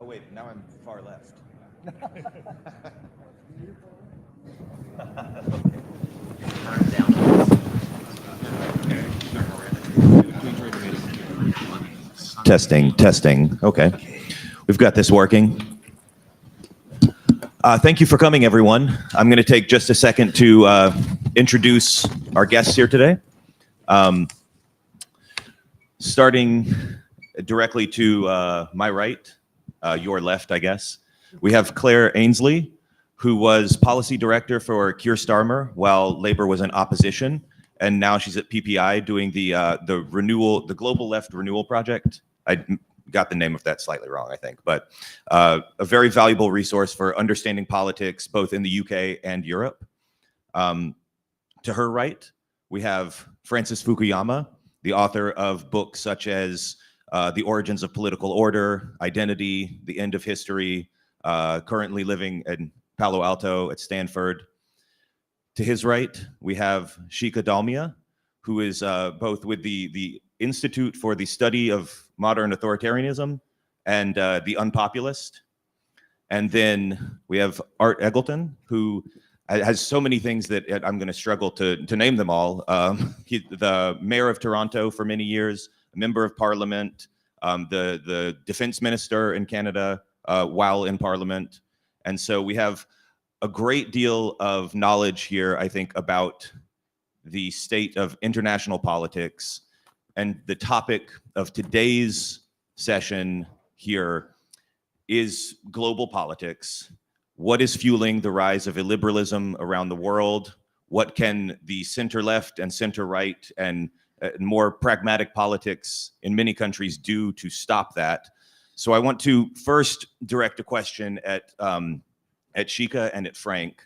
Oh wait, now I'm far left. Testing, testing. Okay. We've got this working. Thank you for coming, everyone. I'm going to take just a second to introduce our guests here today. Starting directly to my right, your left, I guess. We have Claire Ainsley, who was policy director for Keir Starmer while Labour was in opposition, and now she's at PPI doing the Global Left Renewal Project. I got the name of that slightly wrong, I think, but a very valuable resource for understanding politics, both in the UK and Europe. To her right, we have Francis Fukuyama, the author of books such as The Origins of Political Order, Identity, The End of History, currently living in Palo Alto at Stanford. To his right, we have Shika Dalmia, who is both with the Institute for the Study of Modern Authoritarianism and The Unpopulist. And then we have Art Eggleton, who has so many things that I'm going to struggle to name them all. He's the mayor of Toronto for many years, a member of parliament, the defense minister in Canada while in parliament. And so we have a great deal of knowledge here, I think, about the state of international politics. And the topic of today's session here is global politics. What is fueling the rise of illiberalism around the world? What can the center-left and center-right and more pragmatic politics in many countries do to stop that? So I want to first direct a question at Shika and at Frank.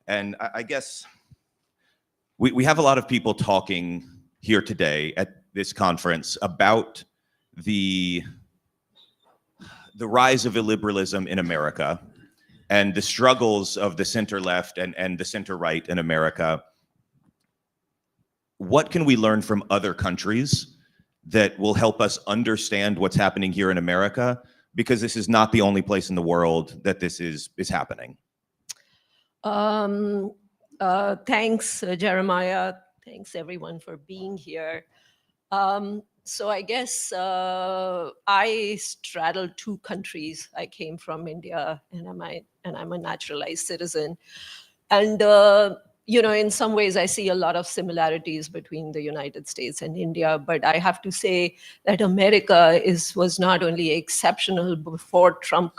And I guess we have a lot of people talking here today at this conference about the rise of illiberalism in America and the struggles of the center-left and the center-right in America. What can we learn from other countries that will help us understand what's happening here in America? Because this is not the only place in the world that this is happening. Thanks, Jeremiah. Thanks, everyone, for being here. So I guess I straddle two countries. I came from India, and I'm a naturalized citizen. And in some ways, I see a lot of similarities between the United States and India. But I have to say that America was not only exceptional before Trump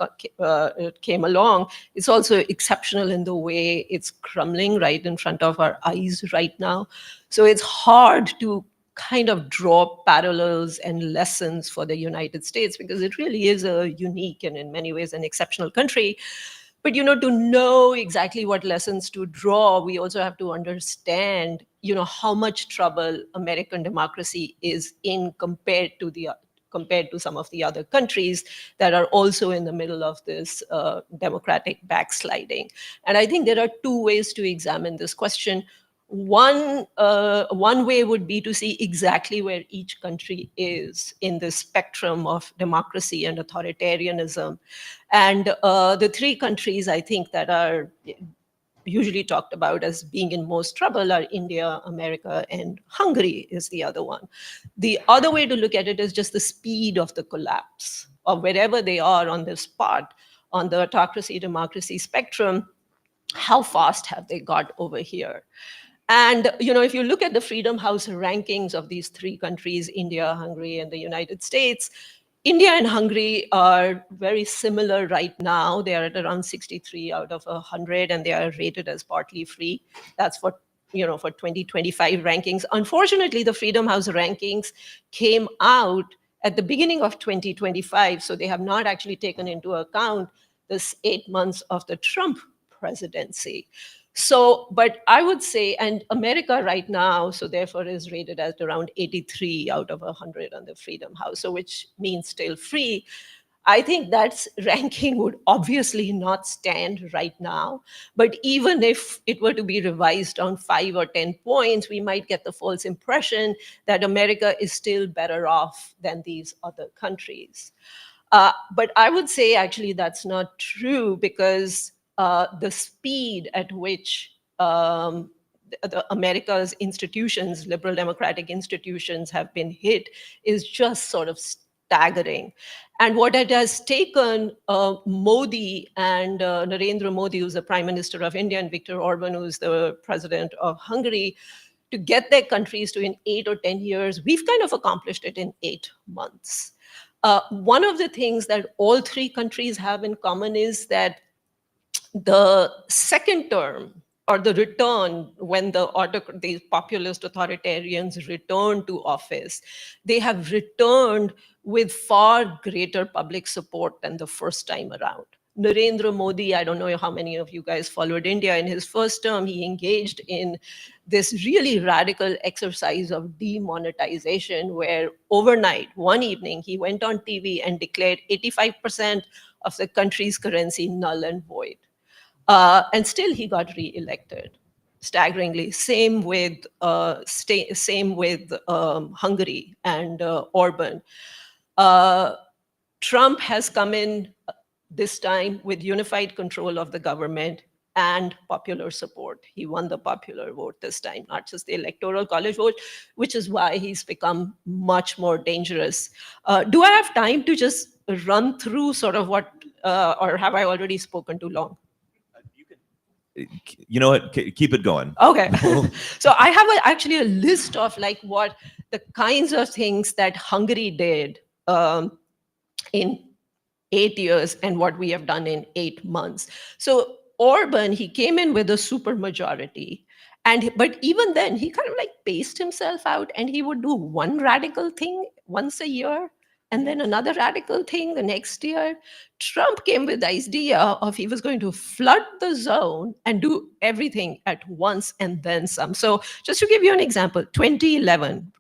came along, it's also exceptional in the way it's crumbling right in front of our eyes right now. So it's hard to kind of draw parallels and lessons for the United States because it really is a unique and in many ways an exceptional country. But, to know exactly what lessons to draw, we also have to understand, how much trouble American democracy is in compared to some of the other countries that are also in the middle of this democratic backsliding. And I think there are two ways to examine this question. One way would be to see exactly where each country is in the spectrum of democracy and authoritarianism. And the three countries, I think, that are usually talked about as being in most trouble are India, America, and Hungary is the other one. The other way to look at it is just the speed of the collapse of wherever they are on this part, on the autocracy democracy spectrum. How fast have they got over here? And if you look at the Freedom House rankings of these three countries, India, Hungary, and the United States, India and Hungary are very similar right now. They are at around 63 out of 100, and they are rated as partly free. That's for 2025 rankings. Unfortunately, the Freedom House rankings came out at the beginning of 2025, so they have not actually taken into account this 8 months of the Trump presidency. So, but I would say, and America right now, so therefore is rated at around 83 out of 100 on the Freedom House, so which means still free. I think that ranking would obviously not stand right now. But even if it were to be revised down 5 or 10 points, we might get the false impression that America is still better off than these other countries. But I would say actually that's not true, because the speed at which the America's institutions, liberal democratic institutions, have been hit is just sort of staggering. And what it has taken Modi and Narendra Modi, who's the Prime Minister of India, and Viktor Orban, who's the President of Hungary, to get their countries to in 8 or 10 years, we've kind of accomplished it in 8 months. One of the things that all three countries have in common is that the second term, or the return, when the populist authoritarians return to office, they have returned with far greater public support than the first time around. Narendra Modi, I don't know how many of you guys followed India. In his first term, he engaged in this really radical exercise of demonetization, where overnight, one evening, he went on TV and declared 85% of the country's currency null and void. And still he got re-elected, staggeringly. Same with Hungary and Orban. Trump has come in this time with unified control of the government and popular support. He won the popular vote this time, not just the electoral college vote, which is why he's become much more dangerous. Do I have time to just run through sort of what, or have I already spoken too long? You know what? Keep it going. Okay. So I have actually a list of like what the kinds of things that Hungary did in 8 years and what we have done in 8 months. So Orban, he came in with a super majority. But even then, he kind of like paced himself out, and he would do one radical thing once a year and then another radical thing the next year. Trump came with the idea of he was going to flood the zone and do everything at once and then some. So just to give you an example, 2011,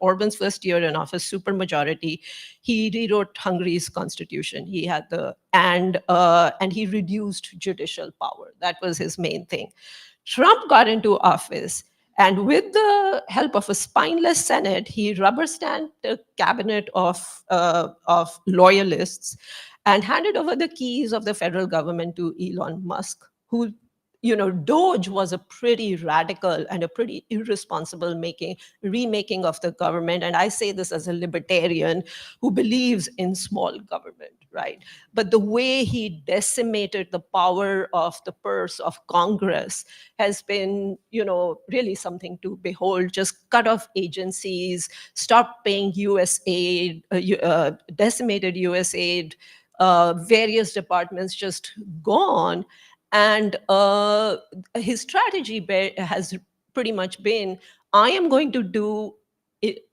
Orban's first year in office, supermajority, he rewrote Hungary's constitution. He had and he reduced judicial power. That was his main thing. Trump got into office, and with the help of a spineless Senate, he rubber-stamped a cabinet of loyalists and handed over the keys of the federal government to Elon Musk, who, Doge was a pretty radical and a pretty irresponsible remaking of the government. And I say this as a libertarian who believes in small government, right? But the way he decimated the power of the purse of Congress has been, really something to behold. Just cut off agencies, stop paying US aid, decimated US aid, various departments just gone. And his strategy has pretty much been, I am going to do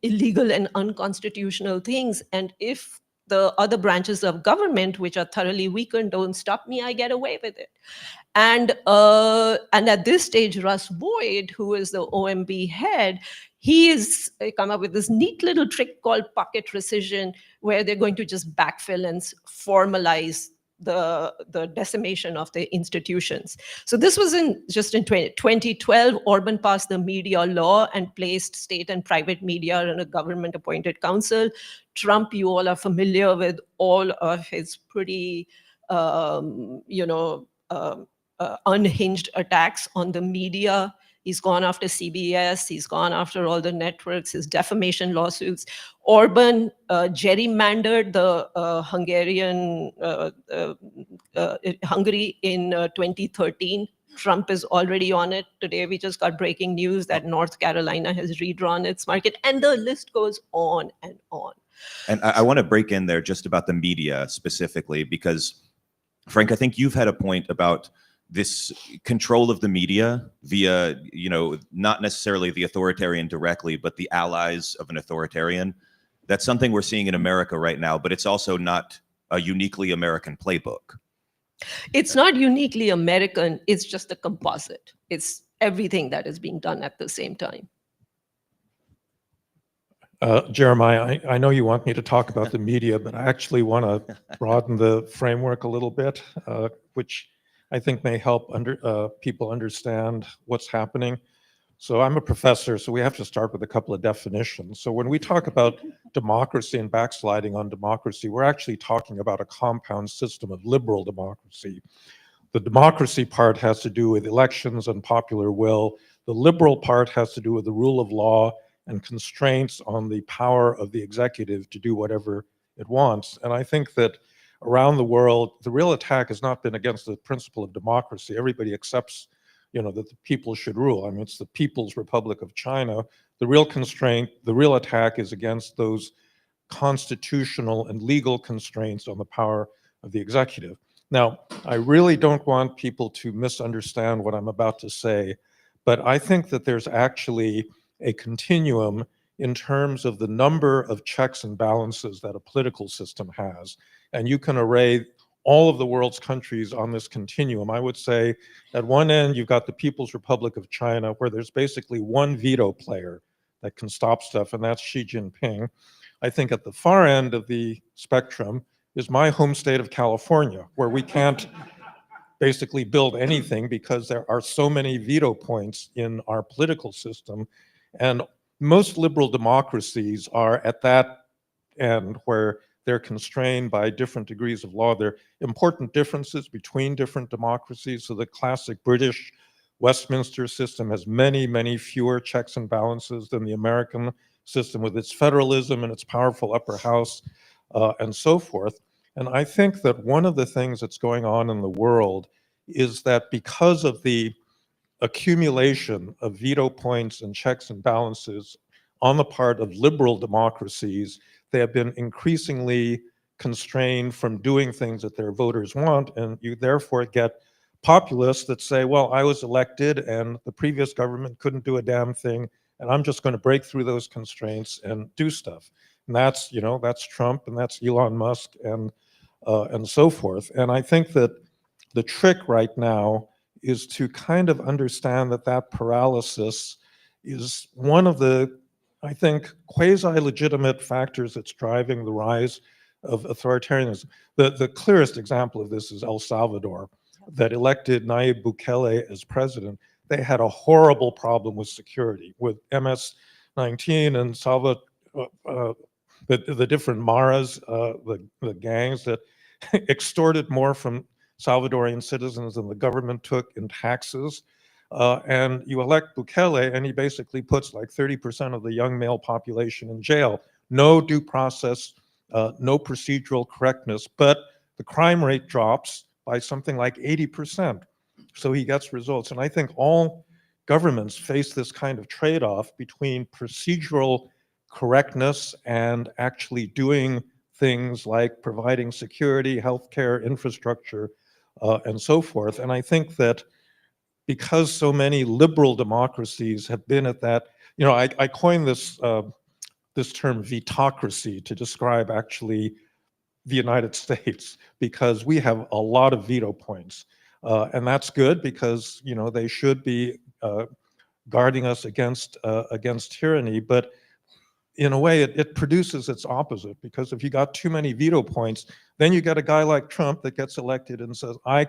illegal and unconstitutional things. And if the other branches of government, which are thoroughly weakened, don't stop me, I get away with it. And at this stage, Russ Boyd, who is the OMB head, he has come up with this neat little trick called pocket rescission, where they're going to just backfill and formalize the decimation of the institutions. So this was in 2012, Orban passed the media law and placed state and private media in a government-appointed council. Trump, you all are familiar with all of his pretty, unhinged attacks on the media. He's gone after CBS. He's gone after all the networks, his defamation lawsuits. Orban gerrymandered the Hungary in 2013. Trump is already on it. Today, we just got breaking news that North Carolina has redrawn its market, and the list goes on and on. And I want to break in there just about the media specifically, because Frank, I think you've had a point about this control of the media via, not necessarily the authoritarian directly, but the allies of an authoritarian. That's something we're seeing in America right now, but it's also not a uniquely American playbook. It's not uniquely American, it's just a composite. It's everything that is being done at the same time. Jeremiah, I know you want me to talk about the media, but I actually want to broaden the framework a little bit, which I think may help people understand what's happening. So I'm a professor, so we have to start with a couple of definitions. So when we talk about democracy and backsliding on democracy, we're actually talking about a compound system of liberal democracy. The democracy part has to do with elections and popular will. The liberal part has to do with the rule of law and constraints on the power of the executive to do whatever it wants. And I think that around the world, the real attack has not been against the principle of democracy. Everybody accepts, that the people should rule. I mean, it's the People's Republic of China. The real constraint, the real attack is against those constitutional and legal constraints on the power of the executive. Now, I really don't want people to misunderstand what I'm about to say, but I think that there's actually a continuum in terms of the number of checks and balances that a political system has. And you can array all of the world's countries on this continuum. I would say at one end, you've got the People's Republic of China, where there's basically one veto player that can stop stuff, and that's Xi Jinping. I think at the far end of the spectrum is my home state of California, where we can't basically build anything because there are so many veto points in our political system. And most liberal democracies are at that end where they're constrained by different degrees of law. There are important differences between different democracies. So the classic British Westminster system has many, many fewer checks and balances than the American system with its federalism and its powerful upper house and so forth. And I think that one of the things that's going on in the world is that because of the accumulation of veto points and checks and balances on the part of liberal democracies, they have been increasingly constrained from doing things that their voters want, and you therefore get populists that say, well, I was elected and the previous government couldn't do a damn thing, and I'm just going to break through those constraints and do stuff. And that's, that's Trump and that's Elon Musk and so forth. And I think that the trick right now is to kind of understand that that paralysis is one of the, I think, quasi-legitimate factors that's driving the rise of authoritarianism. The clearest example of this is El Salvador, that elected Nayib Bukele as president. They had a horrible problem with security, with MS-19 and the different maras, the gangs that extorted more from Salvadorian citizens than the government took in taxes. And you elect Bukele, and he basically puts like 30% of the young male population in jail. No due process, no procedural correctness, but the crime rate drops by something like 80%. So he gets results. And I think all governments face this kind of trade-off between procedural correctness and actually doing things like providing security, healthcare, infrastructure, and so forth. And I think that because so many liberal democracies have been at that, I coined this this term vetocracy to describe actually the United States, because we have a lot of veto points. And that's good because, they should be guarding us against tyranny. But in a way, it produces its opposite, because if you got too many veto points, then you get a guy like Trump that gets elected and says, I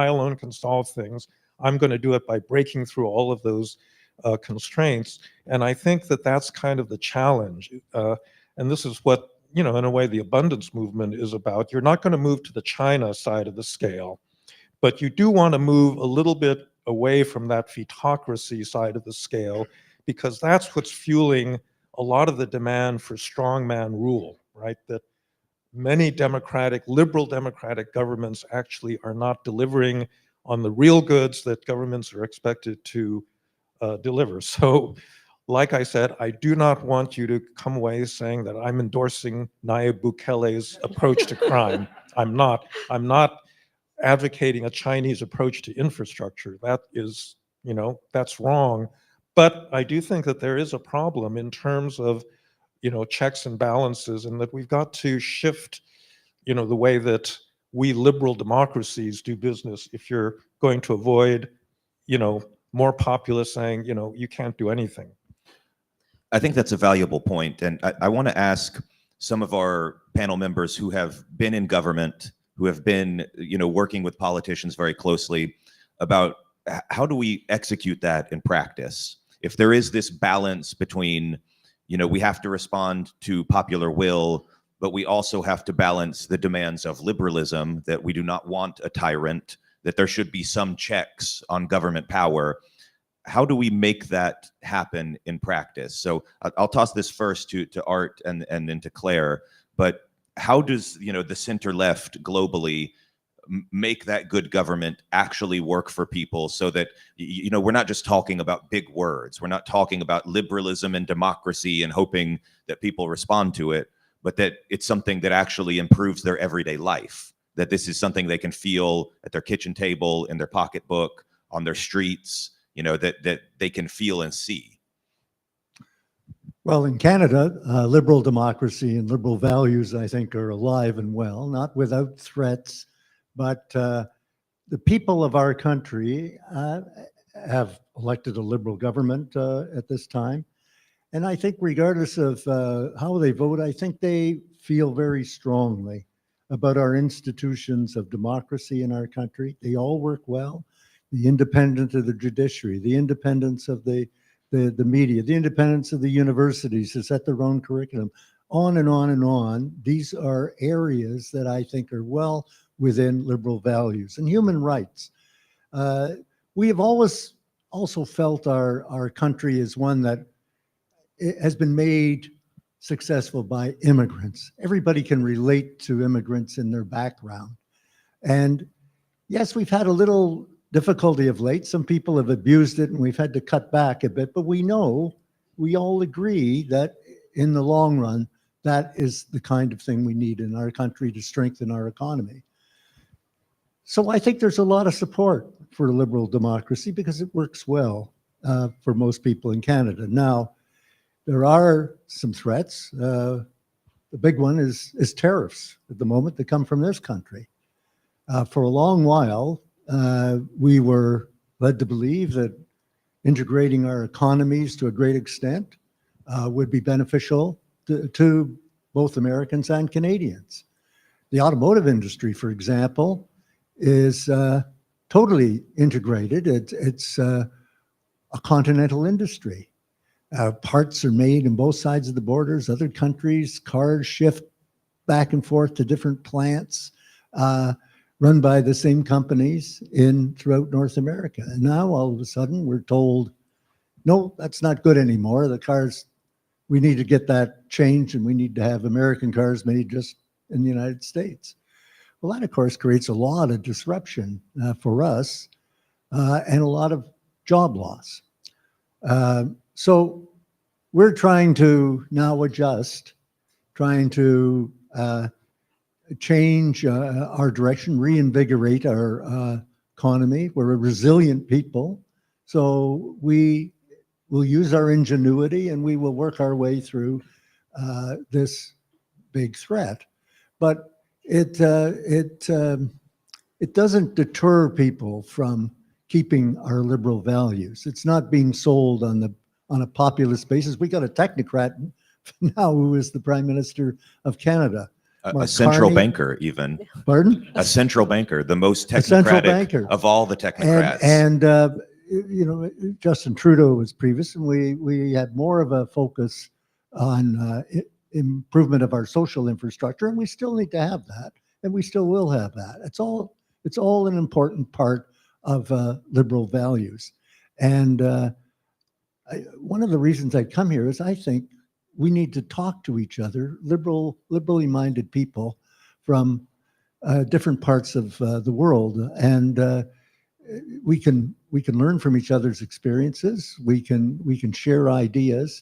alone can solve things. I'm going to do it by breaking through all of those constraints. And I think that that's kind of the challenge. And this is what, in a way, the abundance movement is about. You're not going to move to the China side of the scale, But you do want to move a little bit away from that fetocracy side of the scale, because that's what's fueling a lot of the demand for strongman rule, right? That many liberal democratic governments actually are not delivering on the real goods that governments are expected to deliver. So, like I said, I do not want you to come away saying that I'm endorsing Nayib Bukele's approach to crime. I'm not. I'm not advocating a Chinese approach to infrastructure. That is, that's wrong. But I do think that there is a problem in terms of, checks and balances, and that we've got to shift, the way that we liberal democracies do business if you're going to avoid, more populists saying, you can't do anything. I think that's a valuable point. And I want to ask some of our panel members who have been in government, who have been, working with politicians very closely, about how do we execute that in practice? If there is this balance between, we have to respond to popular will, but we also have to balance the demands of liberalism, that we do not want a tyrant, that there should be some checks on government power. How do we make that happen in practice? So I'll toss this first to Art and then to Claire, but how does, the center left globally make that good government actually work for people, so that, we're not just talking about big words. We're not talking about liberalism and democracy and hoping that people respond to it, but that it's something that actually improves their everyday life, that this is something they can feel at their kitchen table, in their pocketbook, on their streets, that they can feel and see. Well, in Canada, liberal democracy and liberal values, I think, are alive and well, not without threats, but the people of our country have elected a liberal government at this time. And I think regardless of how they vote, I think they feel very strongly about our institutions of democracy in our country. They all work well. The independence of the judiciary, the independence of the media, the independence of the universities to set their own curriculum, on and on and on. These are areas that I think are well within liberal values and human rights. We have always also felt our country is one that has been made successful by immigrants. Everybody can relate to immigrants in their background. And yes, we've had a little difficulty of late. Some people have abused it and we've had to cut back a bit, but we all agree that in the long run, that is the kind of thing we need in our country to strengthen our economy. So I think there's a lot of support for liberal democracy because it works well for most people in Canada. Now, there are some threats. The big one is tariffs at the moment that come from this country. For a long while, we were led to believe that integrating our economies to a great extent would be beneficial to both Americans and Canadians. The automotive industry, for example, is totally integrated. It's a continental industry. Parts are made in both sides of the borders. Other countries, cars shift back and forth to different plants run by the same companies throughout North America. And now all of a sudden we're told, no, that's not good anymore. The cars, we need to get that changed and we need to have American cars made just in the United States. Well, that of course creates a lot of disruption for us and a lot of job loss. So we're trying to now adjust, trying to change our direction, reinvigorate our economy. We're a resilient people. So we will use our ingenuity and we will work our way through this big threat. But it doesn't deter people from keeping our liberal values. It's not being sold on a populist basis. We got a technocrat now who is the Prime Minister of Canada. A central banker, even. Pardon? A central banker, the most technocratic of all the technocrats. And Justin Trudeau was previous, and we had more of a focus on improvement of our social infrastructure, and we still need to have that, and we still will have that. It's It's all an important part of liberal values. And one of the reasons I come here is I think we need to talk to each other, liberally minded people from different parts of the world, and we can learn from each other's experiences. We can share ideas,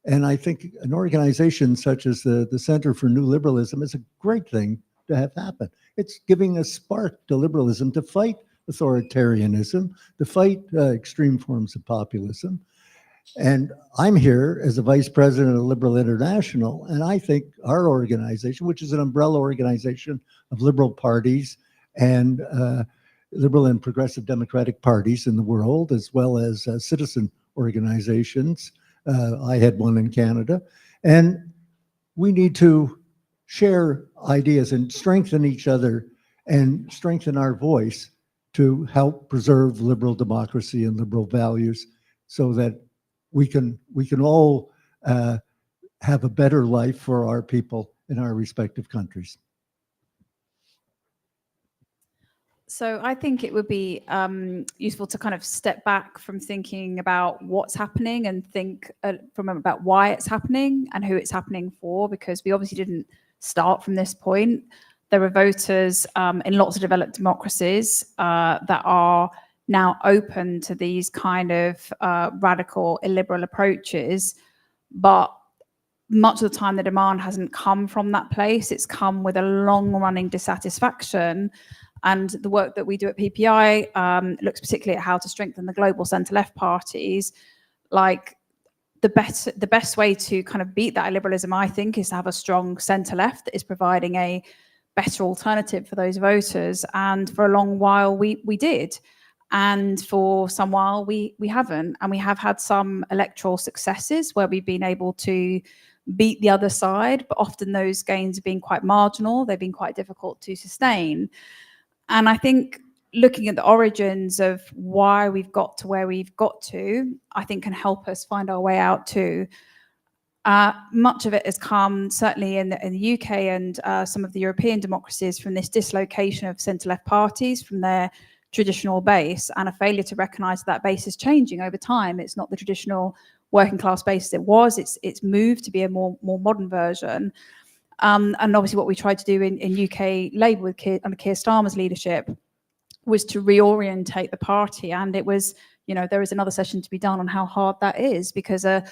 and I think an organization such as the Center for New Liberalism is a great thing to have happen. It's giving a spark to liberalism to fight authoritarianism, to fight extreme forms of populism. And I'm here as a vice president of Liberal International, and I think our organization, which is an umbrella organization of liberal parties and liberal and progressive democratic parties in the world, as well as citizen organizations. I had one in Canada. And we need to share ideas and strengthen each other and strengthen our voice to help preserve liberal democracy and liberal values so that we can all have a better life for our people in our respective countries. So I think it would be useful to kind of step back from thinking about what's happening and think from about why it's happening and who it's happening for, because we obviously didn't start from this point. There are voters in lots of developed democracies that are now open to these kind of radical illiberal approaches, but much of the time the demand hasn't come from that place. It's come with a long-running dissatisfaction. And the work that we do at PPI looks particularly at how to strengthen the global centre-left parties. Like the best way to kind of beat that illiberalism, I think, is to have a strong centre-left that is providing a better alternative for those voters. And for a long while, we did. And for some while, we haven't. And we have had some electoral successes where we've been able to beat the other side, but often those gains have been quite marginal. They've been quite difficult to sustain. And I think looking at the origins of why we've got to where we've got to, I think can help us find our way out too. Much of it has come, certainly in the UK and some of the European democracies, from this dislocation of centre-left parties from their traditional base and a failure to recognise that base is changing over time. It's not the traditional working class base as it was. It's moved to be a more modern version. And obviously what we tried to do in UK Labour under Keir Starmer's leadership was to reorientate the party. And it was, there is another session to be done on how hard that is, because a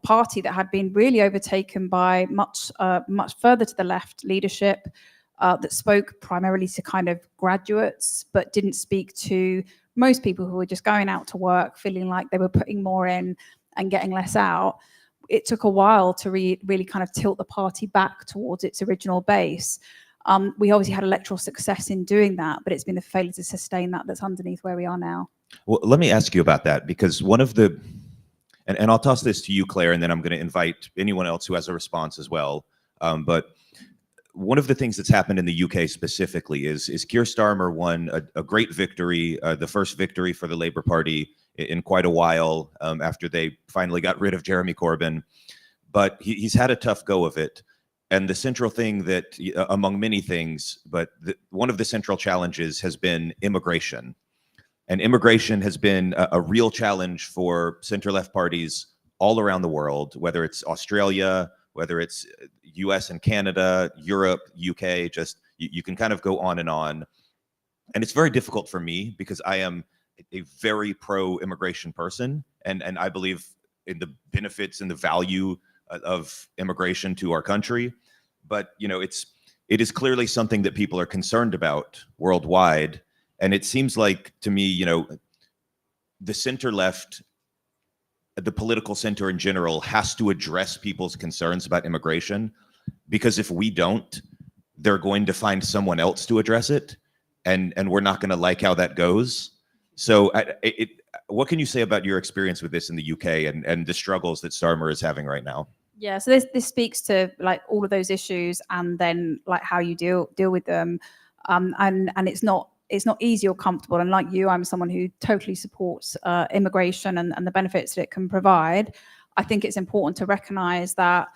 party that had been really overtaken by much further to the left leadership that spoke primarily to kind of graduates, but didn't speak to most people who were just going out to work, feeling like they were putting more in and getting less out. It took a while to really kind of tilt the party back towards its original base. We obviously had electoral success in doing that, but it's been the failure to sustain that that's underneath where we are now. Well, let me ask you about that, because one of the, and I'll toss this to you, Claire, and then I'm going to invite anyone else who has a response as well. But one of the things that's happened in the UK specifically is Keir Starmer won a great victory, the first victory for the Labour Party in quite a while after they finally got rid of Jeremy Corbyn. But he's had a tough go of it. And the central thing that, among many things, but one of the central challenges has been immigration. And immigration has been a real challenge for center-left parties all around the world, whether it's Australia, whether it's US and Canada, Europe, UK, just you can kind of go on. And it's very difficult for me because I am a very pro-immigration person, and I believe in the benefits and the value of immigration to our country. But it is clearly something that people are concerned about worldwide. And it seems like to me, the center left, the political center in general, has to address people's concerns about immigration, because if we don't, they're going to find someone else to address it, and we're not going to like how that goes. So what can you say about your experience with this in the UK and the struggles that Starmer is having right now? Yeah, so this speaks to like all of those issues, and then like how you deal with them. And it's not easy or comfortable. And like you, I'm someone who totally supports immigration and the benefits that it can provide. I think it's important to recognize that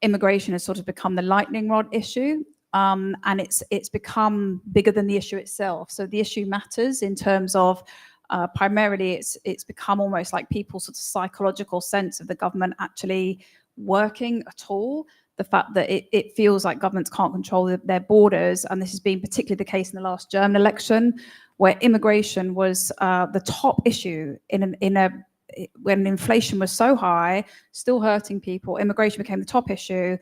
immigration has sort of become the lightning rod issue. and it's become bigger than the issue itself. So the issue matters in terms of primarily it's become almost like people's sort of psychological sense of the government actually working at all. The fact that it feels like governments can't control their borders, and this has been particularly the case in the last German election, where immigration was the top issue when inflation was so high, still hurting people. Immigration became the top issue,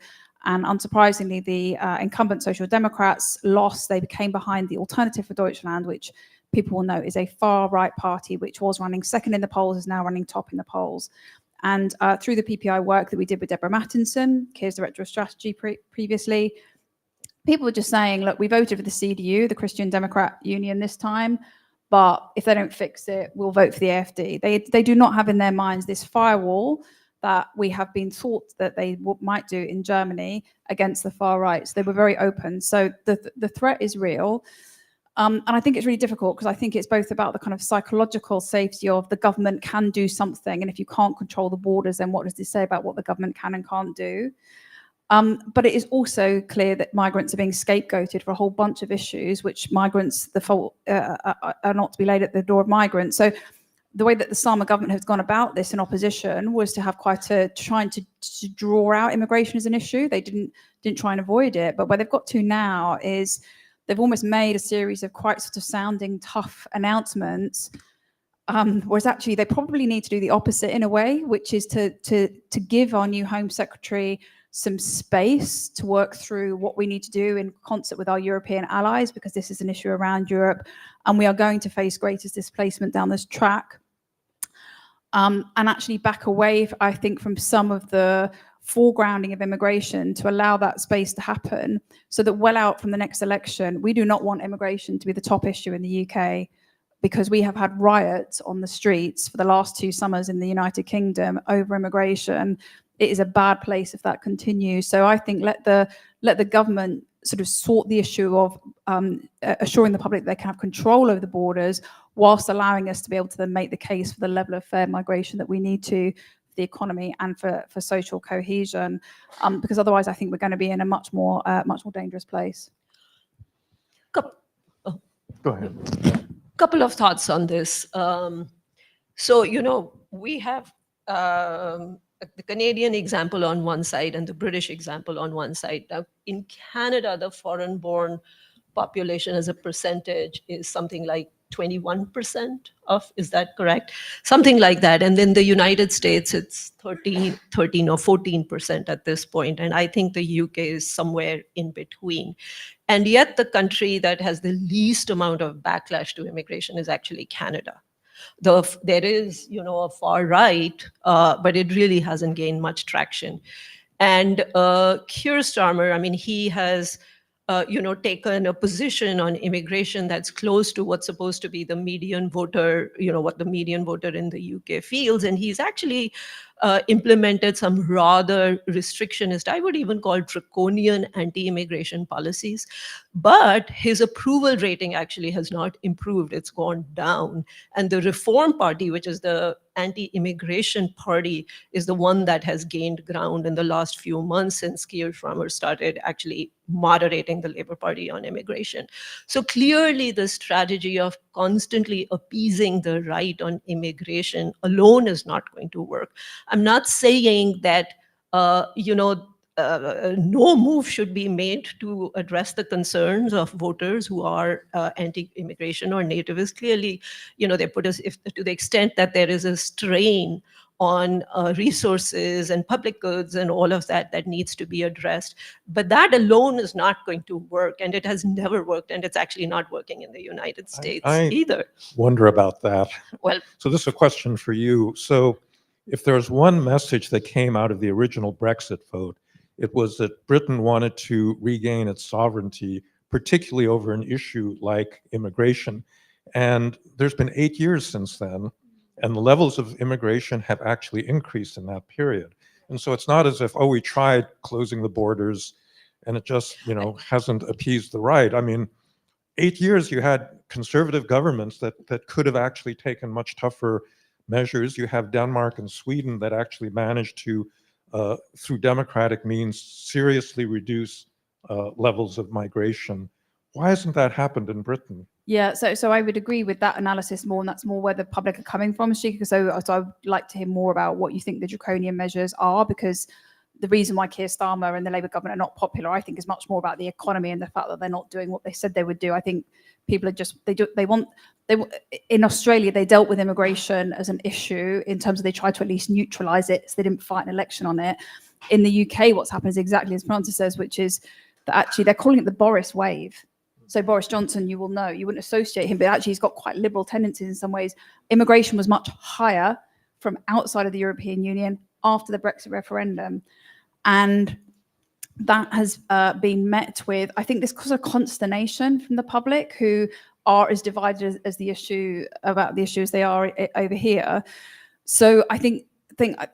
and unsurprisingly, the incumbent Social Democrats lost. They became behind the Alternative for Deutschland, which people will know is a far-right party, which was running second in the polls, is now running top in the polls. And through the PPI work that we did with Deborah Mattinson, Keir's Director of Strategy previously, people were just saying, look, we voted for the CDU, the Christian Democrat Union this time, but if they don't fix it, we'll vote for the AfD. They do not have in their minds this firewall that we have been taught that they might do in Germany against the far right. So they were very open. So the threat is real. And I think it's really difficult because I think it's both about the kind of psychological safety of the government can do something. And if you can't control the borders, then what does this say about what the government can and can't do? But it is also clear that migrants are being scapegoated for a whole bunch of issues, which migrants, the fault are not to be laid at the door of migrants. So the way that the Starmer government has gone about this in opposition was to have trying to draw out immigration as an issue. They didn't try and avoid it. But where they've got to now is they've almost made a series of quite sort of sounding tough announcements, whereas actually they probably need to do the opposite in a way, which is to give our new Home Secretary some space to work through what we need to do in concert with our European allies, because this is an issue around Europe, and we are going to face greater displacement down this track. And actually back away, I think, from some of the foregrounding of immigration to allow that space to happen, so that well out from the next election, we do not want immigration to be the top issue in the UK, because we have had riots on the streets for the last 2 summers in the United Kingdom over immigration. It is a bad place if that continues. So I think let the government sort of sort the issue of assuring the public they can have control over the borders, whilst allowing us to be able to then make the case for the level of fair migration that we need to for the economy and for social cohesion, because otherwise I think we're going to be in a much more dangerous place. Go ahead. Couple of thoughts on this. So, we have the Canadian example on one side and the British example on one side. Now, in Canada, the foreign-born population as a percentage is something like 21% of, is that correct? Something like that. And then the United States, it's 13 or 14% at this point. And I think the UK is somewhere in between. And yet the country that has the least amount of backlash to immigration is actually Canada. There is, a far right, but it really hasn't gained much traction. And Keir Starmer, I mean, he has, taken a position on immigration that's close to what's supposed to be the median voter, what the median voter in the UK feels. And he's actually implemented some rather restrictionist, I would even call draconian anti-immigration policies. But his approval rating actually has not improved. It's gone down. And the Reform Party, which is the anti-immigration party, is the one that has gained ground in the last few months since Keir Starmer started actually moderating the Labour Party on immigration. So clearly the strategy of constantly appeasing the right on immigration alone is not going to work. I'm not saying that, no move should be made to address the concerns of voters who are anti-immigration or nativist. Clearly, they put us, to the extent that there is a strain on resources and public goods and all of that needs to be addressed. But that alone is not going to work, and it has never worked, and it's actually not working in the United States either. Wonder about that. Well, so this is a question for you. So if there's one message that came out of the original Brexit vote, it was that Britain wanted to regain its sovereignty, particularly over an issue like immigration. And there's been 8 years since then, and the levels of immigration have actually increased in that period. And so it's not as if, we tried closing the borders and it just, hasn't appeased the right. I mean, 8 years you had conservative governments that could have actually taken much tougher measures. You have Denmark and Sweden that actually managed to, through democratic means, seriously reduce levels of migration. Why hasn't that happened in Britain? Yeah, so I would agree with that analysis more, and that's more where the public are coming from, Shika. So I would like to hear more about what you think the draconian measures are, because the reason why Keir Starmer and the Labour government are not popular, I think, is much more about the economy and the fact that they're not doing what they said they would do. I think people are just in Australia, they dealt with immigration as an issue in terms of they tried to at least neutralise it, so they didn't fight an election on it. In the UK, what's happened is exactly as Francis says, which is that actually they're calling it the Boris wave. So Boris Johnson, you will know, you wouldn't associate him, but actually he's got quite liberal tendencies in some ways. Immigration was much higher from outside of the European Union after the Brexit referendum. And that has been met with, I think, this cause of consternation from the public, who are as divided as the issue about the issue as they are over here. So I think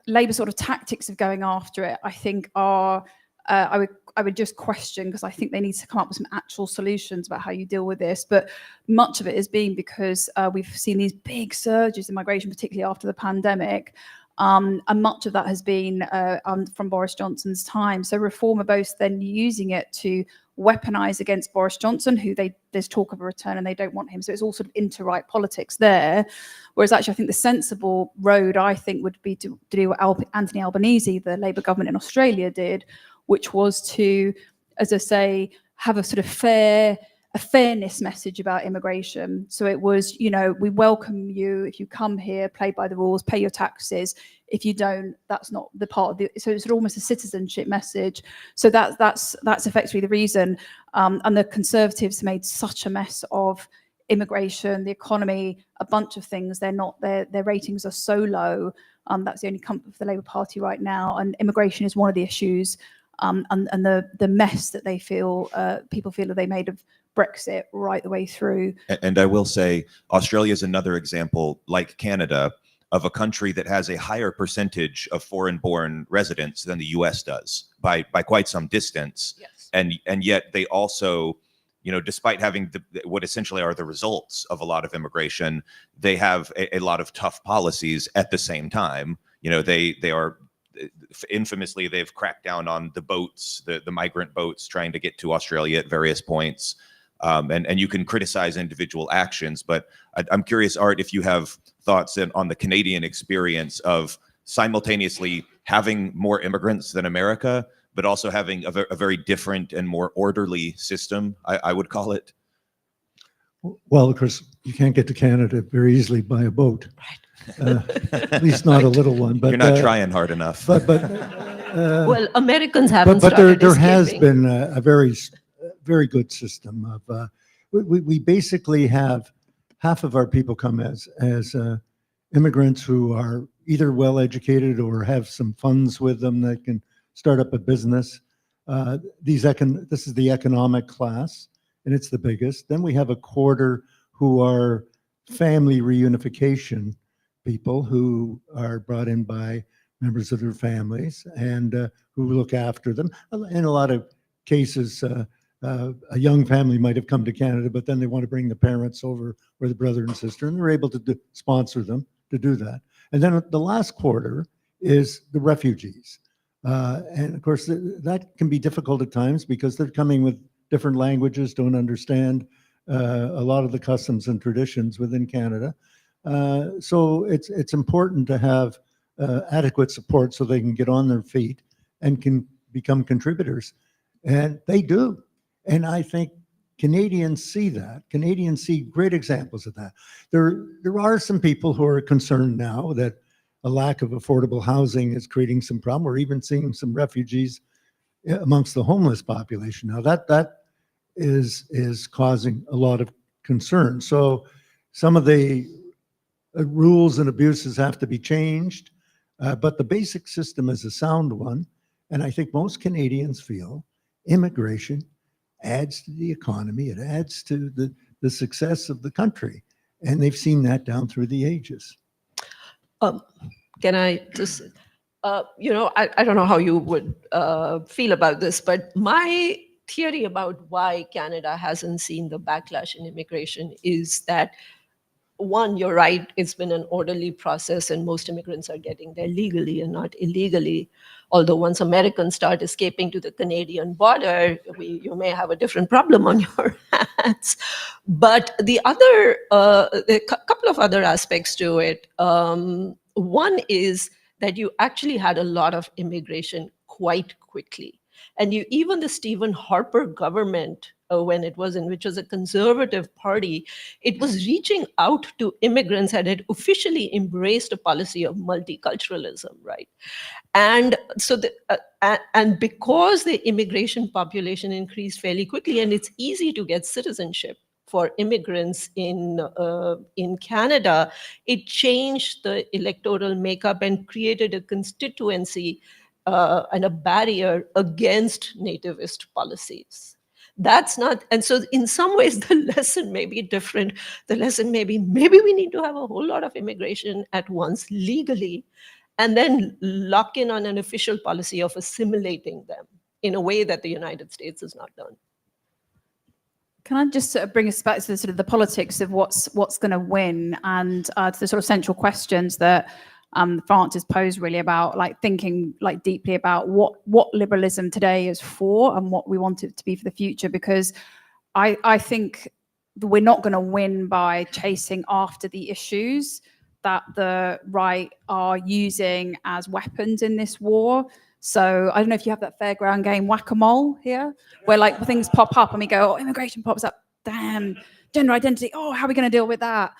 Labour sort of tactics of going after it, I think are, I would just question, because I think they need to come up with some actual solutions about how you deal with this. But much of it has been because we've seen these big surges in migration, particularly after the pandemic. And much of that has been from Boris Johnson's time. So Reform are both then using it to weaponize against Boris Johnson, who there's talk of a return and they don't want him. So it's all sort of inter-right politics there. Whereas actually I think the sensible road, I think, would be to do what Anthony Albanese, the Labour government in Australia, did, which was to, as I say, have a sort of fairness message about immigration. So it was, we welcome you if you come here, play by the rules, pay your taxes. If you don't, that's not the part of the. So it's almost a citizenship message. So that's effectively the reason. And the Conservatives made such a mess of immigration, the economy, a bunch of things. Their ratings are so low. That's the only comfort for the Labour Party right now. And immigration is one of the issues. And the mess that people feel that they made of Brexit right the way through. And I will say, Australia is another example, like Canada, of a country that has a higher percentage of foreign-born residents than the U.S. does by quite some distance. Yes. And yet they also, despite having what essentially are the results of a lot of immigration, they have a lot of tough policies at the same time. They are infamously, they've cracked down on the boats, the migrant boats trying to get to Australia at various points. And you can criticize individual actions, but I'm curious, Art, if you have thoughts on the Canadian experience of simultaneously having more immigrants than America, but also having a very different and more orderly system, I would call it. Well, of course, you can't get to Canada very easily by a boat. At least not a little one. But you're not trying hard enough. Well, Americans haven't but there has escaping. been a very good system of we basically have half of our people come as immigrants who are either well educated or have some funds with them that can start up a business. This is the economic class, and it's the biggest. Then we have a quarter who are family reunification people who are brought in by members of their families and who look after them. In a lot of cases, a young family might have come to Canada, but then they want to bring the parents over or the brother and sister, and they're able to sponsor them to do that. And then the last quarter is the refugees. And of course, that can be difficult at times because they're coming with different languages, don't understand a lot of the customs and traditions within Canada. So it's important to have adequate support so they can get on their feet and can become contributors. And they do. And I think Canadians see that. Canadians see great examples of that. There are some people who are concerned now that a lack of affordable housing is creating some problem. We're even seeing some refugees amongst the homeless population. Now that is causing a lot of concern. So some of the rules and abuses have to be changed, but the basic system is a sound one. And I think most Canadians feel immigration adds to the economy. It adds to the success of the country. And they've seen that down through the ages. Can I just, I don't know how you would feel about this, but my theory about why Canada hasn't seen the backlash in immigration is that one, you're right, it's been an orderly process and most immigrants are getting there legally and not illegally. Although once Americans start escaping to the Canadian border, you may have a different problem on your hands. But there are a couple of other aspects to it. One is that you actually had a lot of immigration quite quickly. And even the Stephen Harper government, when it was in, which was a conservative party, it was reaching out to immigrants and had officially embraced a policy of multiculturalism, right? And so, and because the immigration population increased fairly quickly, and it's easy to get citizenship for immigrants in Canada, it changed the electoral makeup and created a constituency and a barrier against nativist policies. That's not, and so in some ways the lesson may be different. The lesson may be, maybe we need to have a whole lot of immigration at once legally, and then lock in on an official policy of assimilating them in a way that the United States has not done. Can I just sort of bring us back to the sort of the politics of what's going to win, and to the sort of central questions that Francis posed, really about like thinking like deeply about what liberalism today is for and what we want it to be for the future. Because I think we're not going to win by chasing after the issues that the right are using as weapons in this war. So I don't know if you have that fairground game whack-a-mole here, where like things pop up and we go, oh, immigration pops up, damn, gender identity, oh, how are we going to deal with that?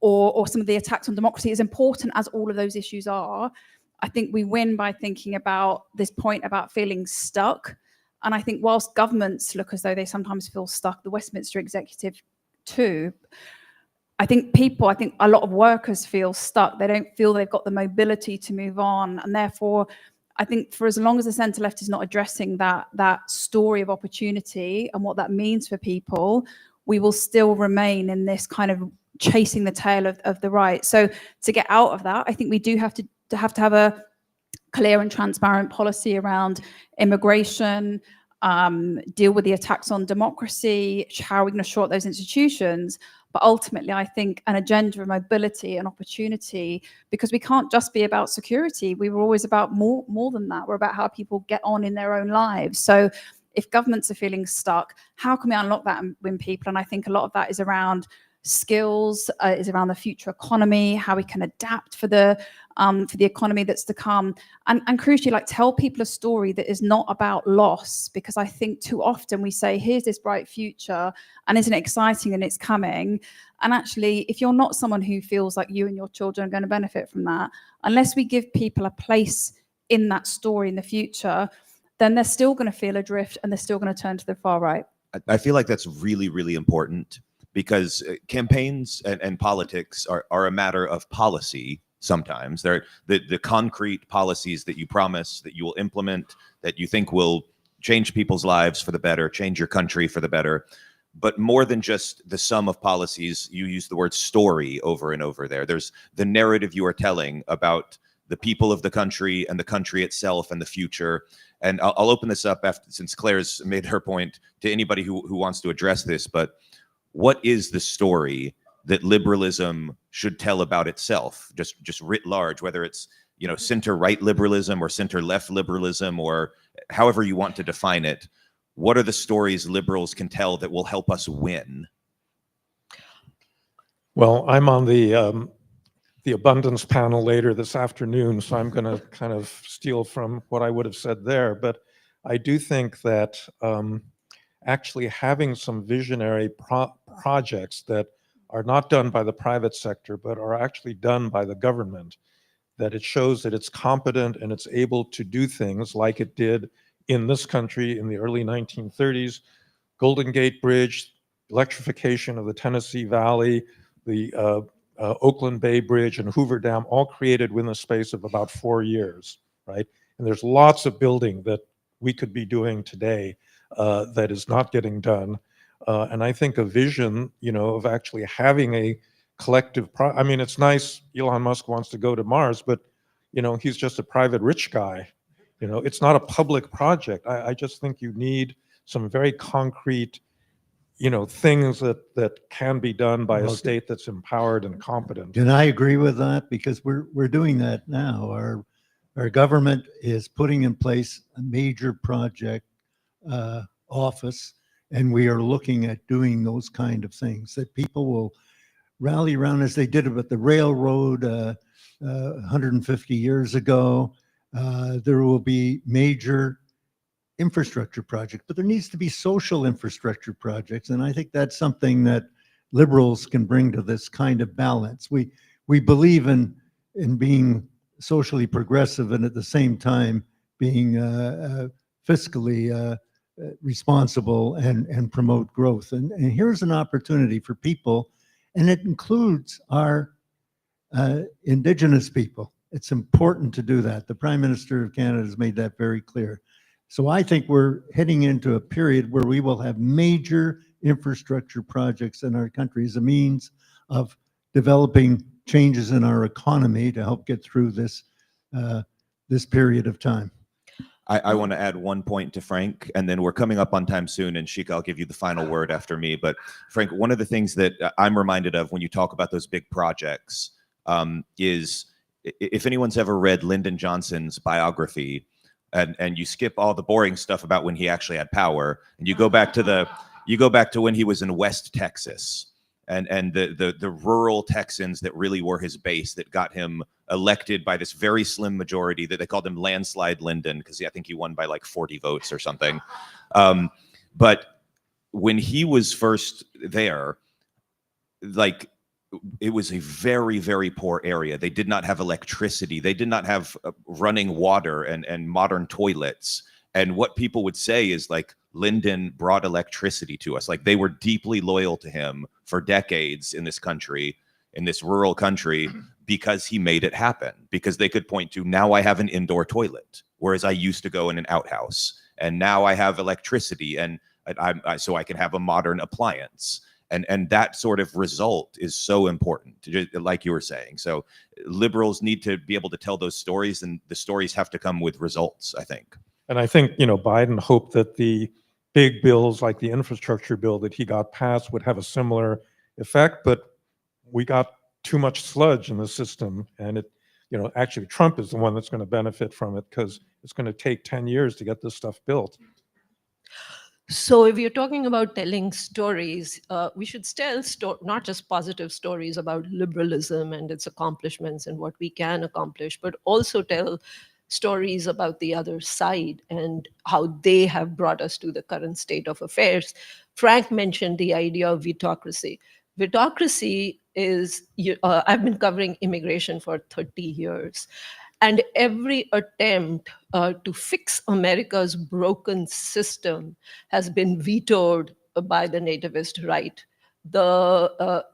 Or some of the attacks on democracy, as important as all of those issues are. I think we win by thinking about this point about feeling stuck. And I think whilst governments look as though they sometimes feel stuck, the Westminster executive too, I think a lot of workers feel stuck. They don't feel they've got the mobility to move on. And therefore, I think for as long as the centre left is not addressing that story of opportunity and what that means for people, we will still remain in this kind of chasing the tail of the right. So to get out of that, I think we do have to have a clear and transparent policy around immigration, deal with the attacks on democracy, how are we going to short those institutions? But ultimately, I think an agenda of mobility and opportunity, because we can't just be about security. We were always about more than that. We're about how people get on in their own lives. So if governments are feeling stuck, how can we unlock that and win people? And I think a lot of that is around skills, is around the future economy, how we can adapt for the economy that's to come, and crucially, like tell people a story that is not about loss, because I think too often we say, here's this bright future and isn't it exciting and it's coming, and actually if you're not someone who feels like you and your children are going to benefit from that, unless we give people a place in that story in the future, then they're still going to feel adrift and they're still going to turn to the far right. I feel like that's really, really important, because campaigns and politics are a matter of policy. Sometimes they're the concrete policies that you promise that you will implement, that you think will change people's lives for the better, change your country for the better. But more than just the sum of policies, you use the word story over and over there. There's the narrative you are telling about the people of the country and the country itself and the future. And I'll open this up since Claire's made her point, to anybody who wants to address this. But what is the story that liberalism should tell about itself, just writ large, whether it's, you know, center-right liberalism or center-left liberalism, or however you want to define it? What are the stories liberals can tell that will help us win? Well, I'm on the abundance panel later this afternoon, so I'm going to kind of steal from what I would have said there. But I do think that actually having some visionary projects that are not done by the private sector, but are actually done by the government, that it shows that it's competent and it's able to do things like it did in this country in the early 1930s, Golden Gate Bridge, electrification of the Tennessee Valley, the Oakland Bay Bridge and Hoover Dam, all created within the space of about 4 years, right? And there's lots of building that we could be doing today that is not getting done. And I think a vision, you know, of actually having a collective, I mean, it's nice Elon Musk wants to go to Mars, but, you know, he's just a private rich guy. You know, it's not a public project. I just think you need some very concrete, things that can be done by a Okay. state that's empowered and competent. And I agree with that because we're doing that now. Our government is putting in place a major project office, and we are looking at doing those kind of things that people will rally around as they did with the railroad 150 years ago. There will be major infrastructure projects, but there needs to be social infrastructure projects. And I think that's something that liberals can bring to this kind of balance. We believe in being socially progressive and at the same time being fiscally responsible and promote growth. And here's an opportunity for people, and it includes our Indigenous people. It's important to do that. The Prime Minister of Canada has made that very clear. So I think we're heading into a period where we will have major infrastructure projects in our country as a means of developing changes in our economy to help get through this period of time. I want to add one point to Frank, and then we're coming up on time soon, and Sheikha, I'll give you the final word after me. But Frank, one of the things that I'm reminded of when you talk about those big projects is, if anyone's ever read Lyndon Johnson's biography, and you skip all the boring stuff about when he actually had power, and you go back to when he was in West Texas, and the rural Texans that really were his base, that got him elected by this very slim majority, that they called him landslide Lyndon, because I think he won by like 40 votes or something. But when he was first there, like, it was a very, very poor area. They did not have electricity. They did not have running water and modern toilets. And what people would say is, like, Lyndon brought electricity to us. Like, they were deeply loyal to him for decades in this country, in this rural country, because he made it happen. Because they could point to, now I have an indoor toilet, whereas I used to go in an outhouse. And now I have electricity, and so I can have a modern appliance. And that sort of result is so important, like you were saying. So liberals need to be able to tell those stories, and the stories have to come with results, I think. And I think, Biden hoped that the big bills like the infrastructure bill that he got passed would have a similar effect, but we got too much sludge in the system. And actually Trump is the one that's going to benefit from it, because it's going to take 10 years to get this stuff built. So if you're talking about telling stories, we should tell not just positive stories about liberalism and its accomplishments and what we can accomplish, but also tell stories about the other side and how they have brought us to the current state of affairs. Frank mentioned the idea of vetocracy. Vetocracy is, I've been covering immigration for 30 years. And every attempt to fix America's broken system has been vetoed by the nativist right. The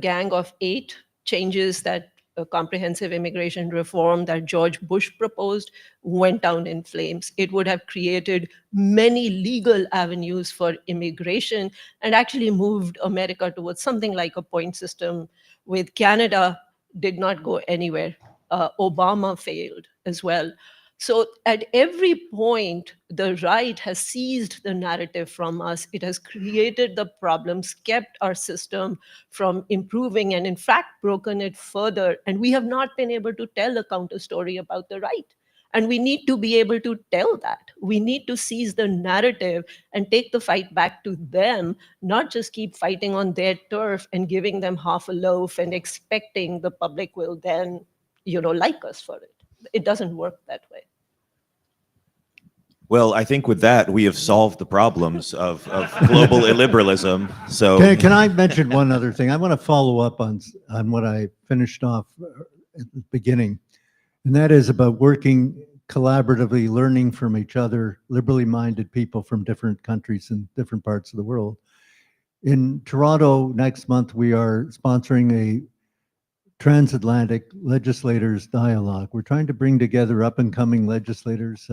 Gang of Eight changes that comprehensive immigration reform that George Bush proposed went down in flames. It would have created many legal avenues for immigration and actually moved America towards something like a point system. With Canada, did not go anywhere. Obama failed as well. So at every point, the right has seized the narrative from us. It has created the problems, kept our system from improving, and in fact, broken it further. And we have not been able to tell a counter story about the right. And we need to be able to tell that. We need to seize the narrative and take the fight back to them, not just keep fighting on their turf and giving them half a loaf and expecting the public will then like us for it. It doesn't work that way. Well, I think with that, we have solved the problems of global illiberalism. So Can I mention one other thing? I want to follow up on what I finished off at the beginning, and that is about working collaboratively, learning from each other, liberally minded people from different countries and different parts of the world. In Toronto next month, we are sponsoring a transatlantic legislators dialogue. We're trying to bring together up-and-coming legislators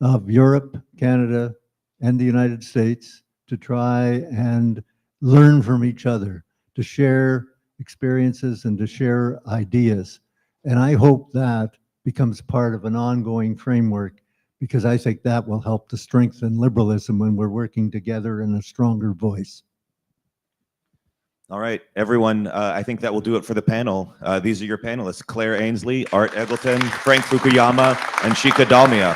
of Europe, Canada, and the United States to try and learn from each other, to share experiences and to share ideas. And I hope that becomes part of an ongoing framework, because I think that will help to strengthen liberalism when we're working together in a stronger voice. All right, everyone, I think that will do it for the panel. These are your panelists: Claire Ainsley, Art Eggleton, Frank Fukuyama, and Shika Dalmia.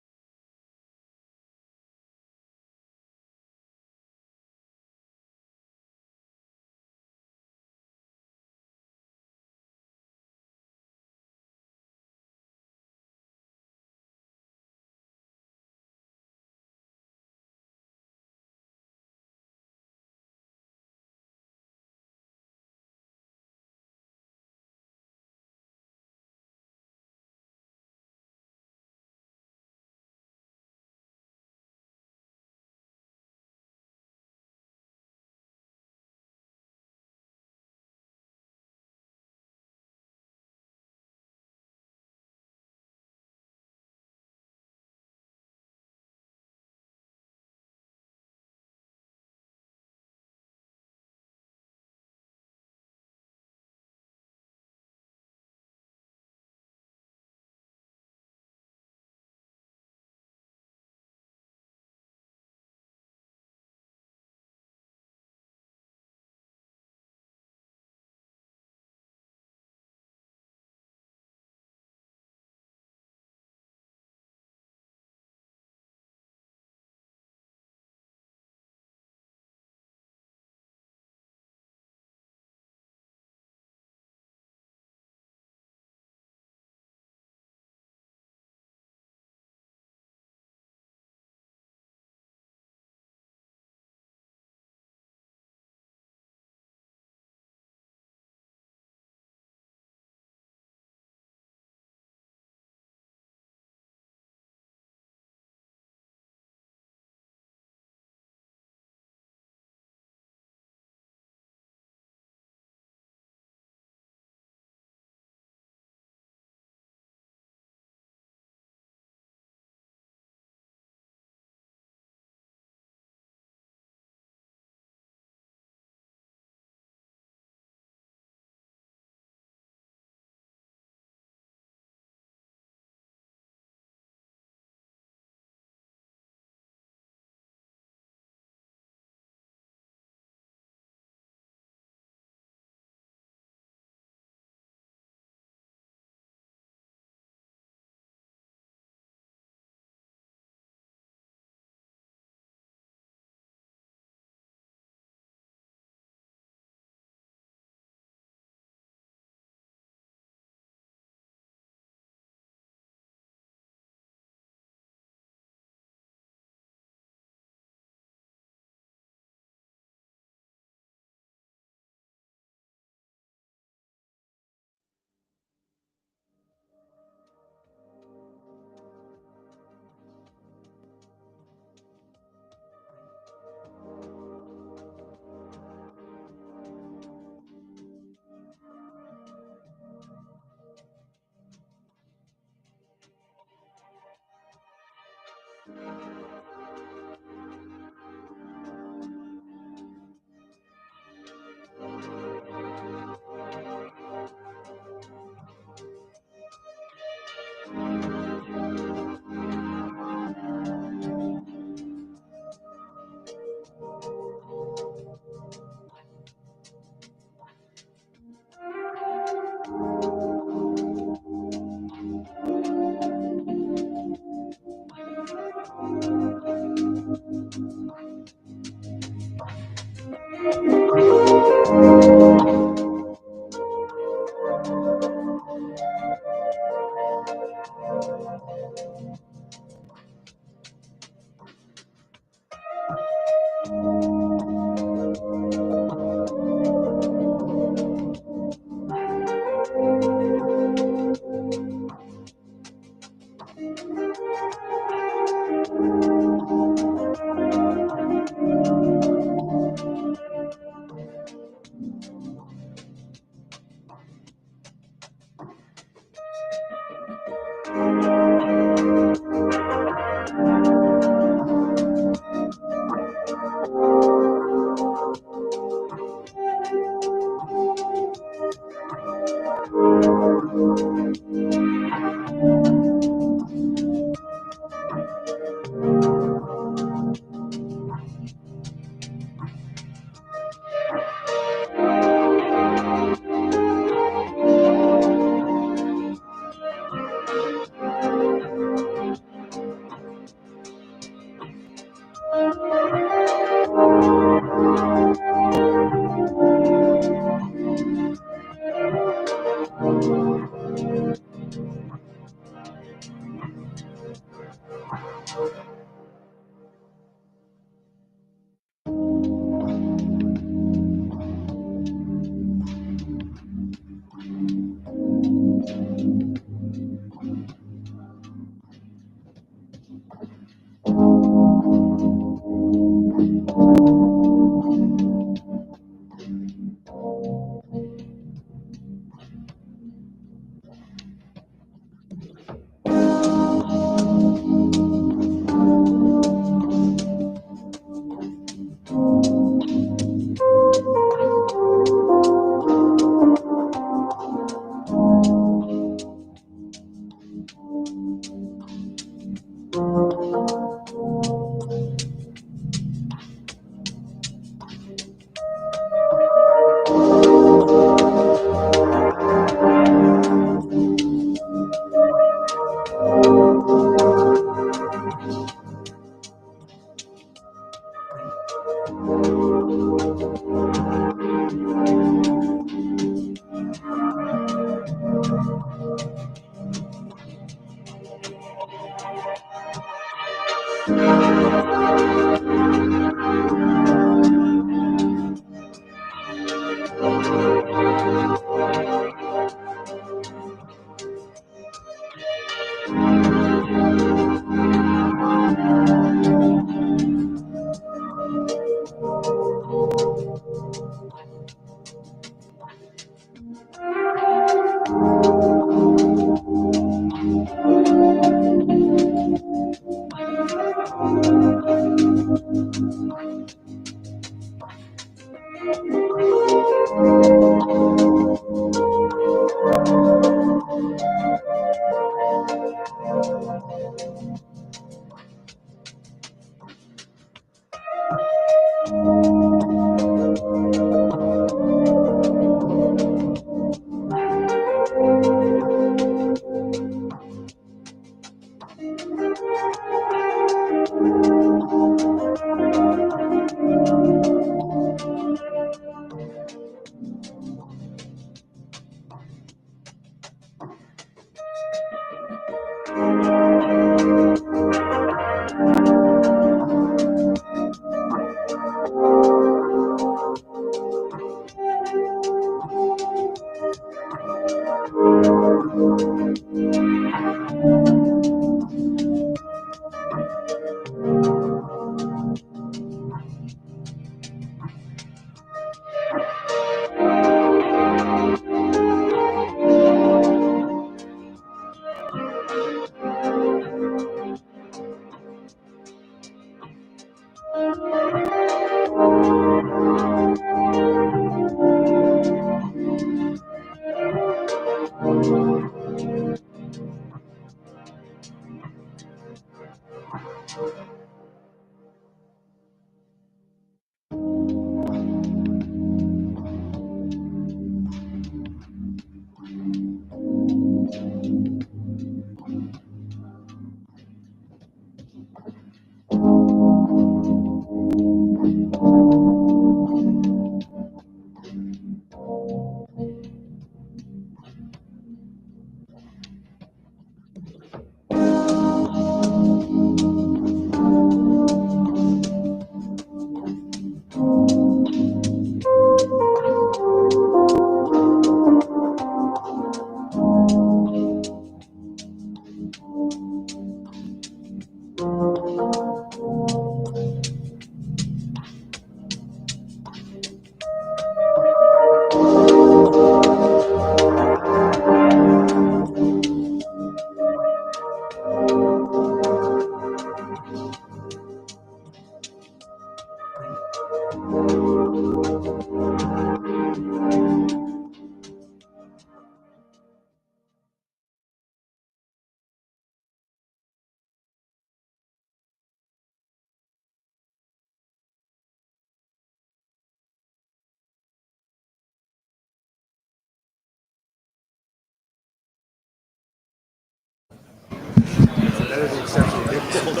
Okay,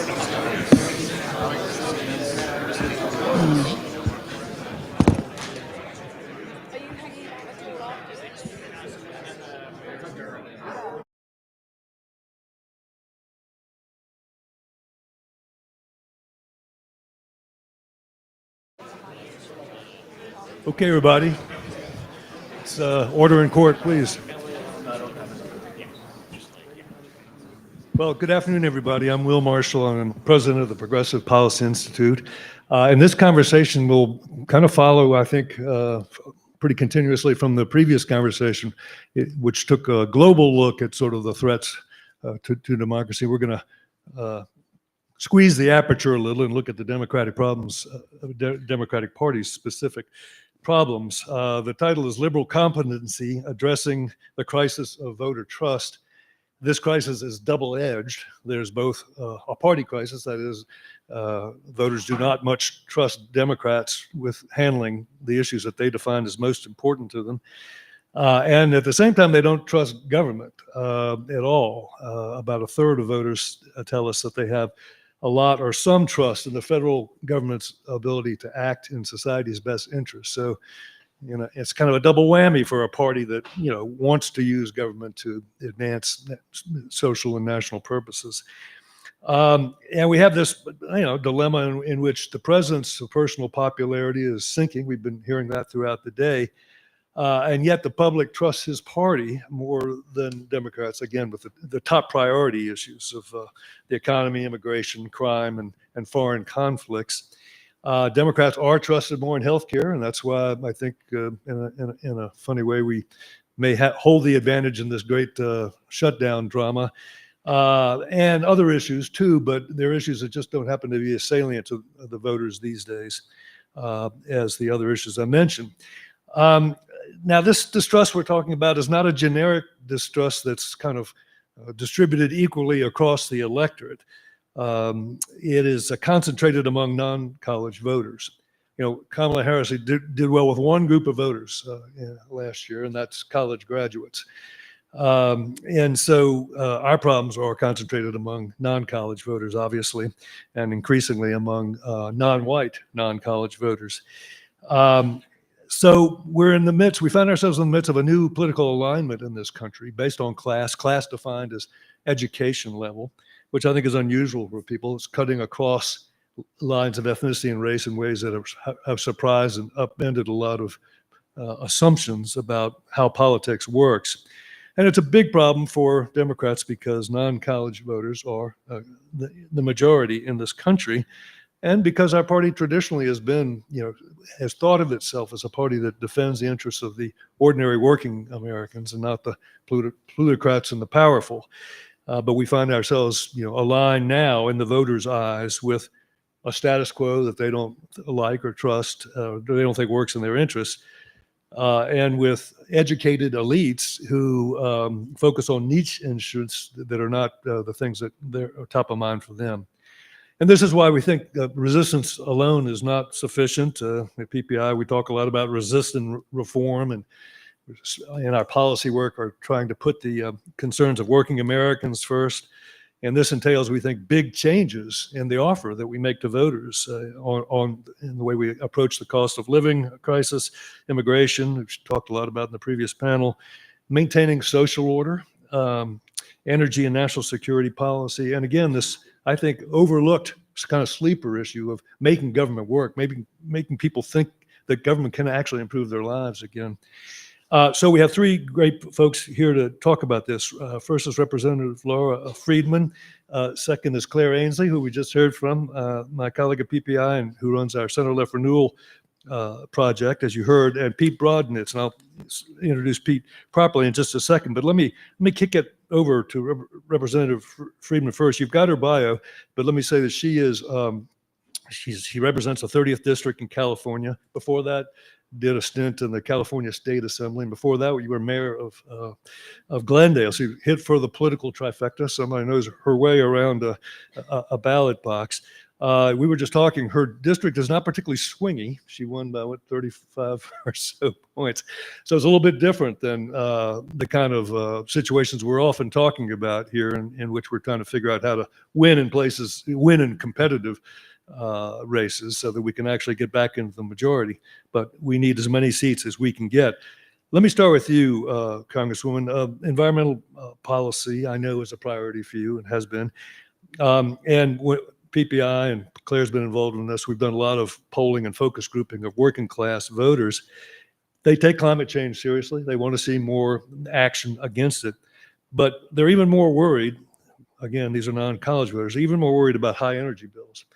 everybody. It's order in court, please. Well, good afternoon, everybody. I'm Will Marshall. I'm president of the Progressive Policy Institute. And this conversation will kind of follow, I think, pretty continuously from the previous conversation, which took a global look at sort of the threats to democracy. We're going to squeeze the aperture a little and look at the democratic problems, Democratic Party's specific problems. The title is Liberal Competency, Addressing the Crisis of Voter Trust. This crisis is double-edged. There's both a party crisis, that is, voters do not much trust Democrats with handling the issues that they define as most important to them. And at the same time, they don't trust government at all. About a third of voters tell us that they have a lot or some trust in the federal government's ability to act in society's best interest. So, you know, it's kind of a double whammy for a party that, you know, wants to use government to advance social and national purposes. And we have this, you know, dilemma in which the president's personal popularity is sinking. We've been hearing that throughout the day. And yet the public trusts his party more than Democrats, again, with the top priority issues of the economy, immigration, crime, and foreign conflicts. Democrats are trusted more in healthcare, and that's why I think in a funny way we may hold the advantage in this great shutdown drama. And other issues too, but they're issues that just don't happen to be as salient to the voters these days as the other issues I mentioned. Now, this distrust we're talking about is not a generic distrust that's kind of distributed equally across the electorate. It is concentrated among non-college voters. You know, Kamala Harris did well with one group of voters last year, and that's college graduates. And so our problems are concentrated among non-college voters, obviously, and increasingly among non-white non-college voters. So we find ourselves in the midst of a new political alignment in this country based on class defined as education level, which I think is unusual for people. It's cutting across lines of ethnicity and race in ways that have surprised and upended a lot of assumptions about how politics works. And it's a big problem for Democrats because non-college voters are the majority in this country. And because our party traditionally has been, you know, has thought of itself as a party that defends the interests of the ordinary working Americans and not the plutocrats and the powerful. But we find ourselves, you know, aligned now in the voters' eyes with a status quo that they don't like or trust, they don't think works in their interests, and with educated elites who focus on niche interests that are not the things that they're top of mind for them. And this is why we think resistance alone is not sufficient. At PPI, we talk a lot about resistant reform, and in our policy work are trying to put the concerns of working Americans first. And this entails, we think, big changes in the offer that we make to voters in the way we approach the cost of living crisis, immigration, which we talked a lot about in the previous panel, maintaining social order, energy and national security policy. And again, this, I think, overlooked kind of sleeper issue of making government work, maybe making people think that government can actually improve their lives again. So we have three great folks here to talk about this. First is Representative Laura Friedman. Second is Claire Ainsley, who we just heard from, my colleague at PPI and who runs our Center Left Renewal project, as you heard, and Pete Broadnitz. And I'll introduce Pete properly in just a second, but let me kick it over to Representative Friedman first. You've got her bio, but let me say that she is, she represents the 30th district in California. Before that, did a stint in the California State Assembly. And before that, you were mayor of Glendale. So you hit for the political trifecta. Somebody knows her way around a ballot box. We were just talking, her district is not particularly swingy. She won by, 35 or so points. So it's a little bit different than the kind of situations we're often talking about here, in which we're trying to figure out how to win in competitive races so that we can actually get back into the majority. But we need as many seats as we can get. Let me start with you, Congresswoman. Environmental policy, I know, is a priority for you and has been. And PPI, and Claire's been involved in this, we've done a lot of polling and focus grouping of working class voters. They take climate change seriously. They want to see more action against it. But they're even more worried, again, these are non-college voters, even more worried about high energy bills.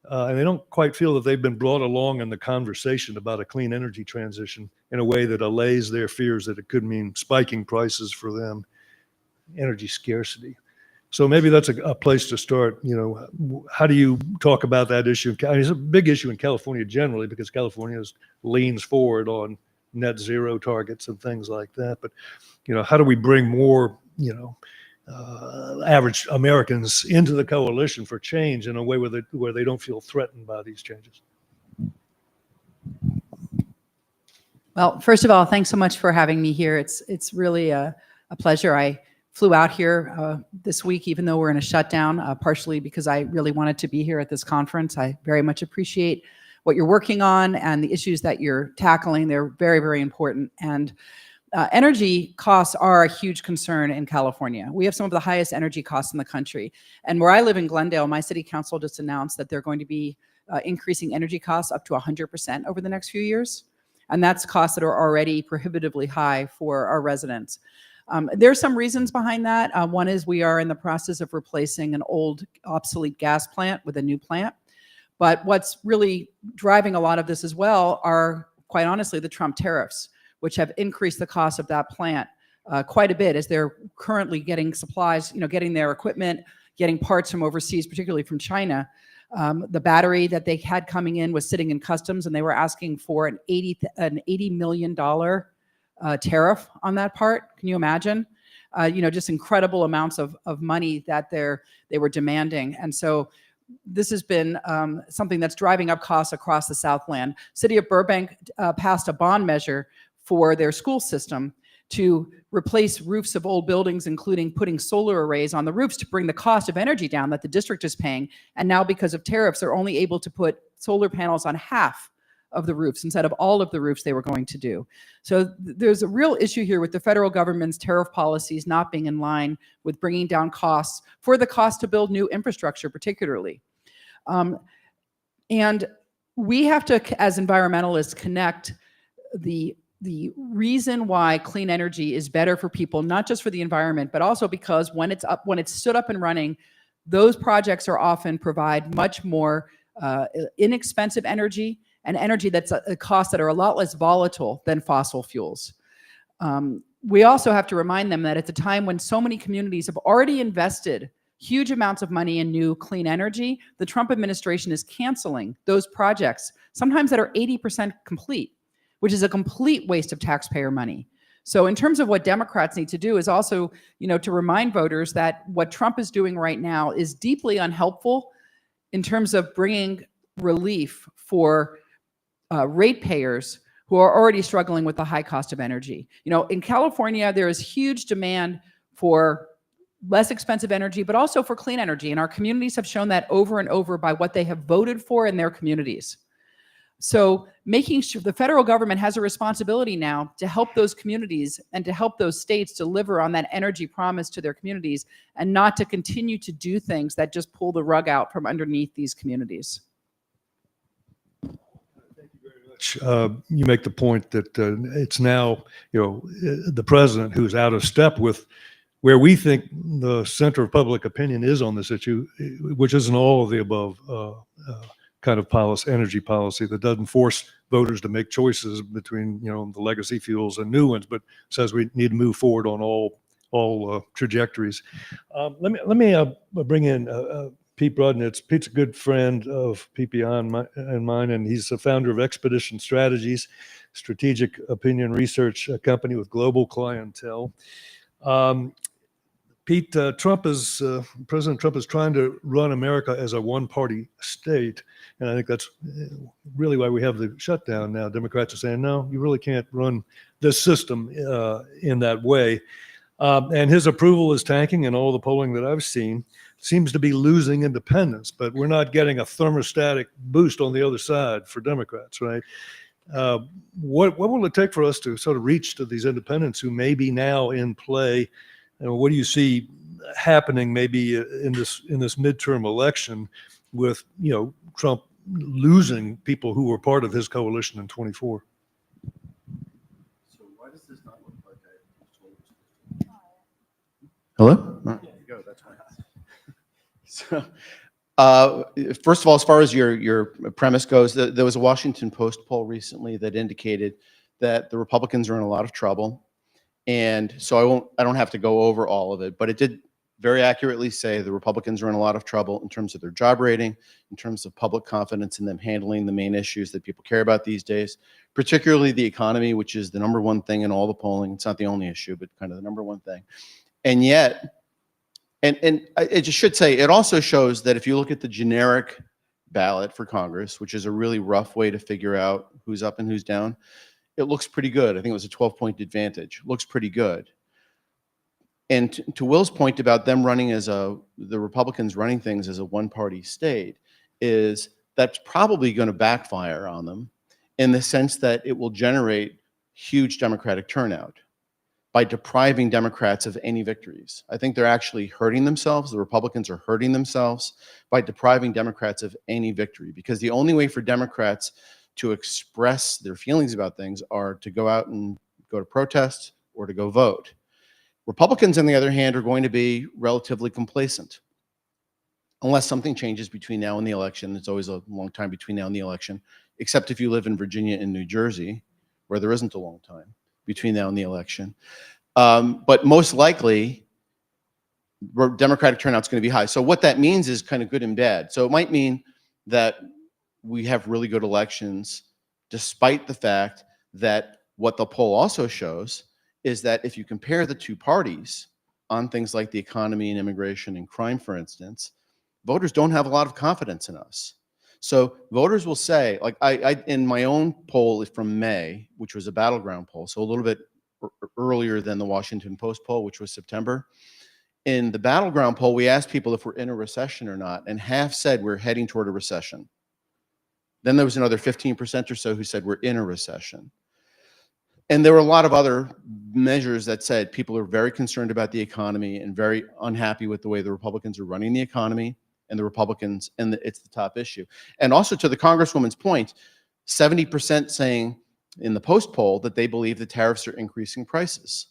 And they don't quite feel that they've been brought along in the conversation about a clean energy transition in a way that allays their fears that it could mean spiking prices for them, energy scarcity. So maybe that's a place to start. How do you talk about that issue? It's a big issue in California generally, because California leans forward on net zero targets and things like that. But, how do we bring more, average Americans into the coalition for change in a way where they don't feel threatened by these changes? Well, first of all, thanks so much for having me here. It's really a pleasure. I flew out here this week, even though we're in a shutdown, partially because I really wanted to be here at this conference. I very much appreciate what you're working on and the issues that you're tackling. They're very, very important. And energy costs are a huge concern in California. We have some of the highest energy costs in the country. And where I live in Glendale, my city council just announced that they're going to be increasing energy costs up to 100% over the next few years. And that's costs that are already prohibitively high for our residents. There's some reasons behind that. One is we are in the process of replacing an old obsolete gas plant with a new plant. But what's really driving a lot of this as well are, quite honestly, the Trump tariffs, which have increased the cost of that plant quite a bit, as they're currently getting supplies, getting their equipment, getting parts from overseas, particularly from China. The battery that they had coming in was sitting in customs, and they were asking for an $80 million tariff on that part. Can you imagine? Just incredible amounts of money that they were demanding. And so this has been something that's driving up costs across the Southland. City of Burbank passed a bond measure for their school system to replace roofs of old buildings, including putting solar arrays on the roofs to bring the cost of energy down that the district is paying. And now, because of tariffs, they're only able to put solar panels on half of the roofs instead of all of the roofs they were going to do. So there's a real issue here with the federal government's tariff policies not being in line with bringing down costs for the cost to build new infrastructure, particularly. And we have to, as environmentalists, connect the reason why clean energy is better for people, not just for the environment, but also because when it's stood up and running, those projects are often provide much more inexpensive energy, and energy that's a cost that are a lot less volatile than fossil fuels. We also have to remind them that at the time when so many communities have already invested huge amounts of money in new clean energy, the Trump administration is canceling those projects, sometimes that are 80% complete, which is a complete waste of taxpayer money. So in terms of what Democrats need to do is also, to remind voters that what Trump is doing right now is deeply unhelpful in terms of bringing relief for ratepayers who are already struggling with the high cost of energy. In California, there is huge demand for less expensive energy, but also for clean energy. And our communities have shown that over and over by what they have voted for in their communities. So making sure the federal government has a responsibility now to help those communities and to help those states deliver on that energy promise to their communities, and not to continue to do things that just pull the rug out from underneath these communities. You make the point that it's now, the president who's out of step with where we think the center of public opinion is on this issue, which isn't all of the above kind of policy, energy policy that doesn't force voters to make choices between, the legacy fuels and new ones, but says we need to move forward on all trajectories. Let me bring in Pete Brodnitz. Pete's a good friend of PPI and mine, and he's the founder of Expedition Strategies, strategic opinion research company with global clientele. Pete, President Trump is trying to run America as a one-party state. And I think that's really why we have the shutdown now. Democrats are saying, no, you really can't run this system in that way. And his approval is tanking, and all the polling that I've seen seems to be losing independence, but we're not getting a thermostatic boost on the other side for Democrats, right? What will it take for us to sort of reach to these independents who may be now in play? And what do you see happening maybe in this midterm election with, Trump losing people who were part of his coalition in 24? So why does this not look like I told you? Hello? Yeah, you go, that's fine. So, first of all, as far as your premise goes, there was a Washington Post poll recently that indicated that the Republicans are in a lot of trouble. And so I don't have to go over all of it, but it did very accurately say the Republicans are in a lot of trouble in terms of their job rating, in terms of public confidence in them handling the main issues that people care about these days, particularly the economy, which is the number one thing in all the polling. It's not the only issue, but kind of the number one thing. And yet, and I just should say, it also shows that if you look at the generic ballot for Congress, which is a really rough way to figure out who's up and who's down, it looks pretty good. I think it was a 12-point advantage. Looks pretty good. And to Will's point about them running the Republicans running things as a one-party state, is that's probably going to backfire on them in the sense that it will generate huge Democratic turnout by depriving Democrats of any victories. I think they're actually hurting themselves. The Republicans are hurting themselves by depriving Democrats of any victory, because the only way for Democrats to express their feelings about things are to go out and go to protest or to go vote. Republicans, on the other hand, are going to be relatively complacent unless something changes between now and the election. It's always a long time between now and the election, except if you live in Virginia and New Jersey, where there isn't a long time between now and the election. But most likely, Democratic turnout's going to be high. So what that means is kind of good and bad. So it might mean that we have really good elections, despite the fact that what the poll also shows is that if you compare the two parties on things like the economy and immigration and crime, for instance, voters don't have a lot of confidence in us. So voters will say, like I in my own poll from May, which was a battleground poll, so a little bit earlier than the Washington Post poll, which was September. In the battleground poll, we asked people if we're in a recession or not, and half said we're heading toward a recession. Then there was another 15% or so who said we're in a recession. And there were a lot of other measures that said people are very concerned about the economy and very unhappy with the way the Republicans are running the economy, and the Republicans, and it's the top issue. And also, to the Congresswoman's point, 70% saying in the Post poll that they believe the tariffs are increasing prices.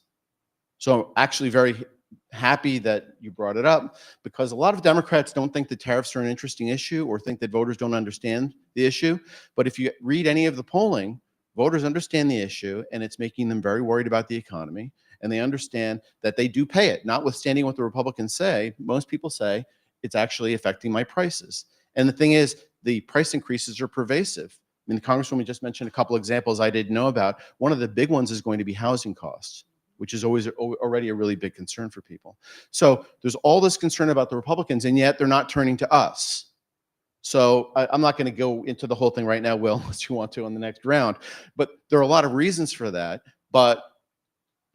So I'm actually very happy that you brought it up, because a lot of Democrats don't think the tariffs are an interesting issue or think that voters don't understand the issue. But if you read any of the polling, voters understand the issue, and it's making them very worried about the economy. And they understand that they do pay it, notwithstanding what the Republicans say. Most people say it's actually affecting my prices. And the thing is, the price increases are pervasive. I mean, the Congresswoman just mentioned a couple examples I didn't know about. One of the big ones is going to be housing costs, which is always already a really big concern for people. So there's all this concern about the Republicans, and yet they're not turning to us. So I'm not going to go into the whole thing right now, Will, unless you want to on the next round. But there are a lot of reasons for that. But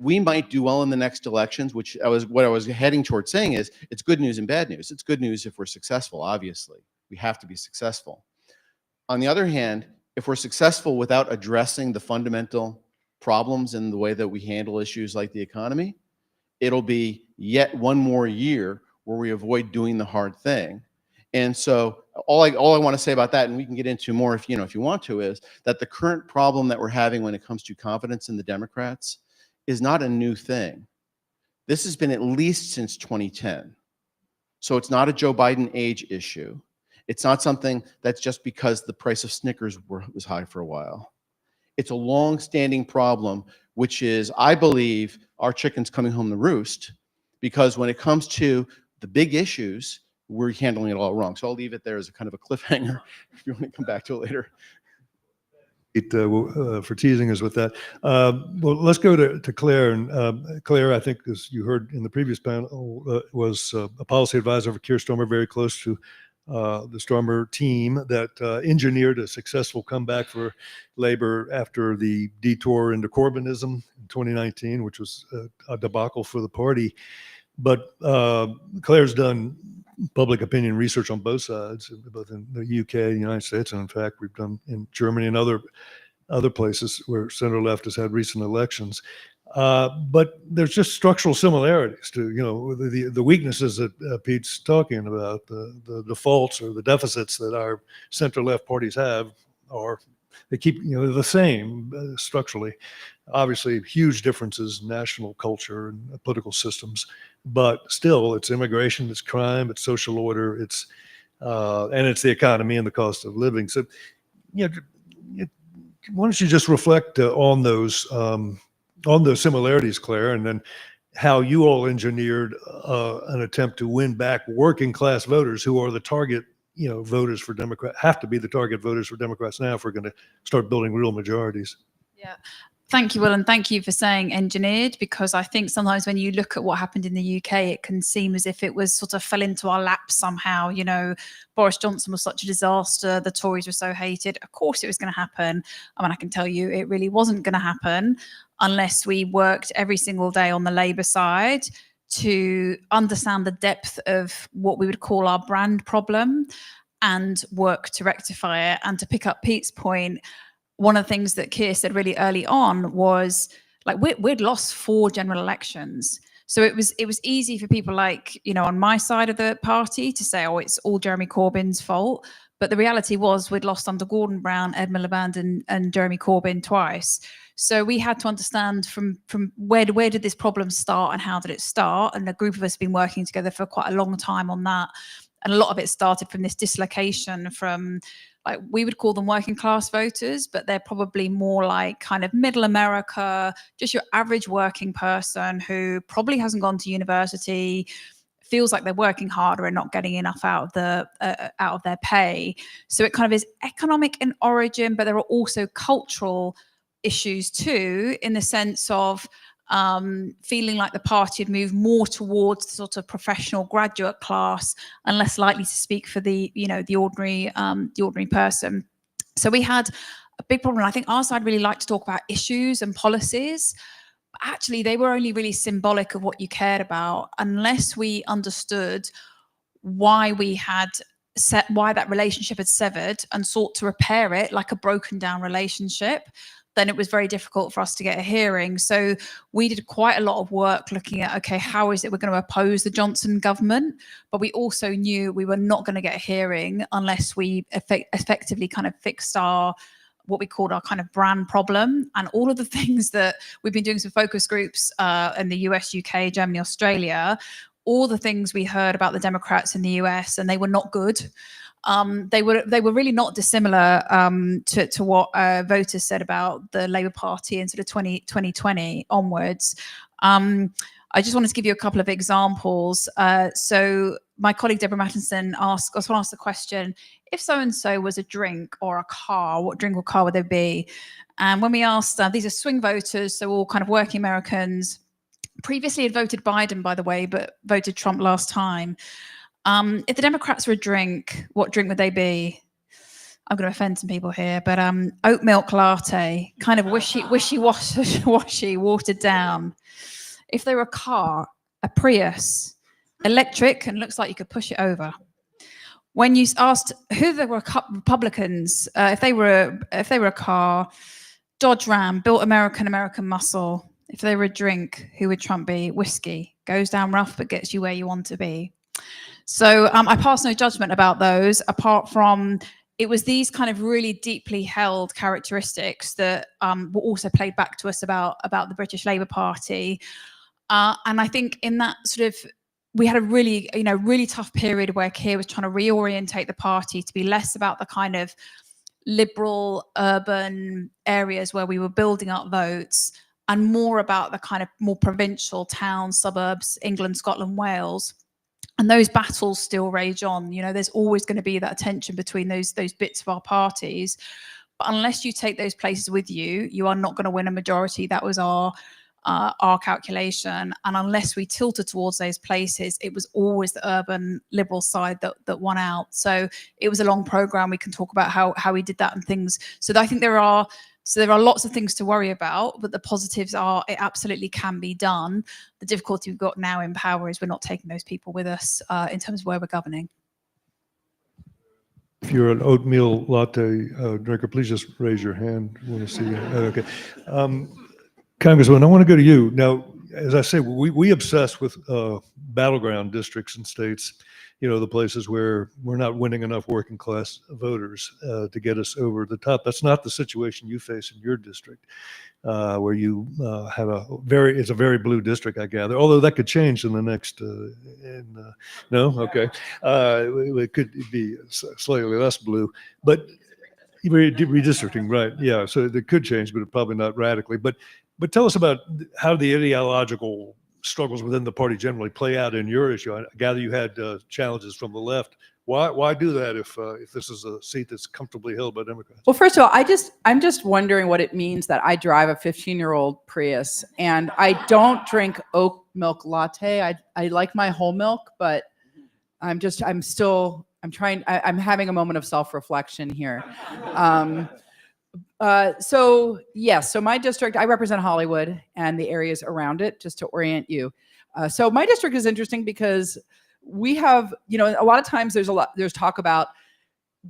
we might do well in the next elections, what I was heading towards saying is it's good news and bad news. It's good news if we're successful, obviously. We have to be successful. On the other hand, if we're successful without addressing the fundamental problems in the way that we handle issues like the economy, it'll be yet one more year where we avoid doing the hard thing. And so all I want to say about that, and we can get into more if you want to, is that the current problem that we're having when it comes to confidence in the Democrats is not a new thing. This has been at least since 2010. So it's not a Joe Biden age issue. It's not something that's just because the price of Snickers was high for a while. It's a long-standing problem, which is, I believe, our chicken's coming home to roost, because when it comes to the big issues, we're handling it all wrong. So I'll leave it there as a kind of a cliffhanger if you want to come back to it later. for teasing us with that. Well, let's go to Claire. And Claire, I think, as you heard in the previous panel, was a policy advisor for Keir Starmer, very close to the Starmer team that engineered a successful comeback for Labour after the detour into Corbynism in 2019, which was a debacle for the party. But Claire's done public opinion research on both sides, both in the UK, the United States, and in fact, we've done in Germany and other places where center left has had recent elections. But there's just structural similarities to, the weaknesses that Pete's talking about, the defaults or the deficits that our center left parties have are, they keep, the same structurally. Obviously, huge differences in national culture and political systems, but still, it's immigration, it's crime, it's social order, and it's the economy and the cost of living. So, why don't you just reflect on those similarities, Claire, and then how you all engineered an attempt to win back working class voters who are the target, voters for Democrats, have to be the target voters for Democrats now if we're going to start building real majorities. Yeah. Thank you, Will, and thank you for saying engineered, because I think sometimes when you look at what happened in the UK, it can seem as if it was sort of fell into our lap somehow. Boris Johnson was such a disaster. The Tories were so hated. Of course it was going to happen. I mean, I can tell you it really wasn't going to happen unless we worked every single day on the Labour side to understand the depth of what we would call our brand problem and work to rectify it. And to pick up Pete's point, one of the things that Keir said really early on was, like, we'd lost 4 general elections. So it was easy for people like, on my side of the party to say, oh, it's all Jeremy Corbyn's fault. But the reality was we'd lost under Gordon Brown, Ed Miliband and Jeremy Corbyn twice. So we had to understand from where did this problem start and how did it start? And a group of us have been working together for quite a long time on that. And a lot of it started from this dislocation from, like, we would call them working class voters, but they're probably more like kind of middle America, just your average working person who probably hasn't gone to university, feels like they're working harder and not getting enough out of their pay. So it kind of is economic in origin, but there are also cultural issues too, in the sense of feeling like the party had moved more towards the sort of professional graduate class and less likely to speak for the ordinary person. So we had a big problem. I think our side really liked to talk about issues and policies. But actually, they were only really symbolic of what you cared about, unless we understood why that relationship had severed and sought to repair it like a broken down relationship. Then it was very difficult for us to get a hearing. So we did quite a lot of work looking at, okay, how is it we're going to oppose the Johnson government? But we also knew we were not going to get a hearing unless we effectively kind of fixed what we called our kind of brand problem. And all of the things that we've been doing some focus groups in the US, UK, Germany, Australia, all the things we heard about the Democrats in the US, and they were not good. They were really not dissimilar to what voters said about the Labour Party in sort of 2020 onwards. I just wanted to give you a couple of examples. So my colleague Deborah Mattinson asked the question, if so-and-so was a drink or a car, what drink or car would they be? And when we asked, these are swing voters, so all kind of working Americans, previously had voted Biden, by the way, but voted Trump last time. If the Democrats were a drink, what drink would they be? I'm going to offend some people here, but oat milk latte, kind of wishy-washy, watered down. If they were a car, a Prius, electric, and looks like you could push it over. When you asked who there were Republicans, if they were a car, Dodge Ram, built American muscle. If they were a drink, who would Trump be? Whiskey, goes down rough but gets you where you want to be. So I pass no judgment about those, apart from it was these kind of really deeply held characteristics that were also played back to us about the British Labour Party. And I think in that sort of, we had a really, really tough period where Keir was trying to reorientate the party to be less about the kind of liberal urban areas where we were building up votes and more about the kind of more provincial towns, suburbs, England, Scotland, Wales. And those battles still rage on. There's always going to be that tension between those bits of our parties. But unless you take those places with you, you are not going to win a majority. That was our calculation. And unless we tilted towards those places, it was always the urban liberal side that won out. So it was a long program. We can talk about how we did that and things. So I think there are lots of things to worry about, but the positives are it absolutely can be done. The difficulty we've got now in power is we're not taking those people with us in terms of where we're governing. If you're an oatmeal latte drinker, please just raise your hand. I want to see you. Okay. Congresswoman, I want to go to you. Now, as I say, we obsess with battleground districts and states, the places where we're not winning enough working class voters to get us over the top. That's not the situation you face in your district, where you have it's a very blue district, I gather, although that could change in the next, no? Okay. It could be slightly less blue, but redistricting, right. Yeah, so it could change, but probably not radically. But tell us about how the ideological struggles within the party generally play out in your issue. I gather you had challenges from the left. Why do that if this is a seat that's comfortably held by Democrats? Well, first of all, I'm just wondering what it means that I drive a 15-year-old Prius and I don't drink oat milk latte. I like my whole milk, but I'm having a moment of self-reflection here. So my district, I represent Hollywood and the areas around it, just to orient you. So my district is interesting because we have, a lot of times there's talk about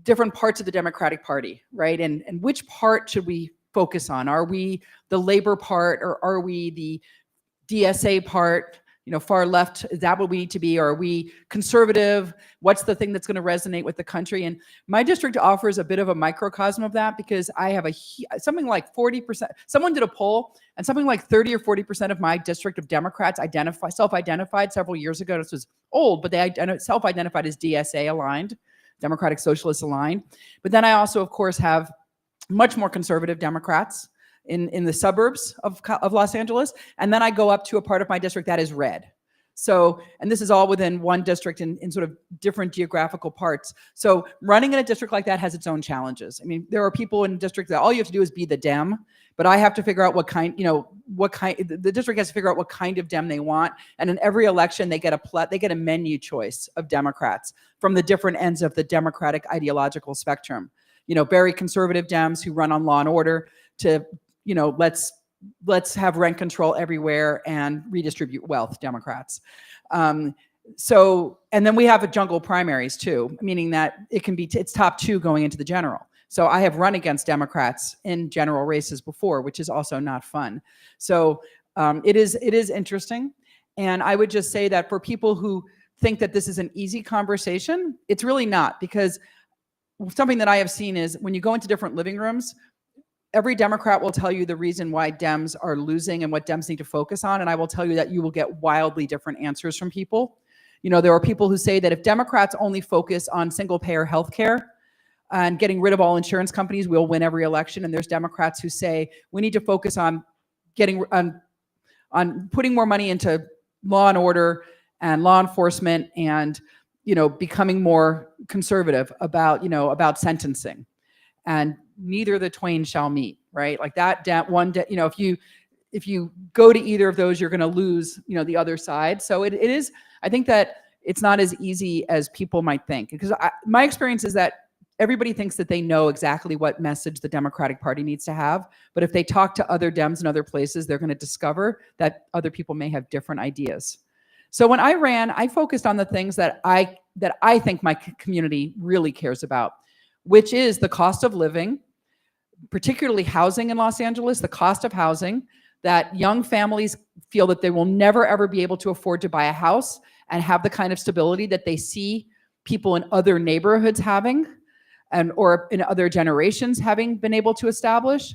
different parts of the Democratic Party, right? And which part should we focus on? Are we the labor part, or are we the DSA part? Far left, is that what we need to be? Or are we conservative? What's the thing that's going to resonate with the country? And my district offers a bit of a microcosm of that, because I have something like 40%, someone did a poll, and something like 30 or 40% of my district of Democrats self-identified several years ago. This was old, but they self-identified as DSA aligned, Democratic Socialist aligned. But then I also, of course, have much more conservative Democrats in the suburbs of Los Angeles. And then I go up to a part of my district that is red. So, and this is all within one district in sort of different geographical parts. So running in a district like that has its own challenges. I mean, there are people in districts that all you have to do is be the Dem, but I have to figure out the district has to figure out what kind of Dem they want. And in every election, they get a menu choice of Democrats from the different ends of the Democratic ideological spectrum. Very conservative Dems who run on law and order to, let's have rent control everywhere and redistribute wealth, Democrats. And then we have a jungle primaries too, meaning that it's top two going into the general. So I have run against Democrats in general races before, which is also not fun. So it is interesting. And I would just say that for people who think that this is an easy conversation, it's really not, because something that I have seen is when you go into different living rooms, every Democrat will tell you the reason why Dems are losing and what Dems need to focus on. And I will tell you that you will get wildly different answers from people. There are people who say that if Democrats only focus on single payer healthcare and getting rid of all insurance companies, we'll win every election. And there's Democrats who say we need to focus on putting more money into law and order and law enforcement and, becoming more conservative about sentencing. And neither of the twain shall meet, right? Like if you go to either of those, you're going to lose, the other side. So it is, I think that it's not as easy as people might think, because my experience is that everybody thinks that they know exactly what message the Democratic Party needs to have. But if they talk to other Dems in other places, they're going to discover that other people may have different ideas. So when I ran, I focused on the things that I think my community really cares about, which is the cost of living, particularly housing in Los Angeles, the cost of housing, that young families feel that they will never, ever be able to afford to buy a house and have the kind of stability that they see people in other neighborhoods having, or in other generations having been able to establish.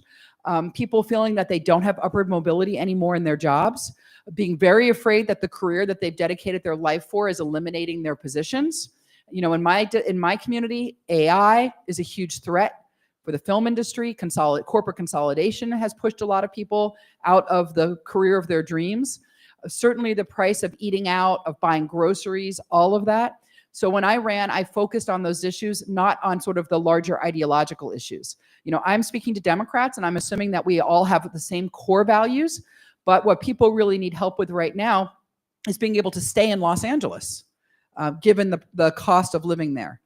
People feeling that they don't have upward mobility anymore in their jobs, being very afraid that the career that they've dedicated their life for is eliminating their positions. In my community, AI is a huge threat for the film industry. Corporate consolidation has pushed a lot of people out of the career of their dreams. Certainly the price of eating out, of buying groceries, all of that. So when I ran, I focused on those issues, not on sort of the larger ideological issues. You know, I'm speaking to Democrats, and I'm assuming that we all have the same core values, but what people really need help with right now is being able to stay in Los Angeles, given the cost of living there.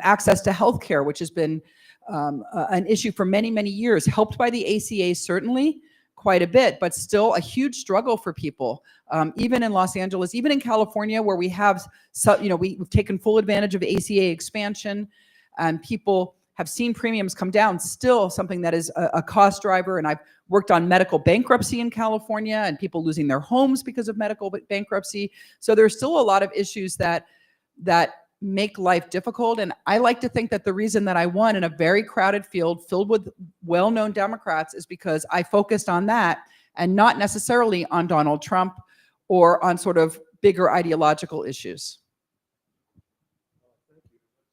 Access to healthcare, which has been an issue for many, many years, helped by the ACA, certainly quite a bit, but still a huge struggle for people, even in Los Angeles, even in California, where we have, we've taken full advantage of ACA expansion, and people have seen premiums come down, still something that is a cost driver. And I've worked on medical bankruptcy in California and people losing their homes because of medical bankruptcy. So there's still a lot of issues that make life difficult. And I like to think that the reason that I won in a very crowded field filled with well-known Democrats is because I focused on that and not necessarily on Donald Trump or on sort of bigger ideological issues.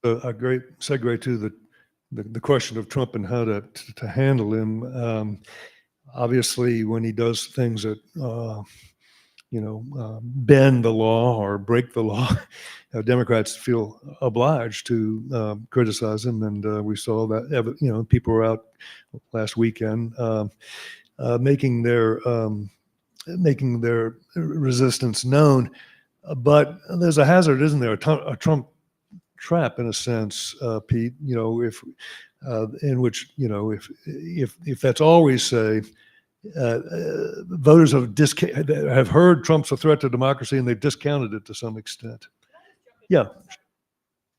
A great segue to the question of Trump and how to handle him. Obviously, when he does things that bend the law or break the law, Democrats feel obliged to criticize him, and we saw that. People were out last weekend making their resistance known. But there's a hazard, isn't there? A Trump trap, in a sense, Pete. If in which if that's all we say. Voters have heard Trump's a threat to democracy, and they've discounted it to some extent. Yeah.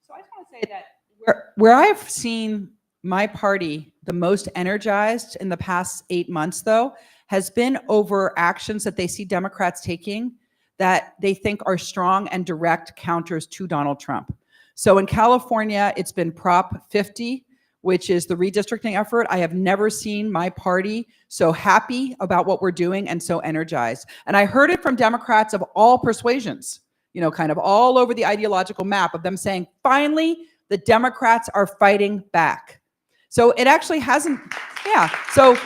So I just want to say that where I've seen my party the most energized in the past 8 months, though, has been over actions that they see Democrats taking that they think are strong and direct counters to Donald Trump. So in California, it's been Prop 50, which is the redistricting effort. I have never seen my party so happy about what we're doing and so energized. And I heard it from Democrats of all persuasions, kind of all over the ideological map, of them saying, finally, the Democrats are fighting back. So it actually hasn't, yeah. So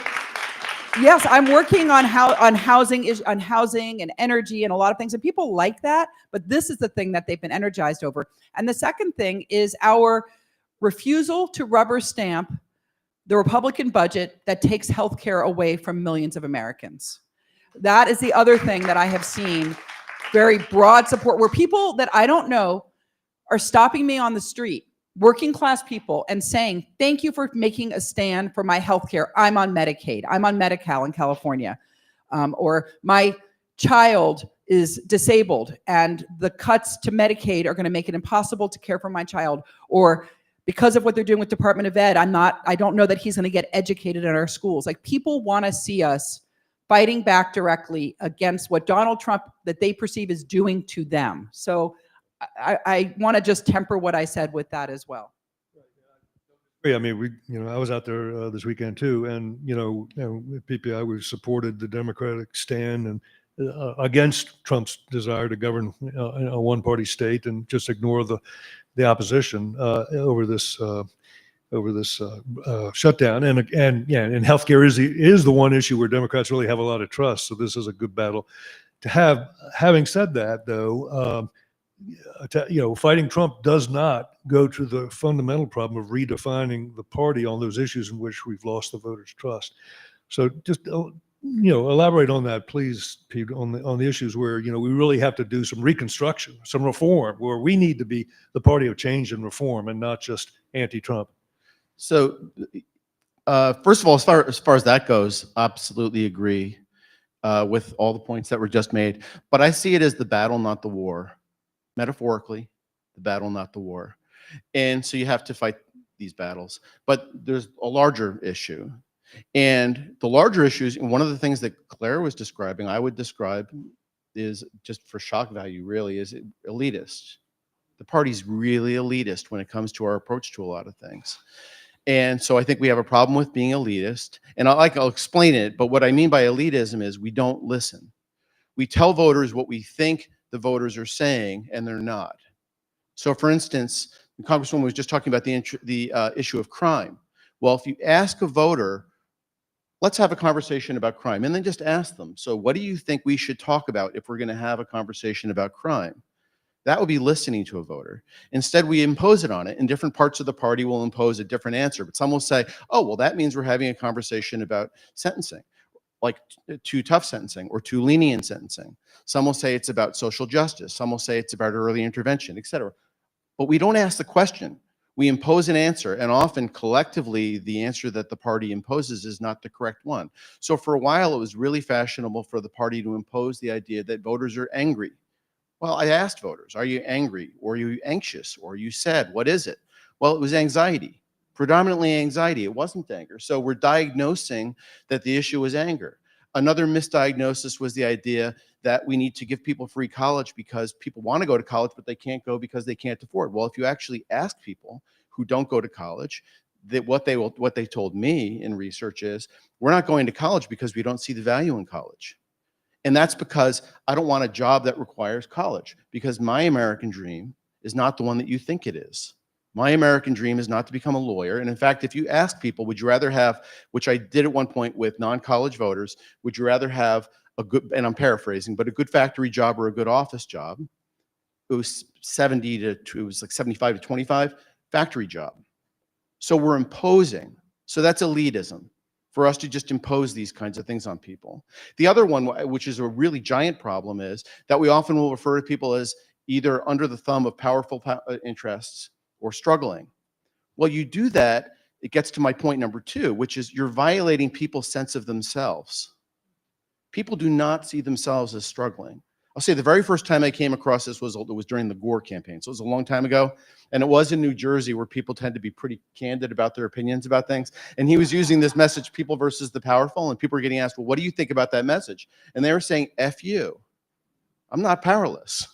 yes, I'm working on housing and energy and a lot of things, and people like that, but this is the thing that they've been energized over. And the second thing is our refusal to rubber stamp the Republican budget that takes healthcare away from millions of Americans. That is the other thing that I have seen very broad support, where people that I don't know are stopping me on the street, working class people, and saying, thank you for making a stand for my healthcare. I'm on Medicaid. I'm on Medi-Cal in California. Or my child is disabled and the cuts to Medicaid are going to make it impossible to care for my child. Or because of what they're doing with Department of Ed, I don't know that he's going to get educated in our schools. Like, people want to see us fighting back directly against what Donald Trump, that they perceive, is doing to them. So I want to just temper what I said with that as well. Yeah, I mean, I was out there this weekend too, and PPI, we supported the Democratic stand and against Trump's desire to govern a one-party state and just ignore the opposition over this shutdown. And healthcare is the one issue where Democrats really have a lot of trust. So this is a good battle to have. Having said that, though, fighting Trump does not go to the fundamental problem of redefining the party on those issues in which we've lost the voters' trust. So just elaborate on that, please, Pete, on the issues where we really have to do some reconstruction, some reform, where we need to be the party of change and reform and not just anti-Trump. So, first of all, as far as that goes, absolutely agree with all the points that were just made. But I see it as the battle, not the war. Metaphorically, the battle, not the war. And so you have to fight these battles. But there's a larger issue. And the larger issues, and one of the things that Claire was describing, I would describe, is just for shock value, really, is elitist. The party's really elitist when it comes to our approach to a lot of things. And so I think we have a problem with being elitist. And I'll explain it, but what I mean by elitism is we don't listen. We tell voters what we think the voters are saying, and they're not. So for instance, the Congresswoman was just talking about the issue of crime. Well, if you ask a voter, let's have a conversation about crime, and then just ask them, so what do you think we should talk about if we're going to have a conversation about crime? That would be listening to a voter. Instead, we impose it on it, and different parts of the party will impose a different answer. But some will say, oh, well, that means we're having a conversation about sentencing, like too tough sentencing or too lenient sentencing. Some will say it's about social justice. Some will say it's about early intervention, et cetera. But we don't ask the question. We impose an answer, and often collectively, the answer that the party imposes is not the correct one. So for a while, it was really fashionable for the party to impose the idea that voters are angry. Well, I asked voters, are you angry? Or are you anxious? Or are you sad? What is it? Well, it was anxiety, predominantly anxiety. It wasn't anger. So we're diagnosing that the issue was anger. Another misdiagnosis was the idea that we need to give people free college because people want to go to college, but they can't go because they can't afford. Well, if you actually ask people who don't go to college, that what they told me in research is, we're not going to college because we don't see the value in college. And that's because I don't want a job that requires college, because my American dream is not the one that you think it is. My American dream is not to become a lawyer. And in fact, if you ask people, would you rather have, which I did at one point with non-college voters, would you rather have a good, and I'm paraphrasing, but a good factory job or a good office job? It was 75 to 25, factory job. So we're imposing. So that's elitism, for us to just impose these kinds of things on people. The other one, which is a really giant problem, is that we often will refer to people as either under the thumb of powerful interests or struggling. Well, you do that, it gets to my point number 2, which is you're violating people's sense of themselves. People do not see themselves as struggling. I'll say the very first time I came across this was during the Gore campaign. So it was a long time ago. And it was in New Jersey, where people tend to be pretty candid about their opinions about things. And he was using this message, people versus the powerful. And people were getting asked, well, what do you think about that message? And they were saying, F you. I'm not powerless.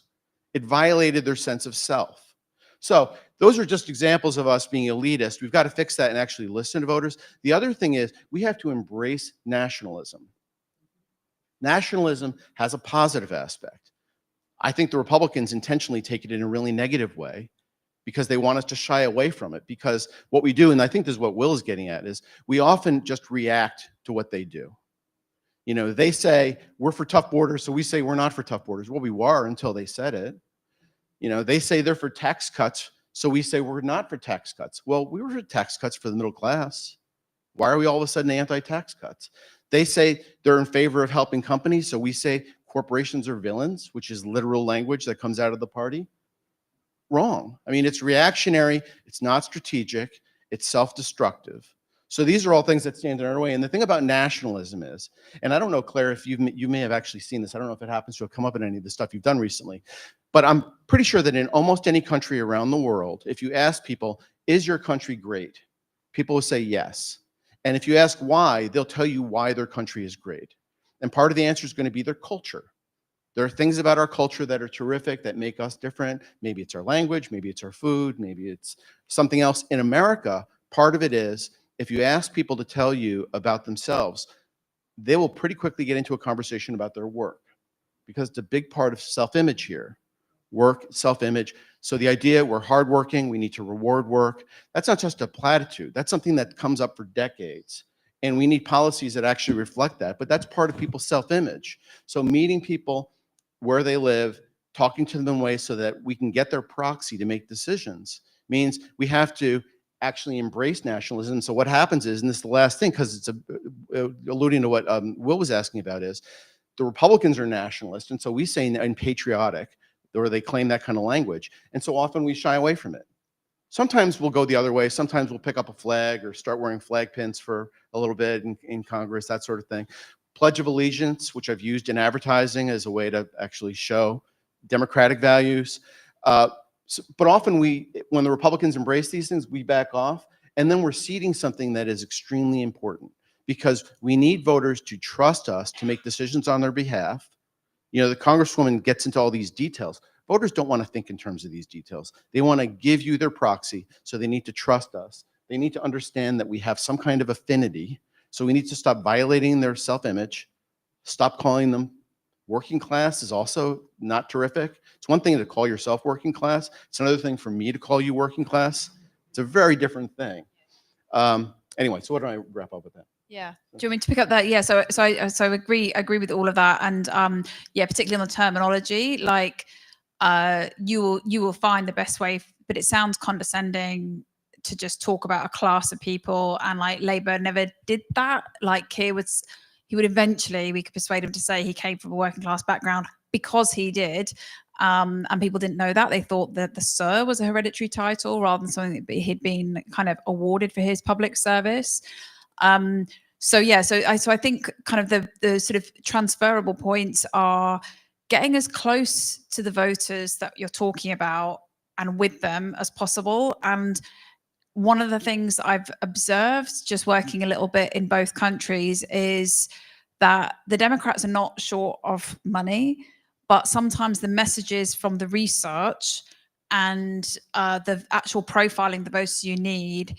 It violated their sense of self. So those are just examples of us being elitist. We've got to fix that and actually listen to voters. The other thing is we have to embrace nationalism. Nationalism has a positive aspect. I think the Republicans intentionally take it in a really negative way because they want us to shy away from it. Because what we do, and I think this is what Will is getting at, is we often just react to what they do. You know, they say, we're for tough borders, so we say we're not for tough borders. Well, we were until they said it. You know, they say they're for tax cuts, so we say we're not for tax cuts. Well, we were for tax cuts for the middle class. Why are we all of a sudden anti-tax cuts? They say they're in favor of helping companies, so we say corporations are villains, which is literal language that comes out of the party. Wrong. I mean, it's reactionary, it's not strategic, it's self-destructive. So these are all things that stand in our way. And the thing about nationalism is, and I don't know, Claire, if you may have actually seen this, I don't know if it happens to have come up in any of the stuff you've done recently, but I'm pretty sure that in almost any country around the world, if you ask people, is your country great? People will say yes. And if you ask why, they'll tell you why their country is great. And part of the answer is going to be their culture. There are things about our culture that are terrific, that make us different. Maybe it's our language, maybe it's our food, maybe it's something else. In America, part of it is, if you ask people to tell you about themselves, they will pretty quickly get into a conversation about their work, because it's a big part of self-image here. Work, self-image. So the idea we're hardworking, we need to reward work, that's not just a platitude. That's something that comes up for decades. And we need policies that actually reflect that. But that's part of people's self-image. So meeting people where they live, talking to them in ways so that we can get their proxy to make decisions, means we have to actually embrace nationalism. So what happens is, and this is the last thing, because it's alluding to what Will was asking about, is the Republicans are nationalist, and so we say and patriotic, or they claim that kind of language, and so often we shy away from it. Sometimes we'll go the other way. Sometimes we'll pick up a flag or start wearing flag pins for a little bit in Congress, that sort of thing. Pledge of Allegiance, which I've used in advertising as a way to actually show democratic values. But often when the Republicans embrace these things, we back off, and then we're ceding something that is extremely important, because we need voters to trust us to make decisions on their behalf. You know, the Congresswoman gets into all these details. Voters don't want to think in terms of these details. They want to give you their proxy, so they need to trust us. They need to understand that we have some kind of affinity, so we need to stop violating their self-image, stop calling them working class. Is also not terrific. It's one thing to call yourself working class. It's another thing for me to call you working class. It's a very different thing. Anyway, so what do I wrap up with that? Yeah. Do you want me to pick up that? Yeah. So I agree with all of that. And yeah, particularly on the terminology, like you will find the best way. But it sounds condescending to just talk about a class of people, and like Labour never did that. Like he would eventually, we could persuade him to say he came from a working class background, because he did. And people didn't know that. They thought that the Sir was a hereditary title rather than something that he'd been kind of awarded for his public service. So I think kind of the sort of transferable points are getting as close to the voters that you're talking about and with them as possible. And one of the things I've observed just working a little bit in both countries is that the Democrats are not short of money, but sometimes the messages from the research and the actual profiling the voters you need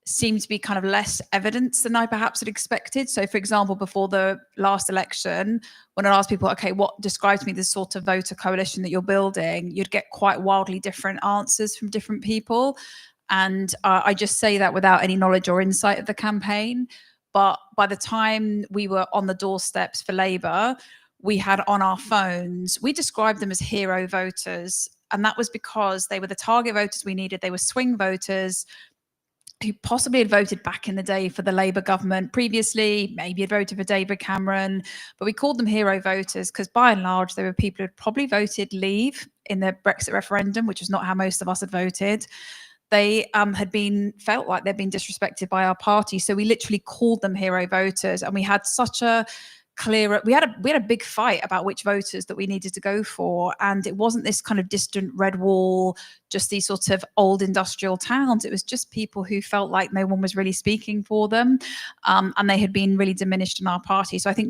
seem to be kind of less evidence than I perhaps had expected. So, for example, before the last election, when I asked people, okay, what describes me the sort of voter coalition that you're building, you'd get quite wildly different answers from different people. And I just say that without any knowledge or insight of the campaign. But by the time we were on the doorsteps for Labour, we had on our phones, we described them as hero voters. And that was because they were the target voters we needed. They were swing voters who possibly had voted back in the day for the Labour government previously, maybe had voted for David Cameron, but we called them hero voters because by and large, they were people who had probably voted Leave in the Brexit referendum, which was not how most of us had voted. They felt like they'd been disrespected by our party. So we literally called them hero voters, and we had such a clear, we had a big fight about which voters that we needed to go for. And it wasn't this kind of distant red wall, just these sort of old industrial towns. It was just people who felt like no one was really speaking for them. And they had been really diminished in our party. So I think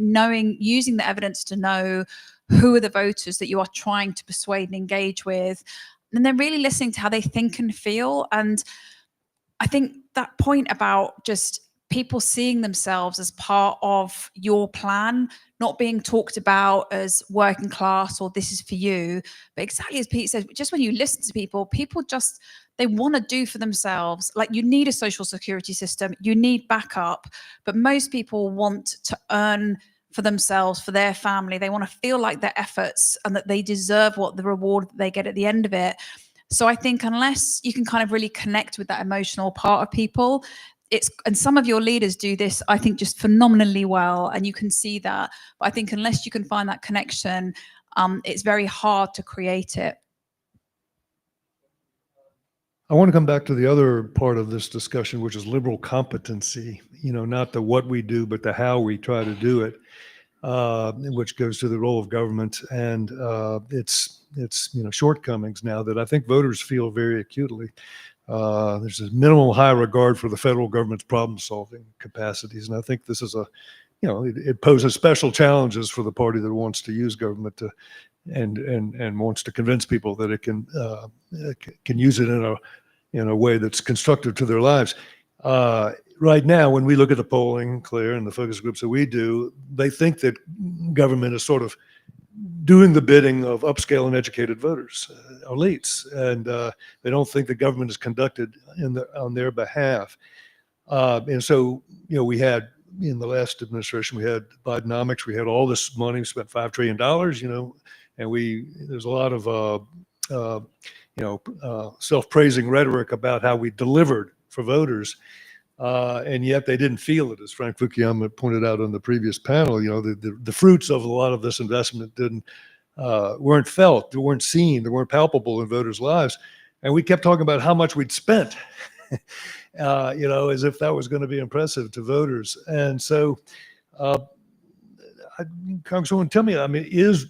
using the evidence to know who are the voters that you are trying to persuade and engage with, and then really listening to how they think and feel. And I think that point about just people seeing themselves as part of your plan, not being talked about as working class or this is for you, but exactly as Pete says, just when you listen to people just, they want to do for themselves. Like, you need a social security system, you need backup, but most people want to earn for themselves, for their family. They want to feel like their efforts and that they deserve what the reward that they get at the end of it. So I think unless you can kind of really connect with that emotional part of people, and some of your leaders do this, I think, just phenomenally well, and you can see that. But I think unless you can find that connection, it's very hard to create it. I want to come back to the other part of this discussion, which is liberal competency, not the what we do, but the how we try to do it, which goes to the role of government and its shortcomings now that I think voters feel very acutely. There's a minimal high regard for the federal government's problem-solving capacities, and I think this is it poses special challenges for the party that wants to use government to, and wants to convince people that it can use it in a way that's constructive to their lives. Right now, when we look at the polling, Claire, and the focus groups that we do, they think that government is sort of doing the bidding of upscale and educated voters, elites, and they don't think the government is conducted on their behalf. And so, we had, in the last administration, we had Bidenomics, we had all this money, we spent $5 trillion, and there's a lot of, self-praising rhetoric about how we delivered for voters. And yet they didn't feel it, as Frank Fukuyama pointed out on the previous panel. The fruits of a lot of this investment weren't felt, they weren't seen, they weren't palpable in voters' lives. And we kept talking about how much we'd spent, as if that was going to be impressive to voters. And so, Congresswoman, tell me, is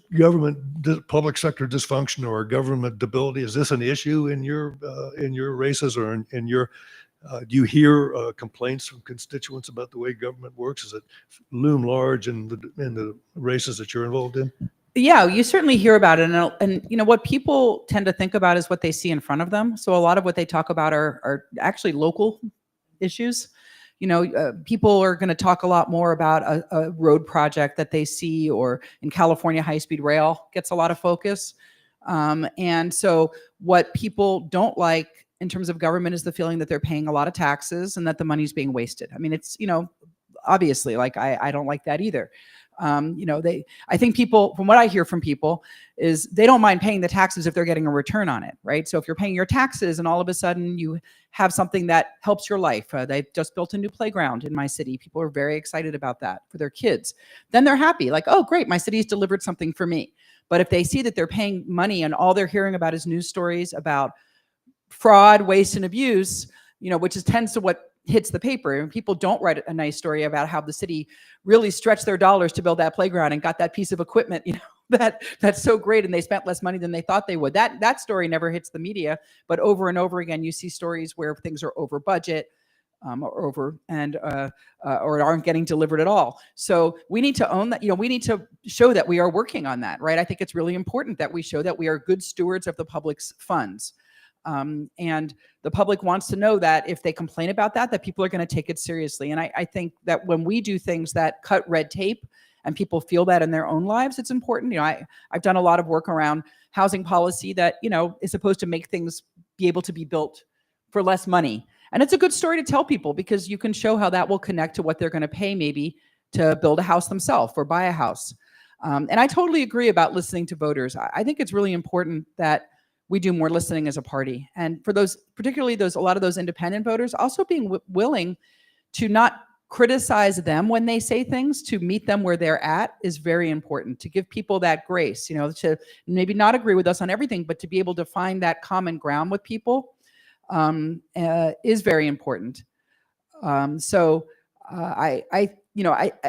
public sector dysfunction or government debility, is this an issue in your races or in your do you hear complaints from constituents about the way government works? Does it loom large in the races that you're involved in? Yeah, you certainly hear about it. And what people tend to think about is what they see in front of them. So a lot of what they talk about are actually local issues. People are going to talk a lot more about a road project that they see, or in California, high-speed rail gets a lot of focus. And so what people don't like in terms of government is the feeling that they're paying a lot of taxes and that the money's being wasted. It's, obviously, like I don't like that either. I think people, from what I hear from people, is they don't mind paying the taxes if they're getting a return on it, right? So if you're paying your taxes and all of a sudden you have something that helps your life, they've just built a new playground in my city. People are very excited about that for their kids. Then they're happy, like, oh, great, my city's delivered something for me. But if they see that they're paying money and all they're hearing about is news stories about fraud, waste, and abuse, which tends to what hits the paper, and people don't write a nice story about how the city really stretched their dollars to build that playground and got that piece of equipment, that's so great, and they spent less money than they thought they would. That story never hits the media, but over and over again, you see stories where things are over budget, or aren't getting delivered at all. So we need to own that. We need to show that we are working on that, right? I think it's really important that we show that we are good stewards of the public's funds. And the public wants to know that if they complain about that people are going to take it seriously. And I think that when we do things that cut red tape and people feel that in their own lives, it's important. I've done a lot of work around housing policy that, is supposed to make things be able to be built for less money. And it's a good story to tell people because you can show how that will connect to what they're going to pay maybe to build a house themselves or buy a house. And I totally agree about listening to voters. I think it's really important that we do more listening as a party. And for those, particularly a lot of those independent voters, also being willing to not criticize them when they say things, to meet them where they're at is very important, to give people that grace, to maybe not agree with us on everything, but to be able to find that common ground with people is very important.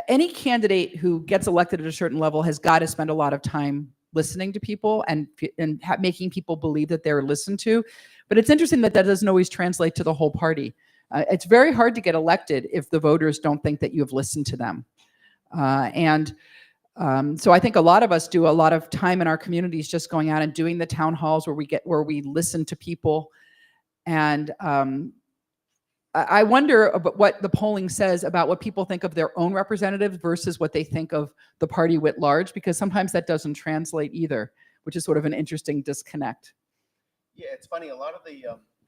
Any candidate who gets elected at a certain level has got to spend a lot of time listening to people and making people believe that they're listened to. But it's interesting that doesn't always translate to the whole party. It's very hard to get elected if the voters don't think that you have listened to them. So I think a lot of us do a lot of time in our communities just going out and doing the town halls where we listen to people. And I wonder about what the polling says about what people think of their own representatives versus what they think of the party writ large, because sometimes that doesn't translate either, which is sort of an interesting disconnect. Yeah, it's funny. A lot of the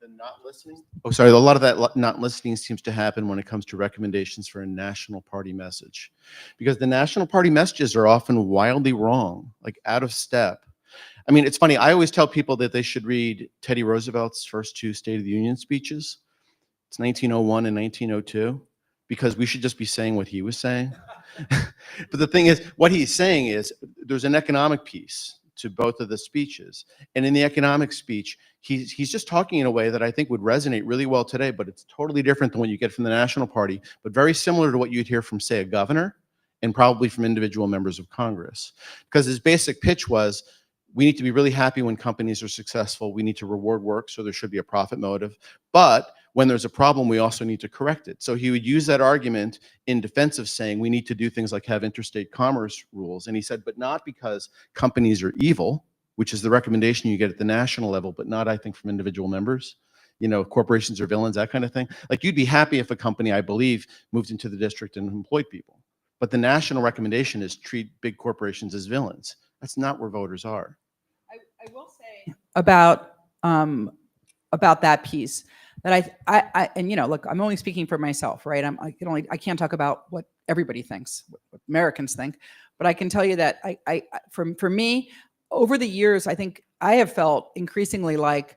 not listening. Oh, sorry. A lot of that not listening seems to happen when it comes to recommendations for a national party message, because the national party messages are often wildly wrong, like out of step. I mean, it's funny. I always tell people that they should read Teddy Roosevelt's first two State of the Union speeches. It's 1901 and 1902, because we should just be saying what he was saying. But the thing is, what he's saying is there's an economic piece to both of the speeches. And in the economic speech, he's just talking in a way that I think would resonate really well today, but it's totally different than what you get from the National Party, but very similar to what you'd hear from, say, a governor and probably from individual members of Congress. Because his basic pitch was, we need to be really happy when companies are successful. We need to reward work, so there should be a profit motive. But when there's a problem, we also need to correct it. So he would use that argument in defense of saying we need to do things like have interstate commerce rules. And he said, but not because companies are evil, which is the recommendation you get at the national level, but not, I think, from individual members. Corporations are villains, that kind of thing. Like, you'd be happy if a company, I believe, moved into the district and employed people. But the national recommendation is treat big corporations as villains. That's not where voters are. I will say about that piece that look, I'm only speaking for myself, right? I can't talk about what everybody thinks, what Americans think, but I can tell you that for me, over the years, I think I have felt increasingly like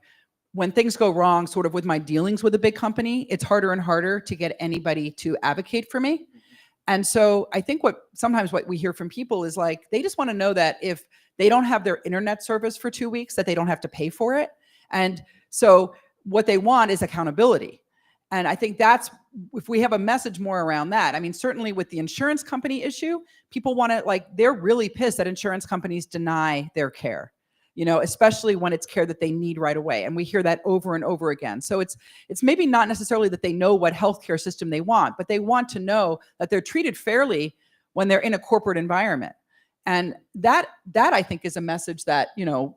when things go wrong, sort of with my dealings with a big company, it's harder and harder to get anybody to advocate for me. And so I think sometimes what we hear from people is like, they just want to know that if they don't have their internet service for 2 weeks, that they don't have to pay for it. And so what they want is accountability. And I think that's, if we have a message more around that, I mean, certainly with the insurance company issue, people want to, they're really pissed that insurance companies deny their care, especially when it's care that they need right away. And we hear that over and over again. So it's maybe not necessarily that they know what healthcare system they want, but they want to know that they're treated fairly when they're in a corporate environment. And that I think is a message that,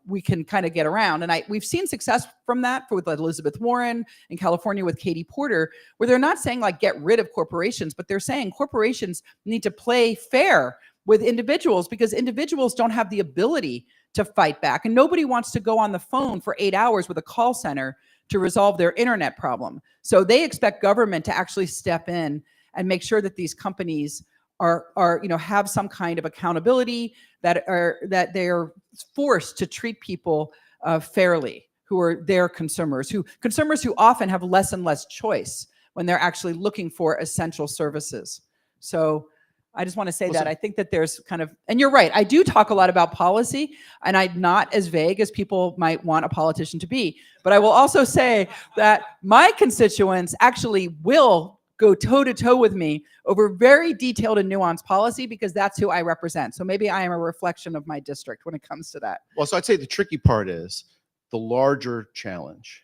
we can kind of get around. And we've seen success from that with Elizabeth Warren in California with Katie Porter, where they're not saying get rid of corporations, but they're saying corporations need to play fair with individuals because individuals don't have the ability to fight back. And nobody wants to go on the phone for 8 hours with a call center to resolve their internet problem. So they expect government to actually step in and make sure that these companies are have some kind of accountability, that they're forced to treat people fairly, who are their consumers who often have less and less choice when they're actually looking for essential services. So I just want to say that I think that there's and you're right, I do talk a lot about policy, and I'm not as vague as people might want a politician to be. But I will also say that my constituents actually will go toe-to-toe with me over very detailed and nuanced policy, because that's who I represent. So maybe I am a reflection of my district when it comes to that. Well, so I'd say the tricky part is the larger challenge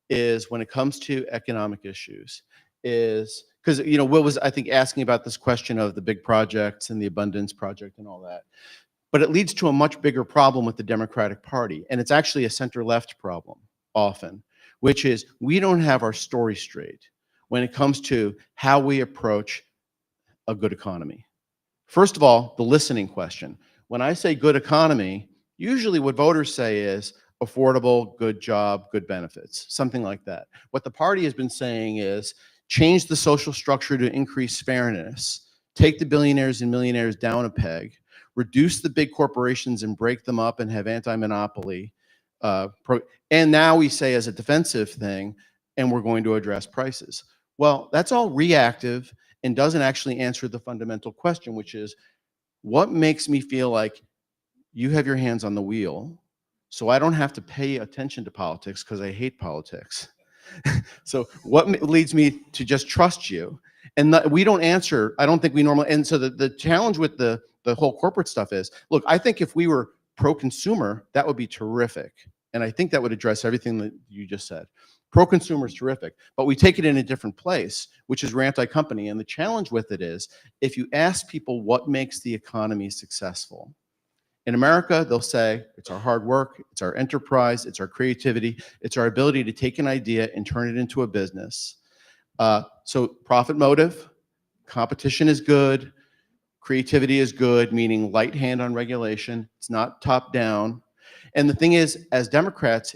is when it comes to economic issues is because, Will was, I think, asking about this question of the big projects and the abundance project and all that. But it leads to a much bigger problem with the Democratic Party. And it's actually a center-left problem often, which is we don't have our story straight when it comes to how we approach a good economy. First of all, the listening question. When I say good economy, usually what voters say is affordable, good job, good benefits, something like that. What the party has been saying is change the social structure to increase fairness, take the billionaires and millionaires down a peg, reduce the big corporations and break them up and have anti-monopoly. And now we say as a defensive thing, and we're going to address prices. Well, that's all reactive and doesn't actually answer the fundamental question, which is what makes me feel like you have your hands on the wheel so I don't have to pay attention to politics because I hate politics. So what leads me to just trust you? And we don't answer, I don't think we normally, and so the challenge with the whole corporate stuff is, look, I think if we were pro-consumer, that would be terrific. And I think that would address everything that you just said. Pro-consumer is terrific, but we take it in a different place, which is we're anti-company. And the challenge with it is, if you ask people what makes the economy successful, in America, they'll say, it's our hard work, it's our enterprise, it's our creativity, it's our ability to take an idea and turn it into a business. So profit motive, competition is good, creativity is good, meaning light hand on regulation, it's not top down. And the thing is, as Democrats,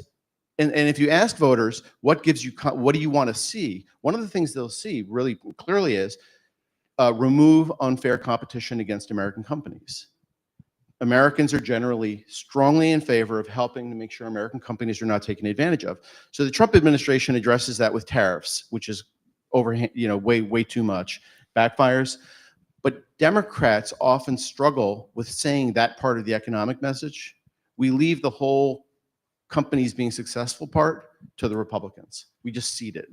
and if you ask voters, what do you want to see? One of the things they'll see really clearly is remove unfair competition against American companies. Americans are generally strongly in favor of helping to make sure American companies are not taken advantage of. So the Trump administration addresses that with tariffs, which is way too much, backfires. But Democrats often struggle with saying that part of the economic message. We leave the whole companies being successful part to the Republicans. We just cede it.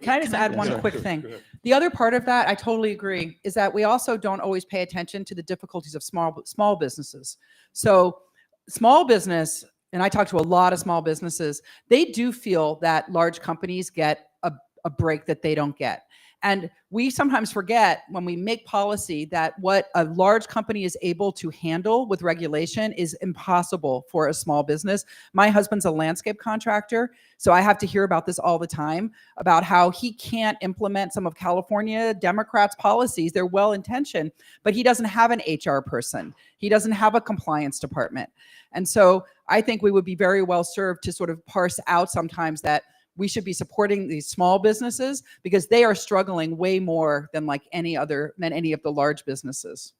Can I just add one quick thing? The other part of that, I totally agree, is that we also don't always pay attention to the difficulties of small businesses. So small business, and I talk to a lot of small businesses, they do feel that large companies get a break that they don't get. And we sometimes forget when we make policy that what a large company is able to handle with regulation is impossible for a small business. My husband's a landscape contractor, so I have to hear about this all the time, about how he can't implement some of California Democrats' policies. They're well-intentioned, but he doesn't have an HR person. He doesn't have a compliance department. And so I think we would be very well served to sort of parse out sometimes that we should be supporting these small businesses because they are struggling way more than any of the large businesses.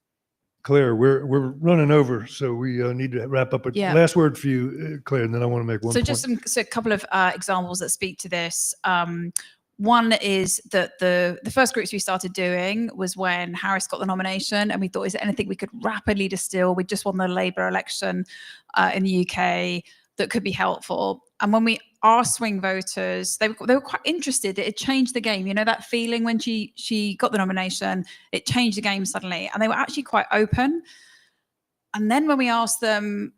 Claire, we're running over, so we need to wrap up. Yeah. Last word for you, Claire, and then I want to make one So point. just a couple of examples that speak to this. One is that the first groups we started doing was when Harris got the nomination, and we thought, is there anything we could rapidly distill? We just won the Labour election in the UK that could be helpful. And when we asked swing voters, they were quite interested. It changed the game. You know, that feeling when she got the nomination, it changed the game suddenly. And they were actually quite open. And then when we asked them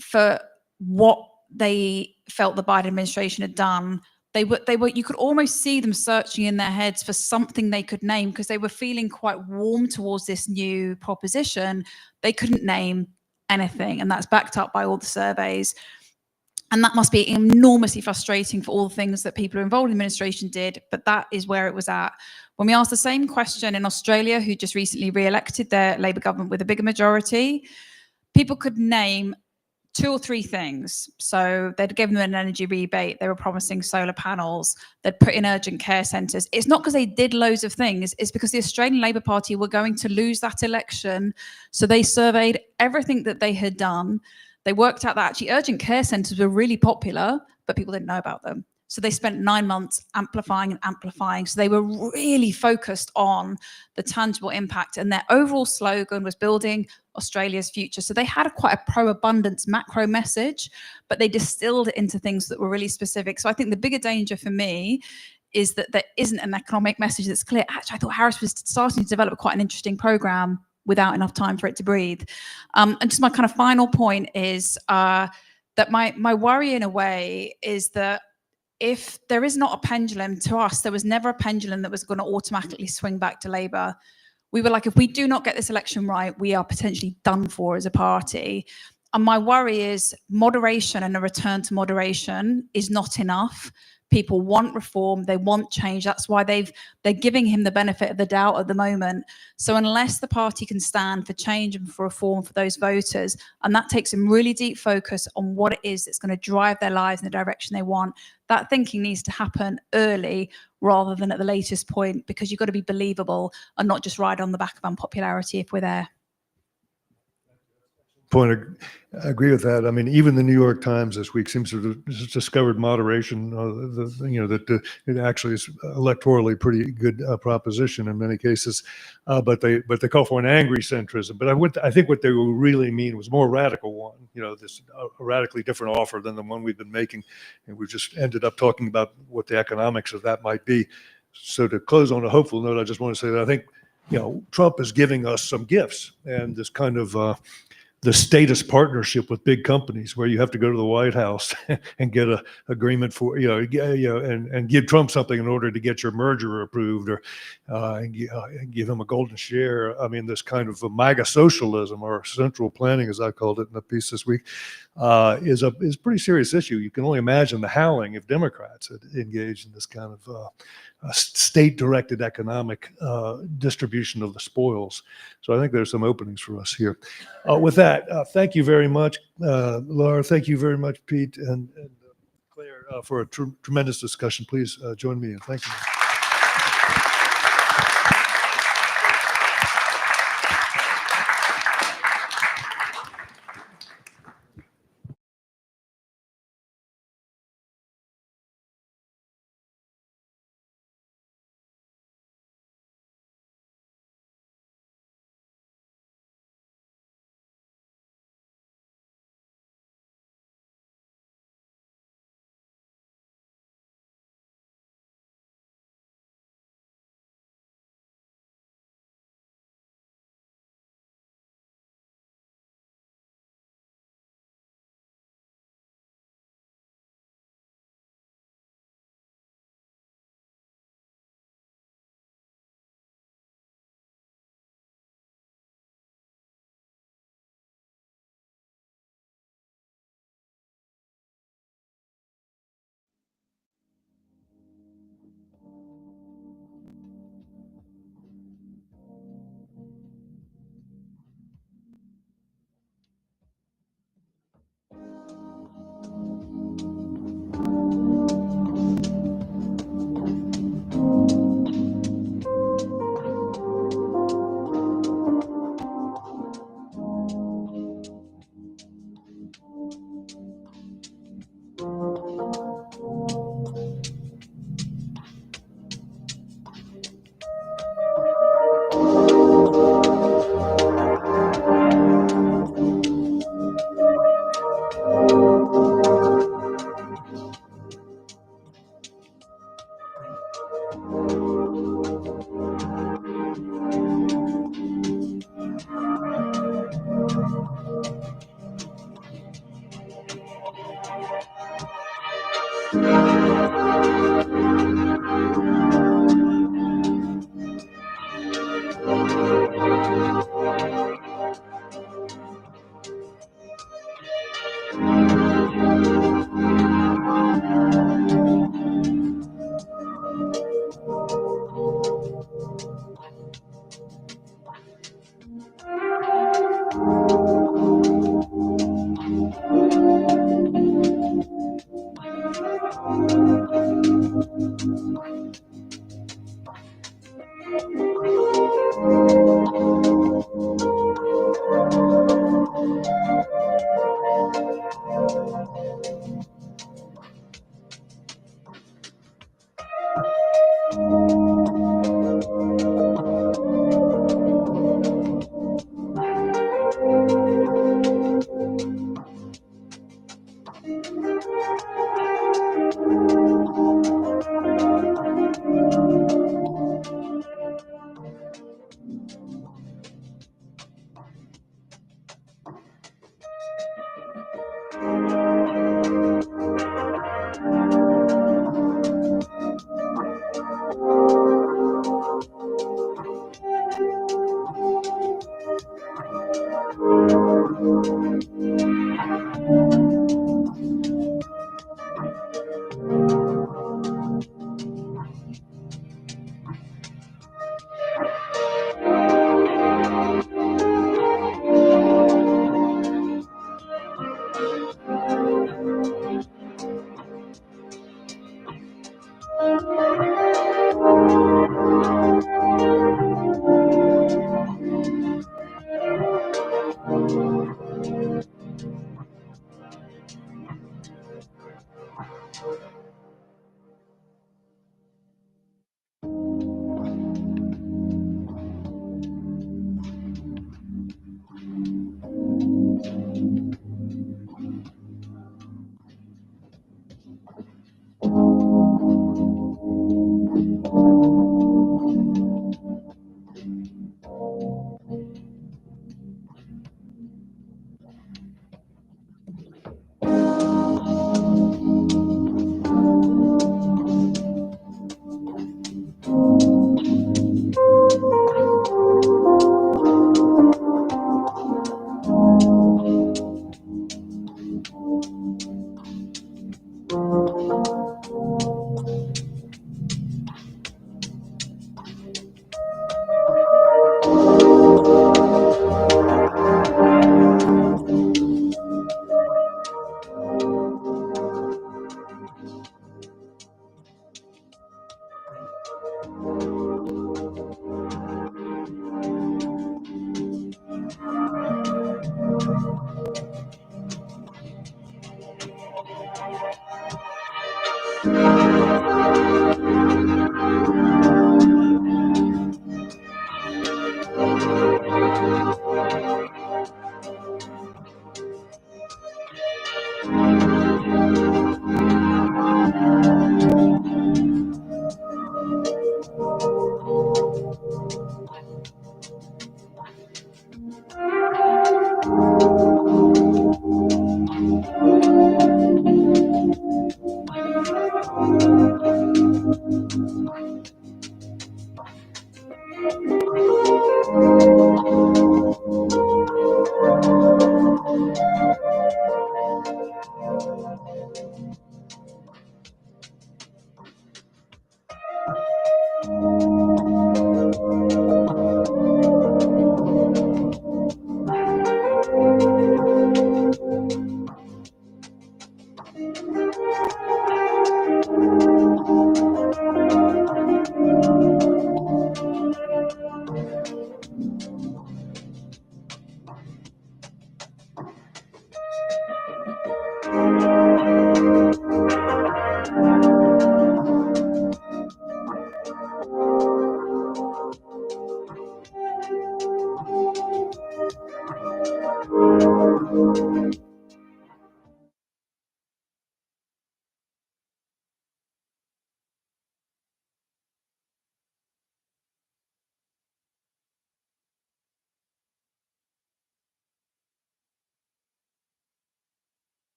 for what they felt the Biden administration had done, they were you could almost see them searching in their heads for something they could name, because they were feeling quite warm towards this new proposition. They couldn't name anything, and that's backed up by all the surveys. And that must be enormously frustrating for all the things that people who are involved in the administration did, but that is where it was at. When we asked the same question in Australia, who just recently re-elected their Labour government with a bigger majority, people could name 2 or 3 things. So they'd given them an energy rebate. They were promising solar panels. They'd put in urgent care centres. It's not because they did loads of things. It's because the Australian Labor Party were going to lose that election. So they surveyed everything that they had done. They worked out that actually urgent care centres were really popular, but people didn't know about them. So they spent 9 months amplifying and amplifying. So they were really focused on the tangible impact. And their overall slogan was building Australia's future. So they had quite a pro-abundance macro message, but they distilled it into things that were really specific. So I think the bigger danger for me is that there isn't an economic message that's clear. Actually, I thought Harris was starting to develop quite an interesting program without enough time for it to breathe. And just my kind of final point is that my worry in a way is that if there is not a pendulum, to us, there was never a pendulum that was going to automatically swing back to Labour. We were like, if we do not get this election right, we are potentially done for as a party. And my worry is moderation and a return to moderation is not enough. People want reform, they want change. That's why they're giving him the benefit of the doubt at the moment. So unless the party can stand for change and for reform for those voters, and that takes some really deep focus on what it is that's going to drive their lives in the direction they want, that thinking needs to happen early rather than at the latest point, because you've got to be believable and not just ride on the back of unpopularity if we're there. I agree with that. I mean, even the New York Times this week seems to have discovered moderation. That it actually is electorally pretty good proposition in many cases, but they call for an angry centrism. But I think what they really mean was more radical one. This a radically different offer than the one we've been making, and we just ended up talking about what the economics of that might be. So to close on a hopeful note, I just want to say that I think Trump is giving us some gifts, and this kind of the status partnership with big companies where you have to go to the White House and get an agreement for, and give Trump something in order to get your merger approved, or and give him a golden share. I mean, this kind of a MAGA socialism, or central planning, as I called it in a piece this week, is a pretty serious issue. You can only imagine the howling if Democrats had engaged in this kind of state-directed economic distribution of the spoils. So I think there's some openings for us here. With that, thank you very much, Laura. Thank you very much, Pete and Claire, for a tremendous discussion. Please join me in thanking you.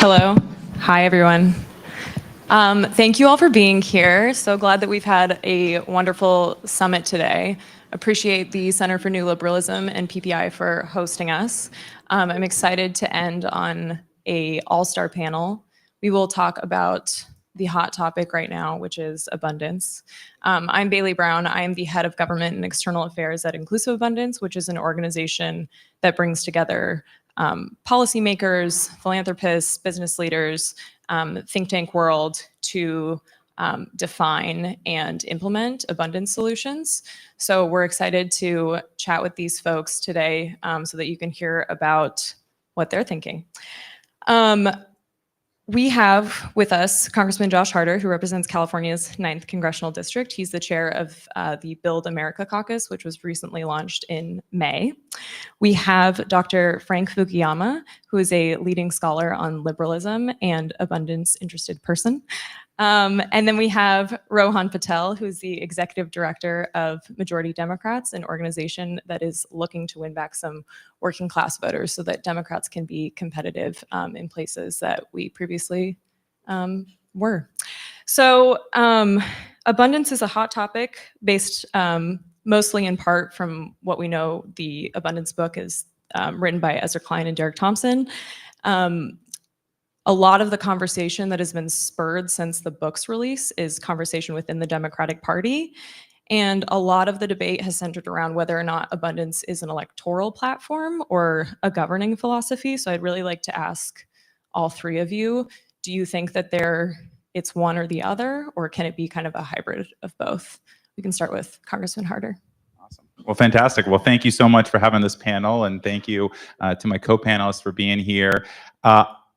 Hello. Hi, everyone. Thank you all for being here. So glad that we've had a wonderful summit today. Appreciate the Center for New Liberalism and PPI for hosting us. I'm excited to end on a all-star panel. We will talk about the hot topic right now, which is abundance. I'm Bailey Brown. I am the head of government and external affairs at Inclusive Abundance, which is an organization that brings together policymakers, philanthropists, business leaders, think tank world to define and implement abundance solutions. So we're excited to chat with these folks today so that you can hear about what they're thinking. We have with us Congressman Josh Harder, who represents California's 9th Congressional District. He's the chair of the Build America Caucus, which was recently launched in May. We have Dr. Frank Fukuyama, who is a leading scholar on liberalism and abundance interested person. And then we have Rohan Patel, who's the executive director of Majority Democrats, an organization that is looking to win back some working class voters so that Democrats can be competitive in places that we previously were. So abundance is a hot topic based mostly in part from what we know. The Abundance book is written by Ezra Klein and Derek Thompson. A lot of the conversation that has been spurred since the book's release is conversation within the Democratic Party. And a lot of the debate has centered around whether or not abundance is an electoral platform or a governing philosophy. So I'd really like to ask all three of you, do you think that it's one or the other, or can it be kind of a hybrid of both? We can start with Congressman Harder. Awesome. Well, fantastic. Well, thank you so much for having this panel, and thank you to my co-panelists for being here.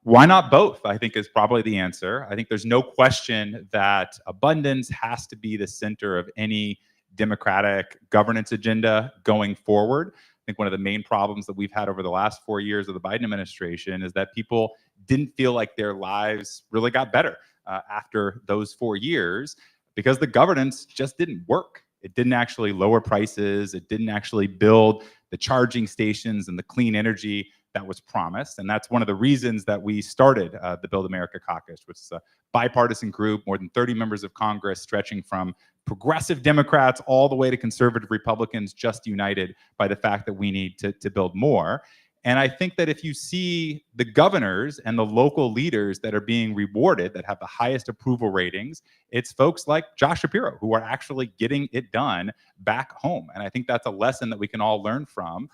Why not both? I think is probably the answer. I think there's no question that abundance has to be the center of any democratic governance agenda going forward. I think one of the main problems that we've had over the last 4 years of the Biden administration is that people didn't feel like their lives really got better after those 4 years because the governance just didn't work. It didn't actually lower prices. It didn't actually build the charging stations and the clean energy that was promised. And that's one of the reasons that we started the Build America Caucus, which is a bipartisan group, more than 30 members of Congress, stretching from progressive Democrats all the way to conservative Republicans, just united by the fact that we need to build more. And I think that if you see the governors and the local leaders that are being rewarded, that have the highest approval ratings, it's folks like Josh Shapiro who are actually getting it done back home. And I think that's a lesson that we can all learn from.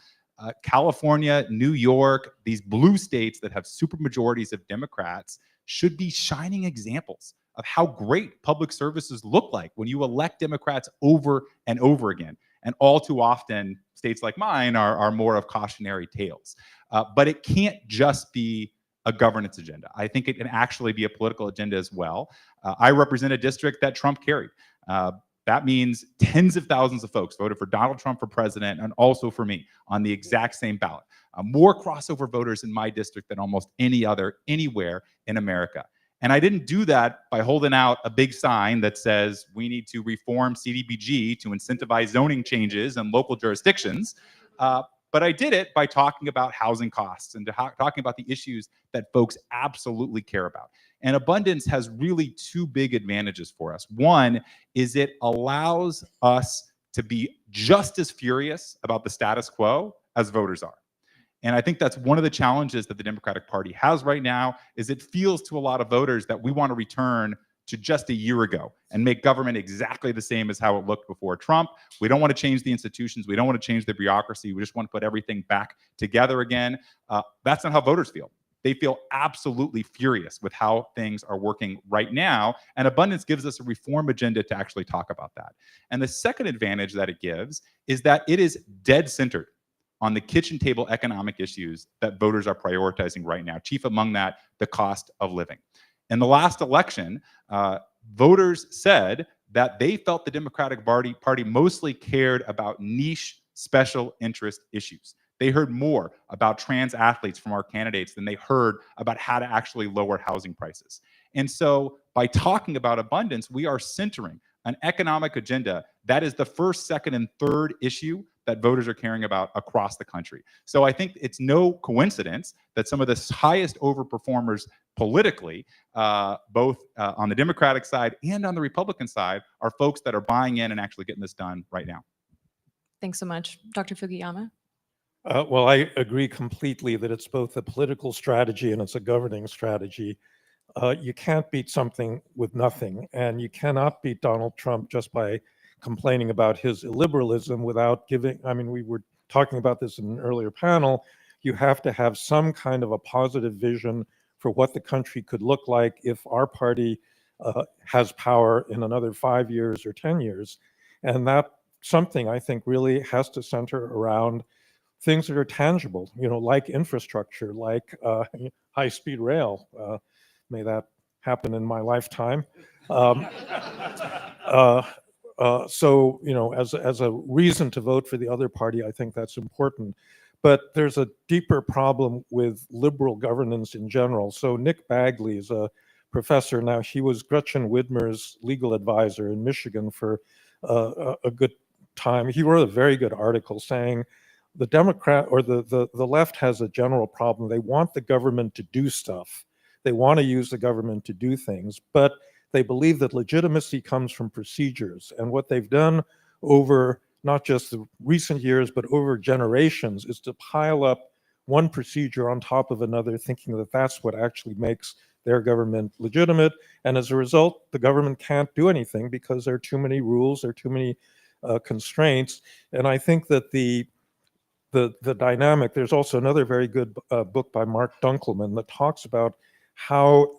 California, New York, these blue states that have supermajorities of Democrats should be shining examples of how great public services look like when you elect Democrats over and over again. And all too often, states like mine are more of cautionary tales. But it can't just be a governance agenda. I think it can actually be a political agenda as well. I represent a district that Trump carried. That means tens of thousands of folks voted for Donald Trump for president and also for me on the exact same ballot. More crossover voters in my district than almost any other anywhere in America. And I didn't do that by holding out a big sign that says we need to reform CDBG to incentivize zoning changes in local jurisdictions. But I did it by talking about housing costs and talking about the issues that folks absolutely care about. And abundance has really two big advantages for us. One is it allows us to be just as furious about the status quo as voters are. And I think that's one of the challenges that the Democratic Party has right now, is it feels to a lot of voters that we want to return to just a year ago and make government exactly the same as how it looked before Trump. We don't want to change the institutions. We don't want to change the bureaucracy. We just want to put everything back together again. That's not how voters feel. They feel absolutely furious with how things are working right now. And abundance gives us a reform agenda to actually talk about that. And the second advantage that it gives is that it is dead centered on the kitchen table economic issues that voters are prioritizing right now. Chief among that, the cost of living. In the last election, voters said that they felt the Democratic Party mostly cared about niche special interest issues. They heard more about trans athletes from our candidates than they heard about how to actually lower housing prices. And so by talking about abundance, we are centering an economic agenda that is the first, second, and third issue that voters are caring about across the country. So I think it's no coincidence that some of the highest overperformers politically, both on the Democratic side and on the Republican side, are folks that are buying in and actually getting this done right now. Thanks so much. Dr. Fukuyama? Well, I agree completely that it's both a political strategy and it's a governing strategy. You can't beat something with nothing, and you cannot beat Donald Trump just by complaining about his illiberalism without giving, I mean, we were talking about this in an earlier panel, you have to have some kind of a positive vision for what the country could look like if our party has power in another 5 years or 10 years. And that something I think really has to center around things that are tangible, you know, like infrastructure, like high-speed rail. May that happen in my lifetime. So, you know, as a reason to vote for the other party, I think that's important. But there's a deeper problem with liberal governance in general. So Nick Bagley is a professor now. He was Gretchen Whitmer's legal advisor in Michigan for a good time. He wrote a very good article saying the Democrat or the left has a general problem. They want the government to do stuff. They want to use the government to do things, but they believe that legitimacy comes from procedures. And what they've done over not just the recent years, but over generations is to pile up one procedure on top of another, thinking that that's what actually makes their government legitimate. And as a result, the government can't do anything because there are too many rules, there are too many constraints. And I think that the dynamic, there's also another very good book by Mark Dunkelman that talks about how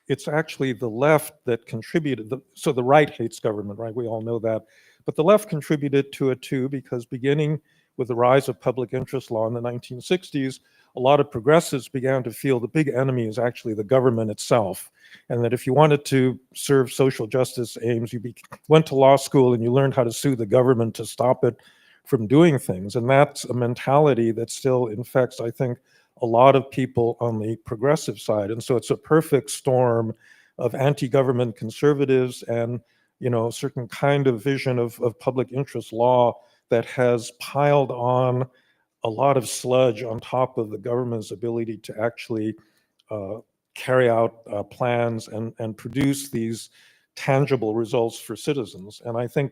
it's actually the left that contributed. So the right hates government, right? We all know that. But the left contributed to it too, because beginning with the rise of public interest law in the 1960s, a lot of progressives began to feel the big enemy is actually the government itself. And that if you wanted to serve social justice aims, you went to law school and you learned how to sue the government to stop it from doing things. And that's a mentality that still infects, I think, a lot of people on the progressive side. And so it's a perfect storm of anti-government conservatives and, you know, a certain kind of vision of public interest law that has piled on a lot of sludge on top of the government's ability to actually carry out plans and produce these tangible results for citizens. And I think,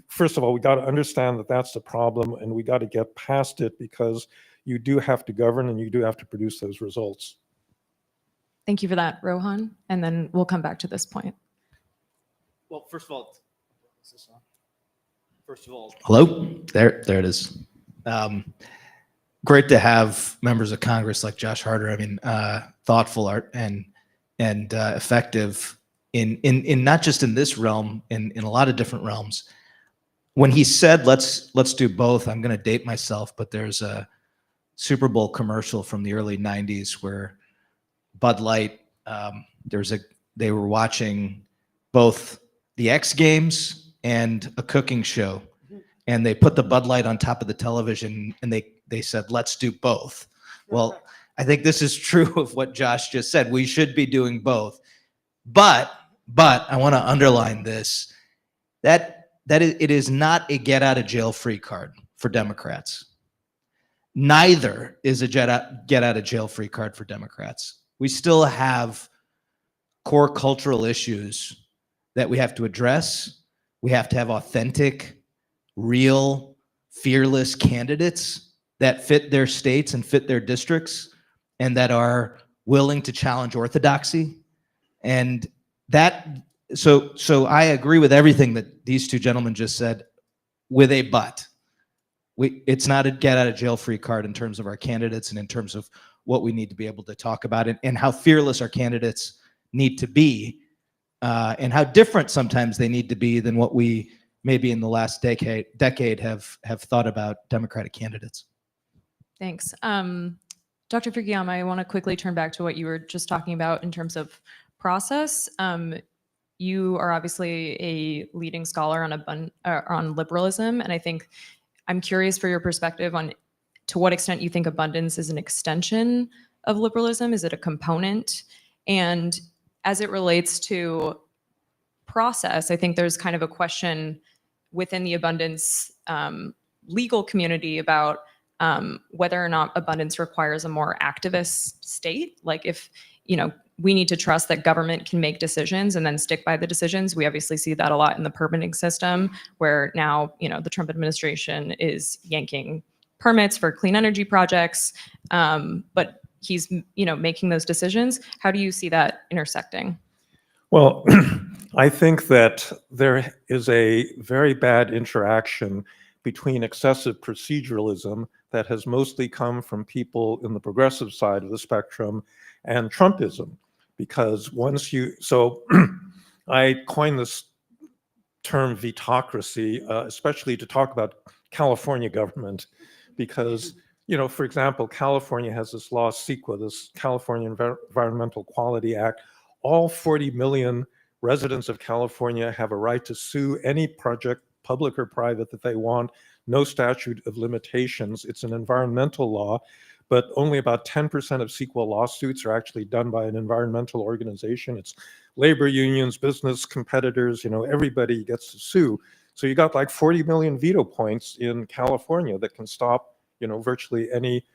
first of all, we got to understand that that's the problem, and we got to get past it, because you do have to govern and you do have to produce those results. Thank you for that, Rohan. And then we'll come back to this point. Well, first of all, is this on? First of all, hello, there it is. Great to have members of Congress like Josh Harder. I mean, thoughtful art and effective in not just in this realm, in a lot of different realms. When he said, let's do both, I'm going to date myself, but there's a Super Bowl commercial from the early 90s where Bud Light, they were watching both the X Games and a cooking show, and they put the Bud Light on top of the television, and they said, let's do both. Well, I think this is true of what Josh just said. We should be doing both. But I want to underline this, that it is not a get out of jail free card for Democrats. Neither is a get out of jail free card for Democrats. We still have core cultural issues that we have to address. We have to have authentic, real, fearless candidates that fit their states and fit their districts and that are willing to challenge orthodoxy. And that, so I agree with everything that these two gentlemen just said, with a but. It's not a get out of jail free card in terms of our candidates and in terms of what we need to be able to talk about and how fearless our candidates need to be and how different sometimes they need to be than what we maybe in the last decade have thought about Democratic candidates. Thanks. Dr. Fukuyama, I want to quickly turn back to what you were just talking about in terms of process. You are obviously a leading scholar on liberalism, and I think I'm curious for your perspective on to what extent you think abundance is an extension of liberalism. Is it a component? And as it relates to process, I think there's kind of a question within the abundance legal community about whether or not abundance requires a more activist state. Like if, we need to trust that government can make decisions and then stick by the decisions. We obviously see that a lot in the permitting system, where now, the Trump administration is yanking permits for clean energy projects, but he's, making those decisions. How do you see that intersecting? Well, I think that there is a very bad interaction between excessive proceduralism that has mostly come from people in the progressive side of the spectrum and Trumpism. Because so I coined this term vetocracy, especially to talk about California government, because, for example, California has this law, CEQA, this California Environmental Quality Act. All 40 million residents of California have a right to sue any project, public or private, that they want. No statute of limitations. It's an environmental law, but only about 10% of CEQA lawsuits are actually done by an environmental organization. It's labor unions, business competitors, everybody gets to sue. So you got like 40 million veto points in California that can stop, virtually any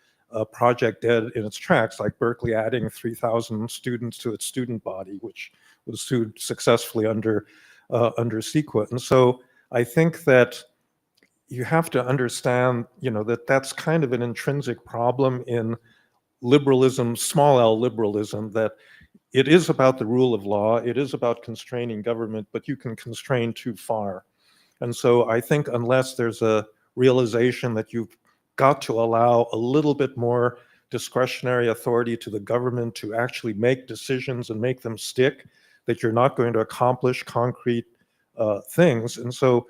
project dead in its tracks, like Berkeley adding 3,000 students to its student body, which was sued successfully under CEQA. And so I think that you have to understand, that that's kind of an intrinsic problem in liberalism, small L liberalism, that it is about the rule of law, it is about constraining government, but you can constrain too far. And so I think unless there's a realization that you've got to allow a little bit more discretionary authority to the government to actually make decisions and make them stick, that you're not going to accomplish concrete things. And so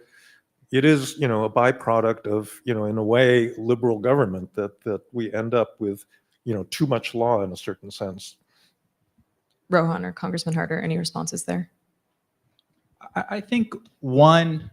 it is, a byproduct of, in a way, liberal government that we end up with, too much law in a certain sense. Rohan or Congressman Harder, any responses there? I think one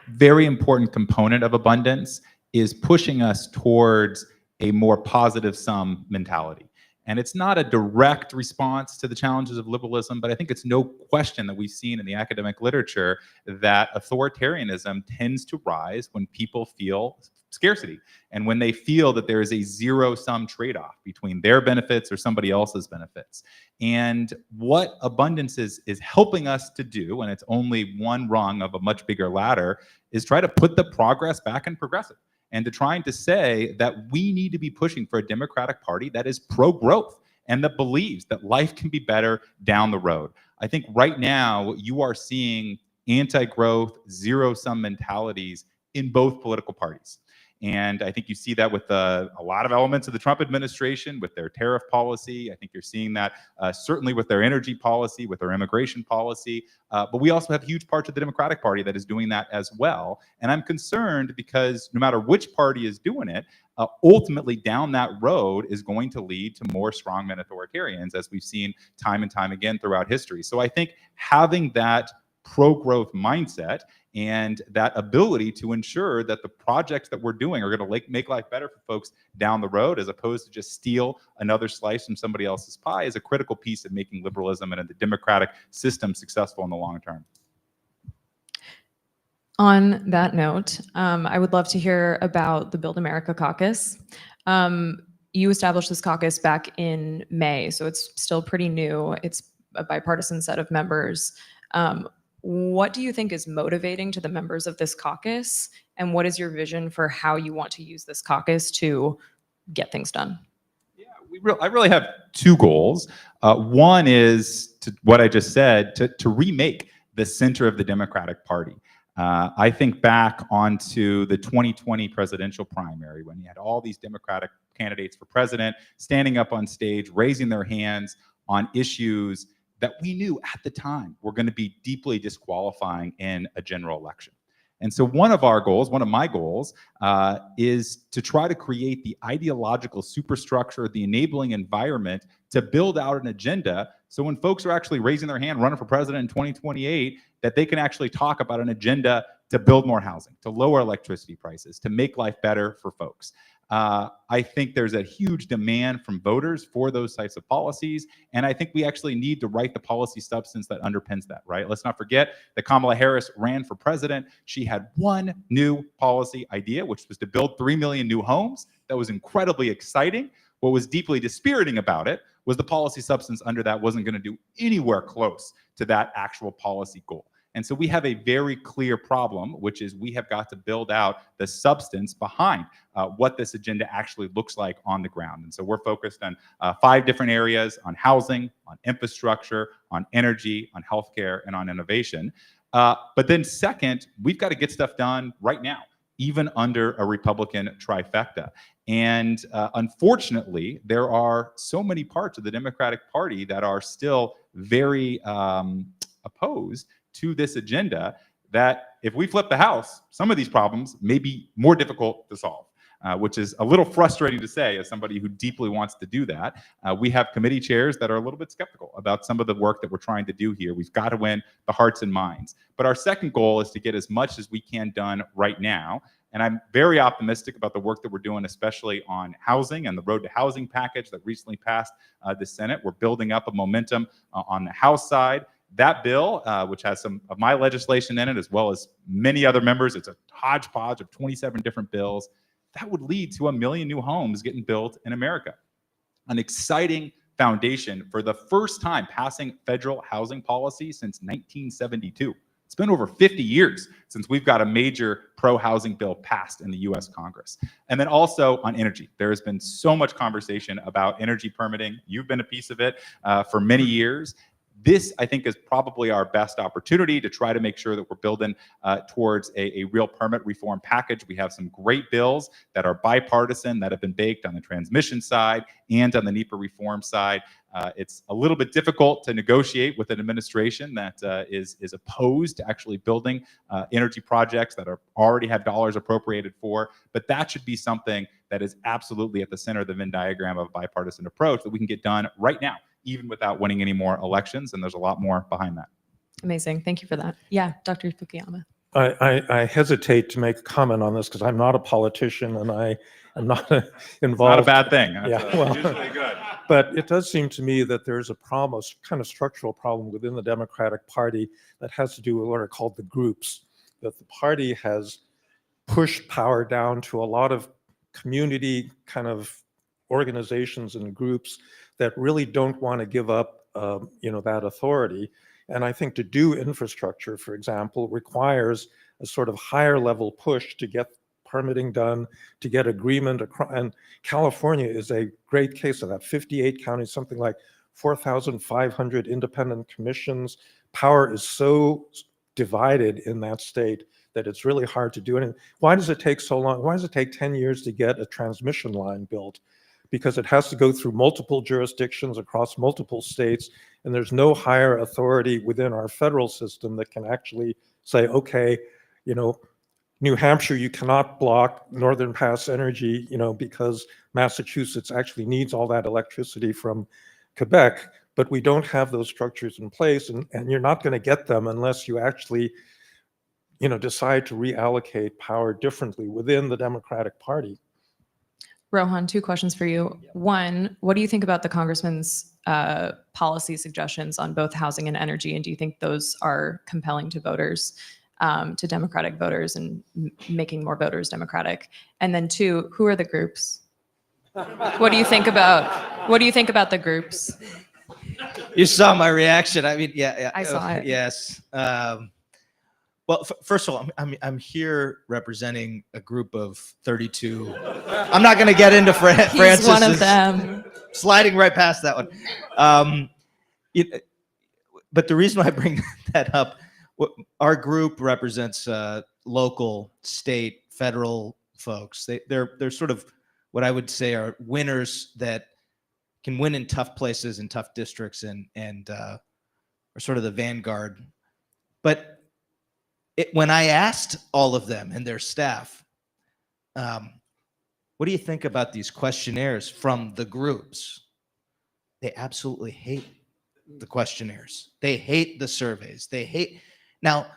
very important component of abundance is pushing us towards a more positive sum mentality. And it's not a direct response to the challenges of liberalism, but I think it's no question that we've seen in the academic literature that authoritarianism tends to rise when people feel scarcity and when they feel that there is a zero-sum trade-off between their benefits or somebody else's benefits. And what abundance is helping us to do, and it's only one rung of a much bigger ladder, is try to put the progress back in progressive, and to trying to say that we need to be pushing for a Democratic Party that is pro-growth and that believes that life can be better down the road. I think right now you are seeing anti-growth, zero-sum mentalities in both political parties. And I think you see that with a lot of elements of the Trump administration, with their tariff policy. I think you're seeing that certainly with their energy policy, with their immigration policy. But we also have huge parts of the Democratic Party that is doing that as well. And I'm concerned because no matter which party is doing it, ultimately down that road is going to lead to more strongman authoritarians, as we've seen time and time again throughout history. So I think having that pro-growth mindset and that ability to ensure that the projects that we're doing are going to make life better for folks down the road, as opposed to just steal another slice from somebody else's pie, is a critical piece of making liberalism and the democratic system successful in the long term. On that note, I would love to hear about the Build America Caucus. You established this caucus back in May, so it's still pretty new. It's a bipartisan set of members. What do you think is motivating to the members of this caucus, and what is your vision for how you want to use this caucus to get things done? Yeah, I really have two goals. One is to what I just said, to remake the center of the Democratic Party. I think back onto the 2020 presidential primary when you had all these Democratic candidates for president standing up on stage, raising their hands on issues that we knew at the time were going to be deeply disqualifying in a general election. And so one of my goals, is to try to create the ideological superstructure, the enabling environment to build out an agenda. So when folks are actually raising their hand running for president in 2028, that they can actually talk about an agenda to build more housing, to lower electricity prices, to make life better for folks. I think there's a huge demand from voters for those types of policies. And I think we actually need to write the policy substance that underpins that, right? Let's not forget that Kamala Harris ran for president. She had one new policy idea, which was to build 3 million new homes. That was incredibly exciting. What was deeply dispiriting about it was the policy substance under that wasn't going to do anywhere close to that actual policy goal. And so we have a very clear problem, which is we have got to build out the substance behind what this agenda actually looks like on the ground. And so we're focused on 5 different areas: on housing, on infrastructure, on energy, on healthcare, and on innovation. But then second, we've got to get stuff done right now, even under a Republican trifecta. And unfortunately, there are so many parts of the Democratic Party that are still very opposed to this agenda that if we flip the House, some of these problems may be more difficult to solve, which is a little frustrating to say as somebody who deeply wants to do that. We have committee chairs that are a little bit skeptical about some of the work that we're trying to do here. We've got to win the hearts and minds. But our second goal is to get as much as we can done right now. And I'm very optimistic about the work that we're doing, especially on housing and the Road to Housing package that recently passed the Senate. We're building up a momentum on the House side. That bill, which has some of my legislation in it, as well as many other members, it's a hodgepodge of 27 different bills, that would lead to 1 million new homes getting built in America. An exciting foundation for the first time passing federal housing policy since 1972. It's been over 50 years since we've got a major pro-housing bill passed in the US Congress. And then also on energy. There has been so much conversation about energy permitting. You've been a piece of it for many years. This, I think, is probably our best opportunity to try to make sure that we're building towards a real permit reform package. We have some great bills that are bipartisan that have been baked on the transmission side and on the NEPA reform side. It's a little bit difficult to negotiate with an administration that is opposed to actually building energy projects that already have dollars appropriated for, but that should be something that is absolutely at the center of the Venn diagram of a bipartisan approach that we can get done right now, even without winning any more elections. And there's a lot more behind that. Amazing. Thank you for that. Yeah, Dr. Fukuyama. I hesitate to make a comment on this because I'm not a politician and I am not involved. Not a bad thing. Yeah, well, usually good. But it does seem to me that there's a problem, a kind of structural problem within the Democratic Party that has to do with what are called the groups, that the party has pushed power down to a lot of community kind of organizations and groups that really don't want to give up, that authority. And I think to do infrastructure, for example, requires a sort of higher level push to get permitting done, to get agreement across. And California is a great case of that. 58 counties, something like 4,500 independent commissions. Power is so divided in that state that it's really hard to do anything. Why does it take so long? Why does it take 10 years to get a transmission line built? Because it has to go through multiple jurisdictions across multiple states, and there's no higher authority within our federal system that can actually say, okay, New Hampshire, you cannot block Northern Pass Energy, because Massachusetts actually needs all that electricity from Quebec, but we don't have those structures in place, and you're not going to get them unless you actually, decide to reallocate power differently within the Democratic Party. Rohan, 2 questions for you. One, what do you think about the congressman's policy suggestions on both housing and energy? And do you think those are compelling to voters, to Democratic voters, and making more voters Democratic? And then 2, who are the groups? What do you think about the groups? You saw my reaction. I mean, yeah. I saw it. Yes. Well, first of all, I'm here representing a group of 32. I'm not going to get into Francis. He's one of them. Sliding right past that one. But the reason why I bring that up, our group represents local, state, federal folks. They're sort of what I would say are winners that can win in tough places and tough districts, and are sort of the vanguard. But when I asked all of them and their staff, what do you think about these questionnaires from the groups? They absolutely hate the questionnaires. They hate the surveys. Now,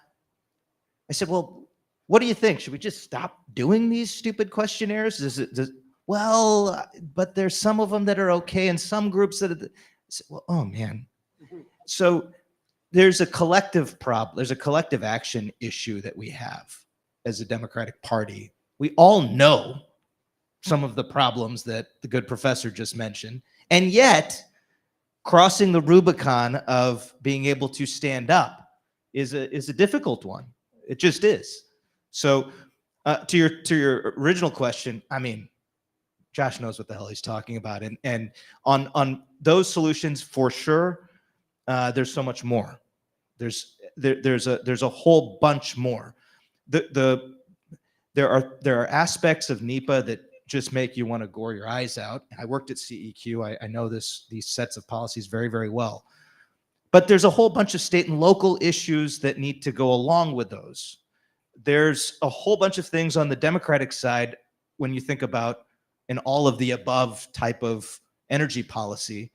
I said, well, what do you think? Should we just stop doing these stupid questionnaires? well, but there's some of them that are okay and some groups that are, well, oh man. So there's a collective problem. There's a collective action issue that we have as a Democratic Party. We all know some of the problems that the good professor just mentioned, and yet crossing the Rubicon of being able to stand up is a difficult one. It just is. So to your original question, I mean, Josh knows what the hell he's talking about, and on those solutions for sure, there's so much more. There's a whole bunch more. There are aspects of NEPA that just make you want to gore your eyes out. I worked at CEQ. I know these sets of policies very, very well. But there's a whole bunch of state and local issues that need to go along with those. There's a whole bunch of things on the Democratic side when you think about an all of the above type of energy policy.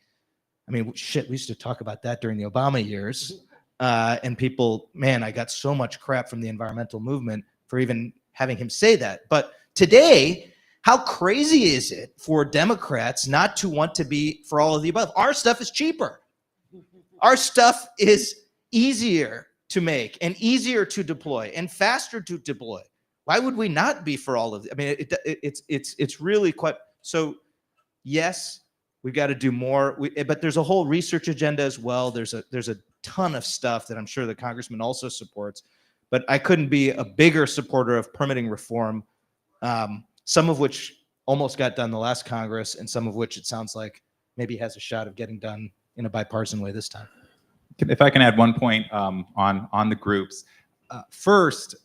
I mean, shit, we used to talk about that during the Obama years. And people, man, I got so much crap from the environmental movement for even having him say that. But today, how crazy is it for Democrats not to want to be for all of the above? Our stuff is cheaper. Our stuff is easier to make and easier to deploy and faster to deploy. Why would we not be for all of it? I mean, it's really quite, so yes, we've got to do more, but there's a whole research agenda as well. There's a ton of stuff that I'm sure the congressman also supports, but I couldn't be a bigger supporter of permitting reform, some of which almost got done the last Congress and some of which it sounds like maybe has a shot of getting done in a bipartisan way this time. If I can add one point on the groups. First,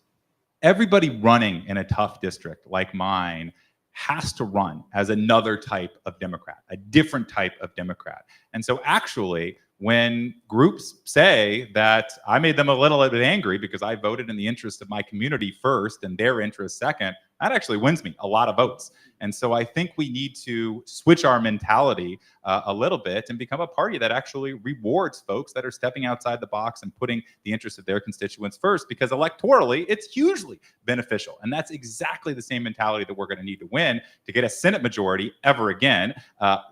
everybody running in a tough district like mine has to run as another type of Democrat, a different type of Democrat. And so actually, when groups say that I made them a little bit angry because I voted in the interest of my community first and their interest second, that actually wins me a lot of votes. And so I think we need to switch our mentality a little bit and become a party that actually rewards folks that are stepping outside the box and putting the interests of their constituents first, because electorally, it's hugely beneficial. And that's exactly the same mentality that we're going to need to win to get a Senate majority ever again.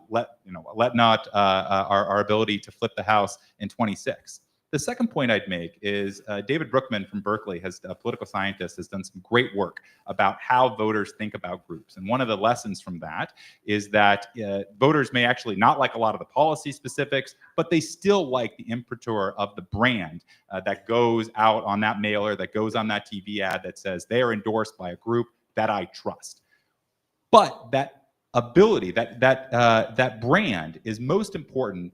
Let not our ability to flip the House in 26. The second point I'd make is David Brookman from Berkeley, a political scientist, has done some great work about how voters think about groups. And one of the lessons from that is that voters may actually not like a lot of the policy specifics, but they still like the imprimatur of the brand that goes out on that mailer, that goes on that TV ad that says they are endorsed by a group that I trust. But that ability, that brand is most important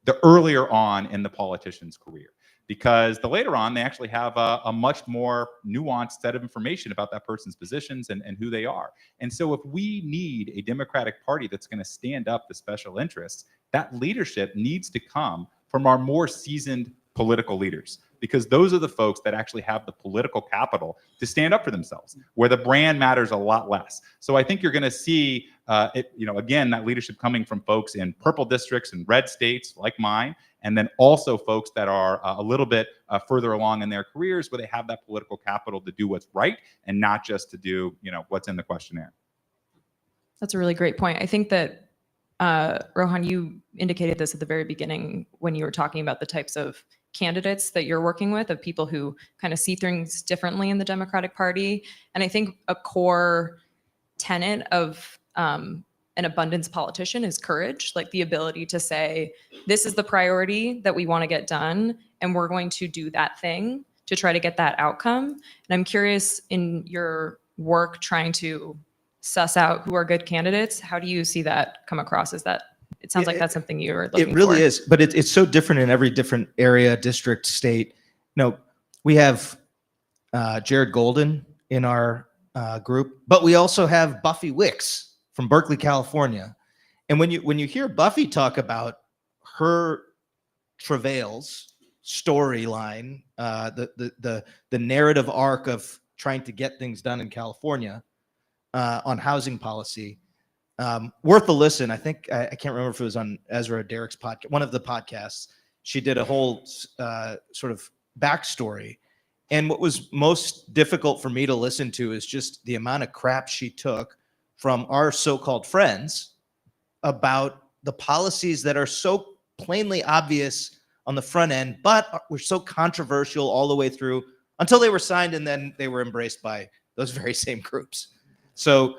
the earlier on in the politician's career, because the later on they actually have a much more nuanced set of information about that person's positions and who they are. And so if we need a Democratic Party that's going to stand up to special interests, that leadership needs to come from our more seasoned political leaders, because those are the folks that actually have the political capital to stand up for themselves, where the brand matters a lot less. So I think you're going to see, again, that leadership coming from folks in purple districts and red states like mine, and then also folks that are a little bit further along in their careers, where they have that political capital to do what's right and not just to do, what's in the questionnaire. That's a really great point. I think that, Rohan, you indicated this at the very beginning when you were talking about the types of candidates that you're working with, of people who kind of see things differently in the Democratic Party. And I think a core tenet of an abundance politician is courage, like the ability to say, this is the priority that we want to get done, and we're going to do that thing to try to get that outcome. And I'm curious, in your work trying to suss out who are good candidates, how do you see that come across? It sounds like that's something you're looking for. It really is, but it's so different in every different area, district, state. We have Jared Golden in our group, but we also have Buffy Wicks from Berkeley, California. And when you hear Buffy talk about her travails, storyline, the narrative arc of trying to get things done in California on housing policy, worth a listen. I think I can't remember if it was on Ezra or Derek's podcast, one of the podcasts. She did a whole sort of backstory. And what was most difficult for me to listen to is just the amount of crap she took from our so-called friends about the policies that are so plainly obvious on the front end, but were so controversial all the way through until they were signed, and then they were embraced by those very same groups. So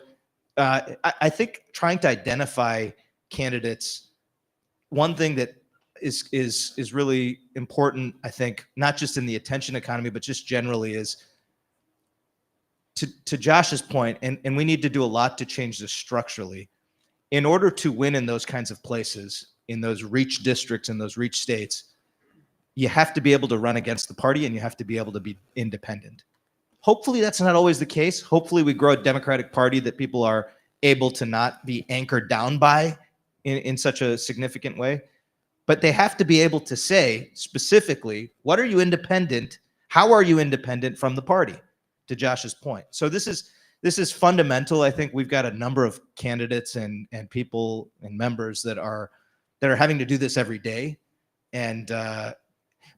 I think trying to identify candidates, one thing that is really important, I think, not just in the attention economy, but just generally, is to Josh's point, and we need to do a lot to change this structurally. In order to win in those kinds of places, in those reach districts, in those reach states, you have to be able to run against the party, and you have to be able to be independent. Hopefully that's not always the case. Hopefully we grow a Democratic Party that people are able to not be anchored down by in such a significant way. But they have to be able to say specifically, what are you independent? How are you independent from the party? To Josh's point. So this is fundamental. I think we've got a number of candidates and people and members that are having to do this every day. And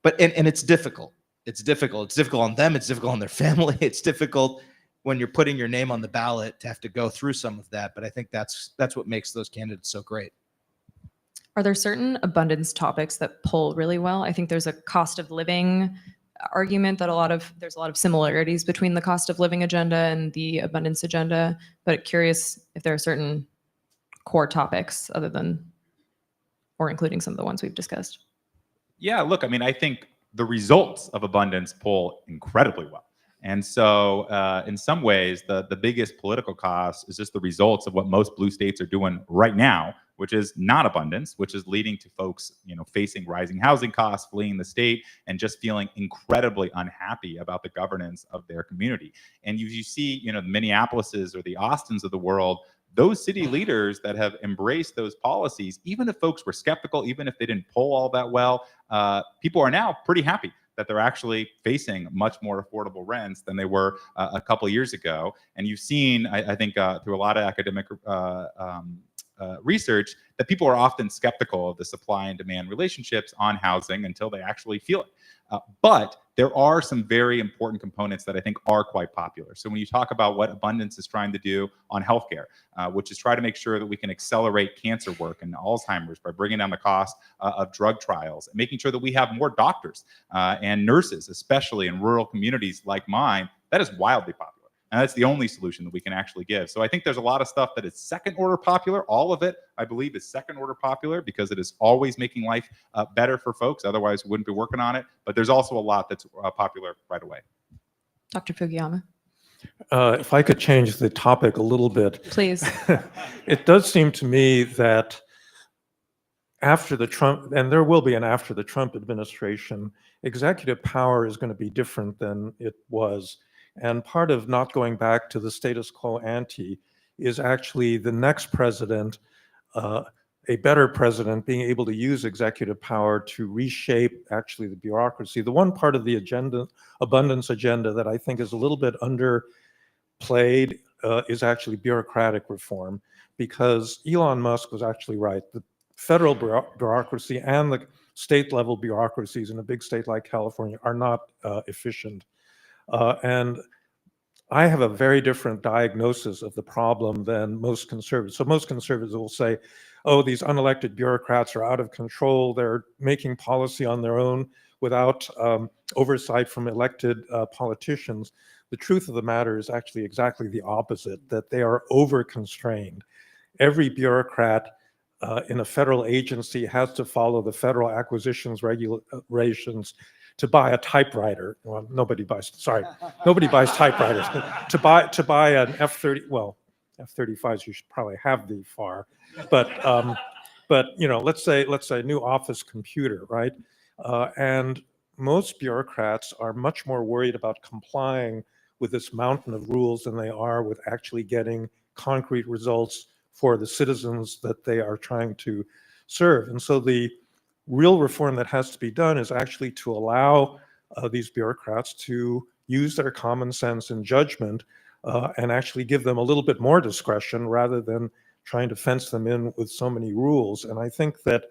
it's difficult. It's difficult. It's difficult on them. It's difficult on their family. It's difficult when you're putting your name on the ballot to have to go through some of that. But I think that's what makes those candidates so great. Are there certain abundance topics that pull really well? I think there's a cost of living argument that there's a lot of similarities between the cost of living agenda and the abundance agenda, but curious if there are certain core topics other than, or including some of the ones we've discussed. Yeah, look, I mean, I think the results of abundance pull incredibly well. And so in some ways, the biggest political cost is just the results of what most blue states are doing right now, which is not abundance, which is leading to folks, facing rising housing costs, fleeing the state, and just feeling incredibly unhappy about the governance of their community. And you see, the Minneapolises or the Austins of the world, those city leaders that have embraced those policies, even if folks were skeptical, even if they didn't poll all that well, people are now pretty happy that they're actually facing much more affordable rents than they were a couple of years ago. And you've seen, I think, through a lot of academic research, that people are often skeptical of the supply and demand relationships on housing until they actually feel it. But there are some very important components that I think are quite popular. So when you talk about what abundance is trying to do on healthcare, which is try to make sure that we can accelerate cancer work and Alzheimer's by bringing down the cost of drug trials, and making sure that we have more doctors and nurses, especially in rural communities like mine, that is wildly popular. And that's the only solution that we can actually give. So I think there's a lot of stuff that is second order popular. All of it, I believe, is second order popular because it is always making life better for folks. Otherwise, we wouldn't be working on it. But there's also a lot that's popular right away. Dr. Fugiyama. If I could change the topic a little bit. Please. It does seem to me that after the Trump, and there will be an after the Trump administration, executive power is going to be different than it was. And part of not going back to the status quo ante is actually the next president, a better president, being able to use executive power to reshape actually the bureaucracy. The one part of the abundance agenda that I think is a little bit underplayed is actually bureaucratic reform, because Elon Musk was actually right. The federal bureaucracy and the state level bureaucracies in a big state like California are not efficient. And I have a very different diagnosis of the problem than most conservatives. So most conservatives will say, oh, these unelected bureaucrats are out of control. They're making policy on their own without oversight from elected politicians. The truth of the matter is actually exactly the opposite, that they are over-constrained. Every bureaucrat in a federal agency has to follow the federal acquisitions regulations to buy a typewriter. Well, nobody buys typewriters. to buy an F-30, well, F-35s you should probably have the FAR, but let's say a new office computer, right? And most bureaucrats are much more worried about complying with this mountain of rules than they are with actually getting concrete results for the citizens that they are trying to serve. And so the real reform that has to be done is actually to allow these bureaucrats to use their common sense and judgment and actually give them a little bit more discretion rather than trying to fence them in with so many rules. And I think that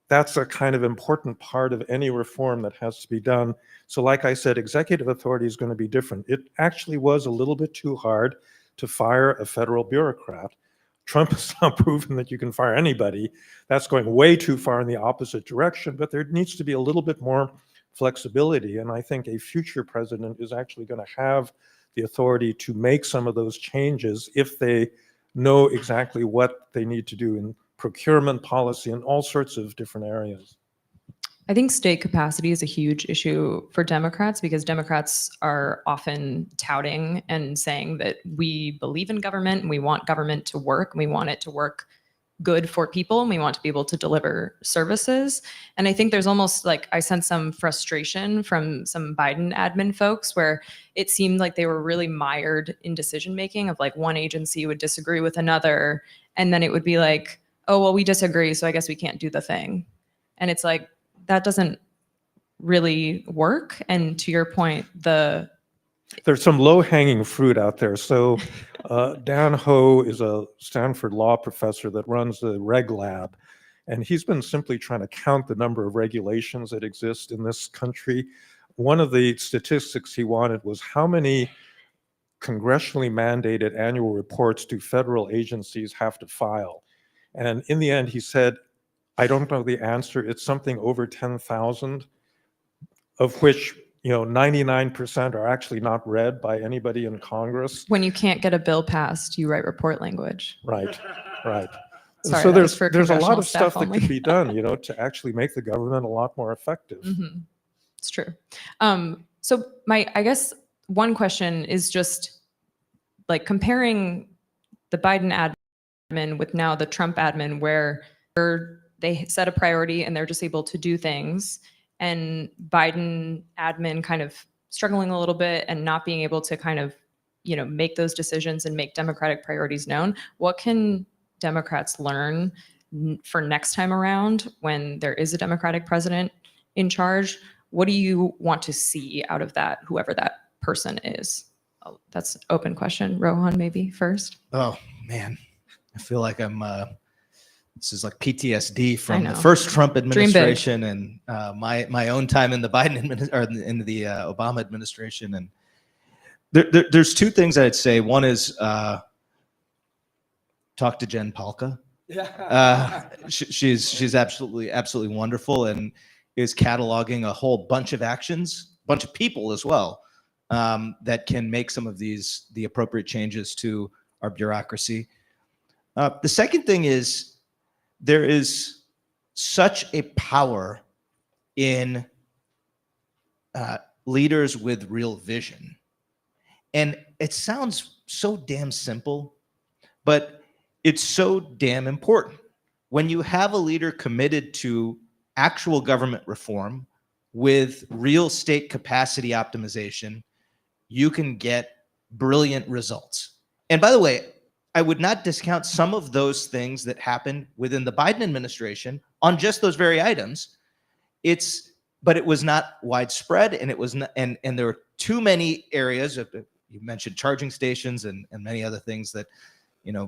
that's a kind of important part of any reform that has to be done. So like I said, executive authority is going to be different. It actually was a little bit too hard to fire a federal bureaucrat. Trump has now proven that you can fire anybody. That's going way too far in the opposite direction, but there needs to be a little bit more flexibility. And I think a future president is actually going to have the authority to make some of those changes if they know exactly what they need to do in procurement policy and all sorts of different areas. I think state capacity is a huge issue for Democrats because Democrats are often touting and saying that we believe in government and we want government to work and we want it to work good for people and we want to be able to deliver services. And I think there's almost like, I sense some frustration from some Biden admin folks where it seemed like they were really mired in decision making of like one agency would disagree with another and then it would be like, oh, well, we disagree, so I guess we can't do the thing. And it's like, that doesn't really work. And to your point, there's some low-hanging fruit out there. So Dan Ho is a Stanford law professor that runs the Reg Lab, and he's been simply trying to count the number of regulations that exist in this country. One of the statistics he wanted was how many congressionally mandated annual reports do federal agencies have to file? And in the end, he said, I don't know the answer. It's something over 10,000, of which 99% are actually not read by anybody in Congress. when you can't get a bill passed, you write report language. Right, right. Sorry, So that was for there's a lot congressional of staff stuff that only. could be done, to actually make the government a lot more effective. Mm-hmm. It's true. So I guess one question is just like comparing the Biden admin with now the Trump admin, where they set a priority and they're just able to do things, and Biden admin kind of struggling a little bit and not being able to kind of, make those decisions and make Democratic priorities known. What can Democrats learn for next time around when there is a Democratic president in charge? What do you want to see out of that, whoever that person is? Oh, that's an open question. Rohan, maybe first. Oh man, I feel like this is like PTSD from the know. first Trump big. administration and my own time in the in the Obama administration. And there's two things I'd say. One is talk to Jen Pahlka. She's absolutely wonderful and is cataloging a whole bunch of actions, bunch of people as well, that can make some of the appropriate changes to our bureaucracy. The second thing is there is such a power in leaders with real vision. And it sounds so damn simple, but it's so damn important. When you have a leader committed to actual government reform with real state capacity optimization, you can get brilliant results. And by the way, I would not discount some of those things that happened within the Biden administration on just those very items. But it was not widespread, and it was not, and there were too many areas. You mentioned charging stations and many other things that,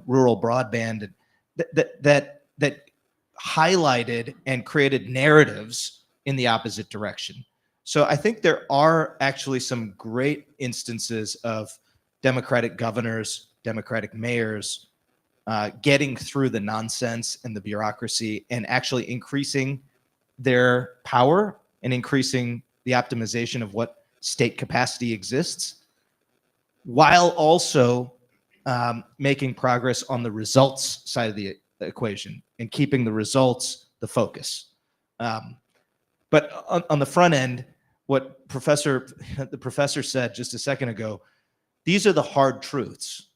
rural broadband that highlighted and created narratives in the opposite direction. So I think there are actually some great instances of Democratic governors, Democratic mayors getting through the nonsense and the bureaucracy and actually increasing their power and increasing the optimization of what state capacity exists, while also making progress on the results side of the equation and keeping the results the focus. But on the front end, what the professor said just a second ago, these are the hard truths.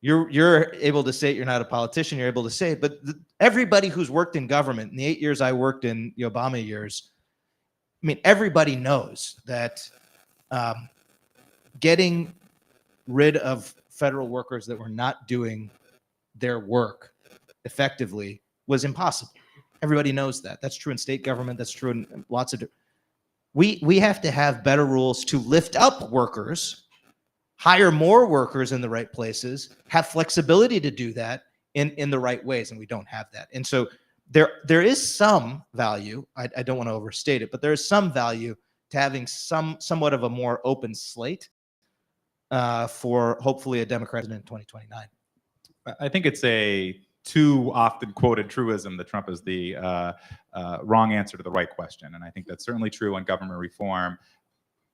You're able to say it, you're not a politician, you're able to say it, but everybody who's worked in government, in the 8 years I worked in the Obama years, I mean, everybody knows that getting rid of federal workers that were not doing their work effectively was impossible. Everybody knows that. That's true in state government. That's true in lots of. We have to have better rules to lift up workers, hire more workers in the right places, have flexibility to do that in the right ways, and we don't have that. And so there is some value. I don't want to overstate it, but there is some value to having somewhat of a more open slate for hopefully a Democrat in 2029? I think it's a too often quoted truism that Trump is the wrong answer to the right question. And I think that's certainly true on government reform.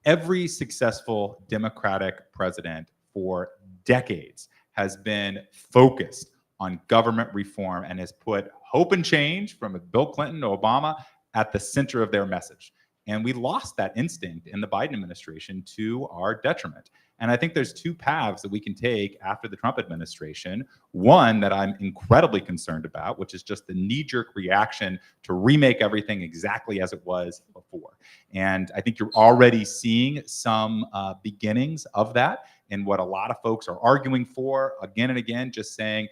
Every successful Democratic president for decades has been focused on government reform and has put hope and change from Bill Clinton to Obama at the center of their message. And we lost that instinct in the Biden administration to our detriment. And I think there's two paths that we can take after the Trump administration. One that I'm incredibly concerned about, which is just the knee-jerk reaction to remake everything exactly as it was before. And I think you're already seeing some beginnings of that in what a lot of folks are arguing for again and again, just saying,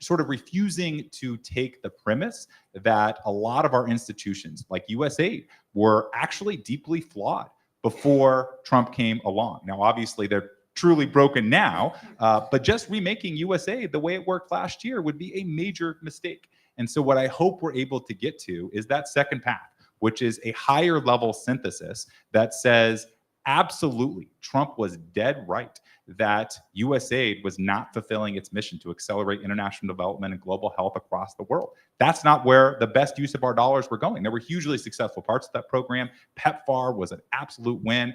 sort of refusing to take the premise that a lot of our institutions like USAID were actually deeply flawed before Trump came along. Now, obviously, they're truly broken now, but just remaking USAID the way it worked last year would be a major mistake. And so what I hope we're able to get to is that second path, which is a higher level synthesis that says, absolutely, Trump was dead right that USAID was not fulfilling its mission to accelerate international development and global health across the world. That's not where the best use of our dollars were going. There were hugely successful parts of that program. PEPFAR was an absolute win.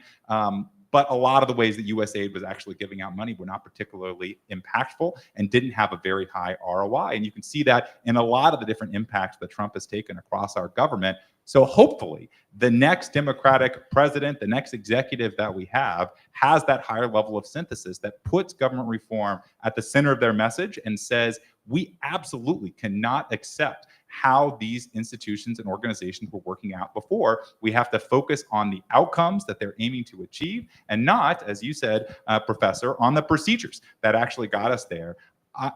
But a lot of the ways that USAID was actually giving out money were not particularly impactful and didn't have a very high ROI. And you can see that in a lot of the different impacts that Trump has taken across our government. So hopefully the next Democratic president, the next executive that we have, has that higher level of synthesis that puts government reform at the center of their message and says, we absolutely cannot accept how these institutions and organizations were working out before. We have to focus on the outcomes that they're aiming to achieve and not, as you said, Professor, on the procedures that actually got us there.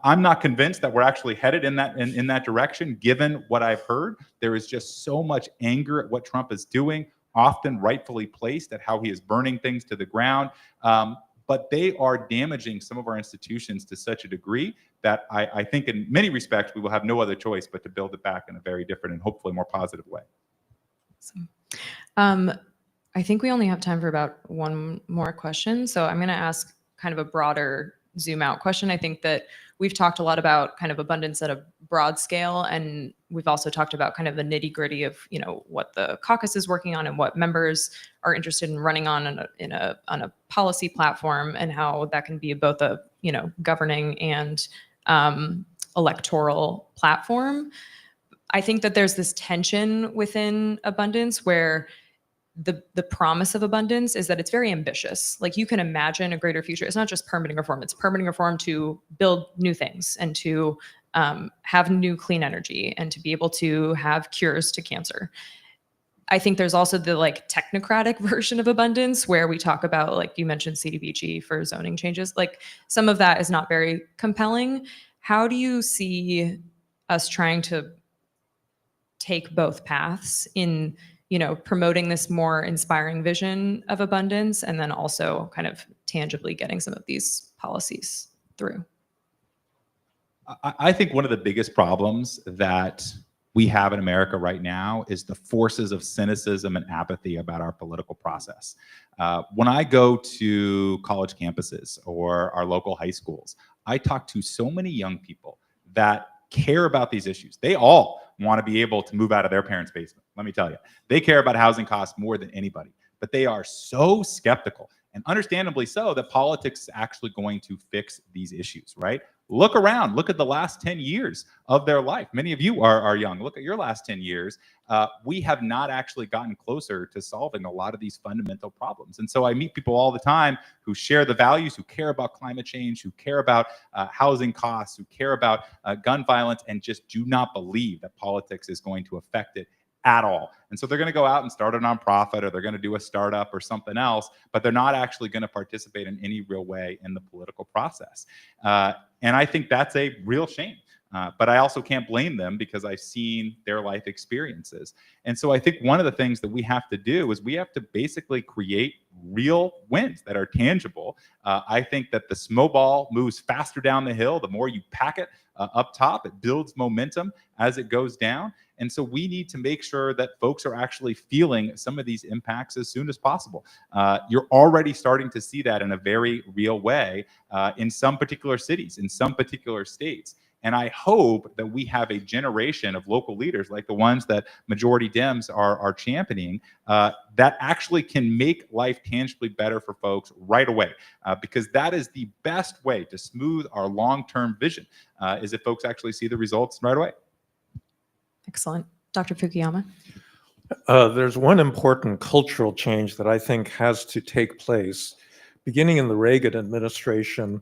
I'm not convinced that we're actually headed in that direction, given what I've heard. There is just so much anger at what Trump is doing, often rightfully placed at how he is burning things to the ground. But they are damaging some of our institutions to such a degree that I think in many respects we will have no other choice but to build it back in a very different and hopefully more positive way. I think we only have time for about one more question. So I'm going to ask kind of a broader zoom out question. I think that we've talked a lot about kind of abundance at a broad scale, and we've also talked about kind of the nitty gritty of, what the caucus is working on and what members are interested in running on a policy platform, and how that can be both a, governing and electoral platform. I think that there's this tension within abundance where the promise of abundance is that it's very ambitious. Like, you can imagine a greater future. It's not just permitting reform. It's permitting reform to build new things and to have new clean energy and to be able to have cures to cancer. I think there's also the technocratic version of abundance where we talk about, like you mentioned, CDBG for zoning changes. Like, some of that is not very compelling. How do you see us trying to take both paths in promoting this more inspiring vision of abundance, and then also kind of tangibly getting some of these policies through? I think one of the biggest problems that we have in America right now is the forces of cynicism and apathy about our political process. When I go to college campuses or our local high schools, I talk to so many young people that care about these issues. They all want to be able to move out of their parents' basement. Let me tell you, they care about housing costs more than anybody, but they are so skeptical, and understandably so, that politics is actually going to fix these issues, right? Look around, look at the last 10 years of their life. Many of you are young. Look at your last 10 years. We have not actually gotten closer to solving a lot of these fundamental problems. And so I meet people all the time who share the values, who care about climate change, who care about housing costs, who care about gun violence, and just do not believe that politics is going to affect it at all. And so they're going to go out and start a nonprofit, or they're going to do a startup or something else, but they're not actually going to participate in any real way in the political process. And I think that's a real shame. But I also can't blame them because I've seen their life experiences. And so I think one of the things that we have to do is we have to basically create real wins that are tangible. I think that the snowball moves faster down the hill. The more you pack it up top, it builds momentum as it goes down. And so we need to make sure that folks are actually feeling some of these impacts as soon as possible. You're already starting to see that in a very real way in some particular cities, in some particular states. And I hope that we have a generation of local leaders like the ones that Majority Dems are championing that actually can make life tangibly better for folks right away. Because that is the best way to smooth our long-term vision, is if folks actually see the results right away. Excellent. Dr. Fukuyama? There's one important cultural change that I think has to take place. Beginning in the Reagan administration,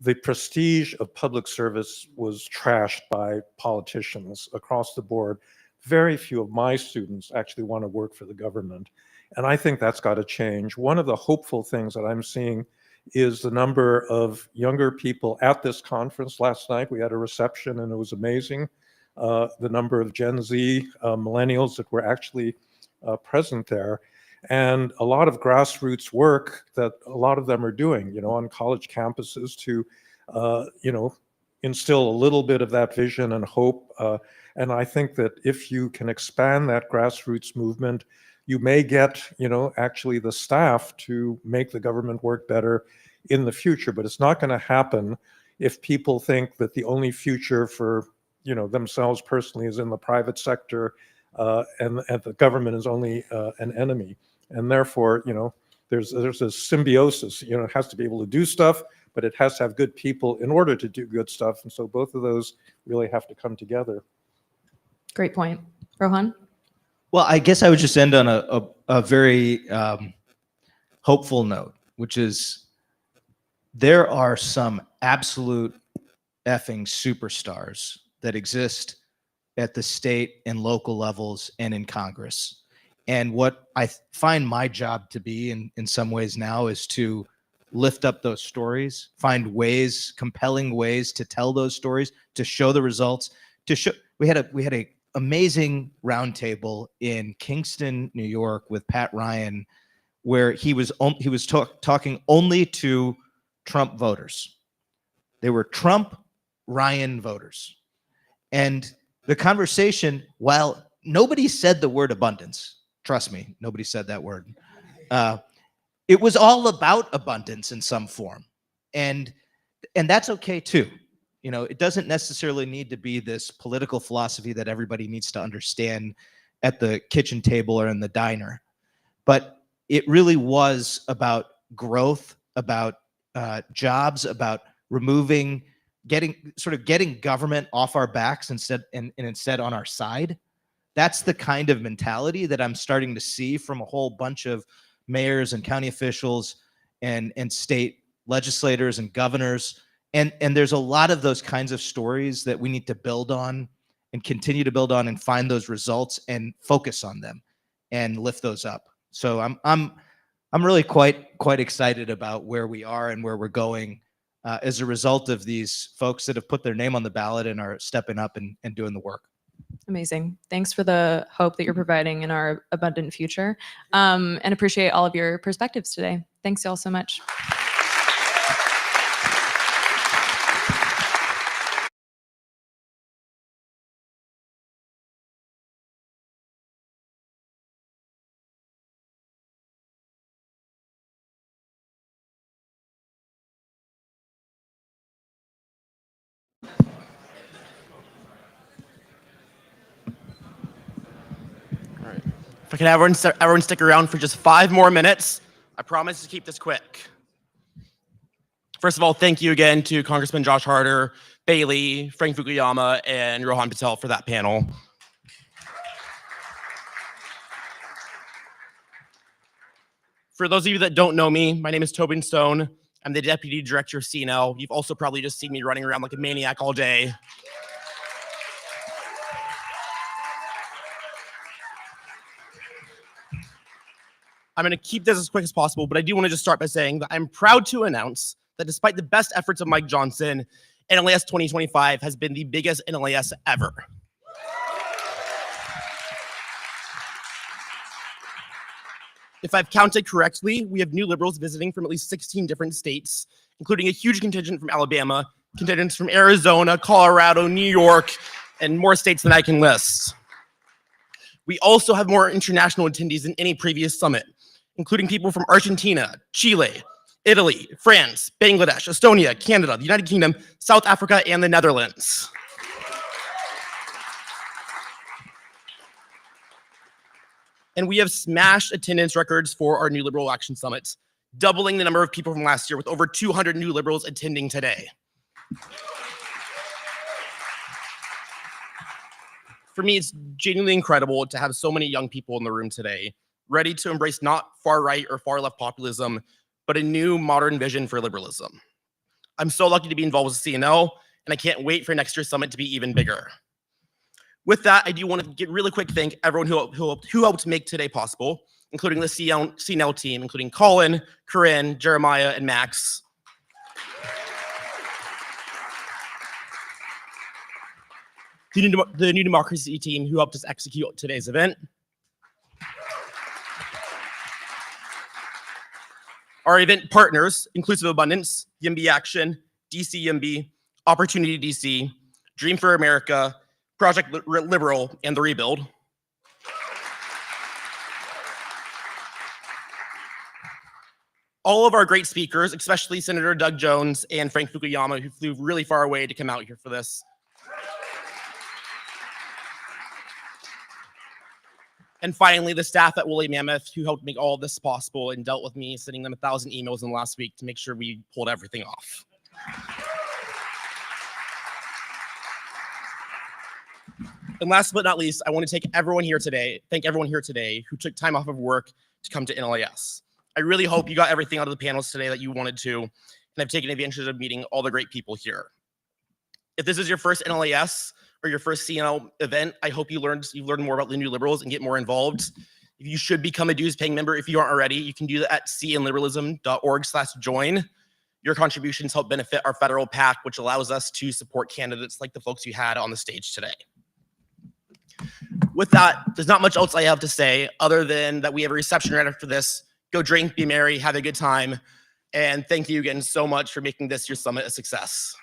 the prestige of public service was trashed by politicians across the board. Very few of my students actually want to work for the government. And I think that's got to change. One of the hopeful things that I'm seeing is the number of younger people at this conference. Last night we had a reception and it was amazing. The number of Gen Z millennials that were actually present there. And a lot of grassroots work that a lot of them are doing, on college campuses to, instill a little bit of that vision and hope. And I think that if you can expand that grassroots movement, you may get, actually the staff to make the government work better in the future. But it's not going to happen if people think that the only future for, themselves personally is in the private sector, and the government is only an enemy. And therefore, there's a symbiosis. It has to be able to do stuff, but it has to have good people in order to do good stuff. And so both of those really have to come together. Great point. Rohan? Well, I guess I would just end on a very hopeful note, which is there are some absolute effing superstars that exist at the state and local levels and in Congress. And what I find my job to be in some ways now is to lift up those stories, find ways, compelling ways to tell those stories, to show the results, to show. We had a amazing roundtable in Kingston, New York with Pat Ryan, where he was talking only to Trump voters. They were Trump Ryan voters. And the conversation, while nobody said the word abundance, trust me, nobody said that word. It was all about abundance in some form. And that's okay too. It doesn't necessarily need to be this political philosophy that everybody needs to understand at the kitchen table or in the diner. But it really was about growth, about jobs, about getting government off our backs instead on our side. That's the kind of mentality that I'm starting to see from a whole bunch of mayors and county officials and state legislators and governors. And there's a lot of those kinds of stories that we need to build on and continue to build on and find those results and focus on them and lift those up. So I'm really quite excited about where we are and where we're going as a result of these folks that have put their name on the ballot and are stepping up and doing the work. Amazing. Thanks for the hope that you're providing in our abundant future, and appreciate all of your perspectives today. Thanks y'all so much. If I can have everyone stick around for just 5 more minutes, I promise to keep this quick. First of all, thank you again to Congressman Josh Harder, Bailey, Frank Fukuyama, and Rohan Patel for that panel. For those of you that don't know me, my name is Tobin Stone. I'm the Deputy Director of CNL. You've also probably just seen me running around like a maniac all day. I'm going to keep this as quick as possible, but I do want to just start by saying that I'm proud to announce that despite the best efforts of Mike Johnson, NLAS 2025 has been the biggest NLAS ever. If I've counted correctly, we have new Liberals visiting from at least 16 different states, including a huge contingent from Alabama, contingents from Arizona, Colorado, New York, and more states than I can list. We also have more international attendees than any previous summit, including people from Argentina, Chile, Italy, France, Bangladesh, Estonia, Canada, the United Kingdom, South Africa, and the Netherlands. And we have smashed attendance records for our new Liberal Action Summits, doubling the number of people from last year with over 200 new Liberals attending today. For me, it's genuinely incredible to have so many young people in the room today, ready to embrace not far right or far left populism, but a new modern vision for liberalism. I'm so lucky to be involved with CNL, and I can't wait for next year's summit to be even bigger. With that, I do want to get really quick thank everyone who helped make today possible, including the CNL team, including Colin, Corinne, Jeremiah, and Max. The New Democracy team who helped us execute today's event. Our event partners, Inclusive Abundance, YIMBY Action, DC YIMBY, Opportunity DC, Dream for America, Project Liberal, and The Rebuild. All of our great speakers, especially Senator Doug Jones and Frank Fukuyama, who flew really far away to come out here for this. And finally, the staff at Woolly Mammoth, who helped make all of this possible and dealt with me sending them 1,000 emails in the last week to make sure we pulled everything off. And last but not least, I want to thank everyone here today who took time off of work to come to NLAS. I really hope you got everything out of the panels today that you wanted to, and I've taken advantage of meeting all the great people here. If this is your first NLAS or your first CNL event, I hope you've learned more about the New Liberals and get more involved. If you should become a dues-paying member, if you aren't already, you can do that at cnliberalism.org/join. Your contributions help benefit our federal PAC, which allows us to support candidates like the folks you had on the stage today. With that, there's not much else I have to say other than that we have a reception right after this. Go drink, be merry, have a good time, and thank you again so much for making this your summit a success.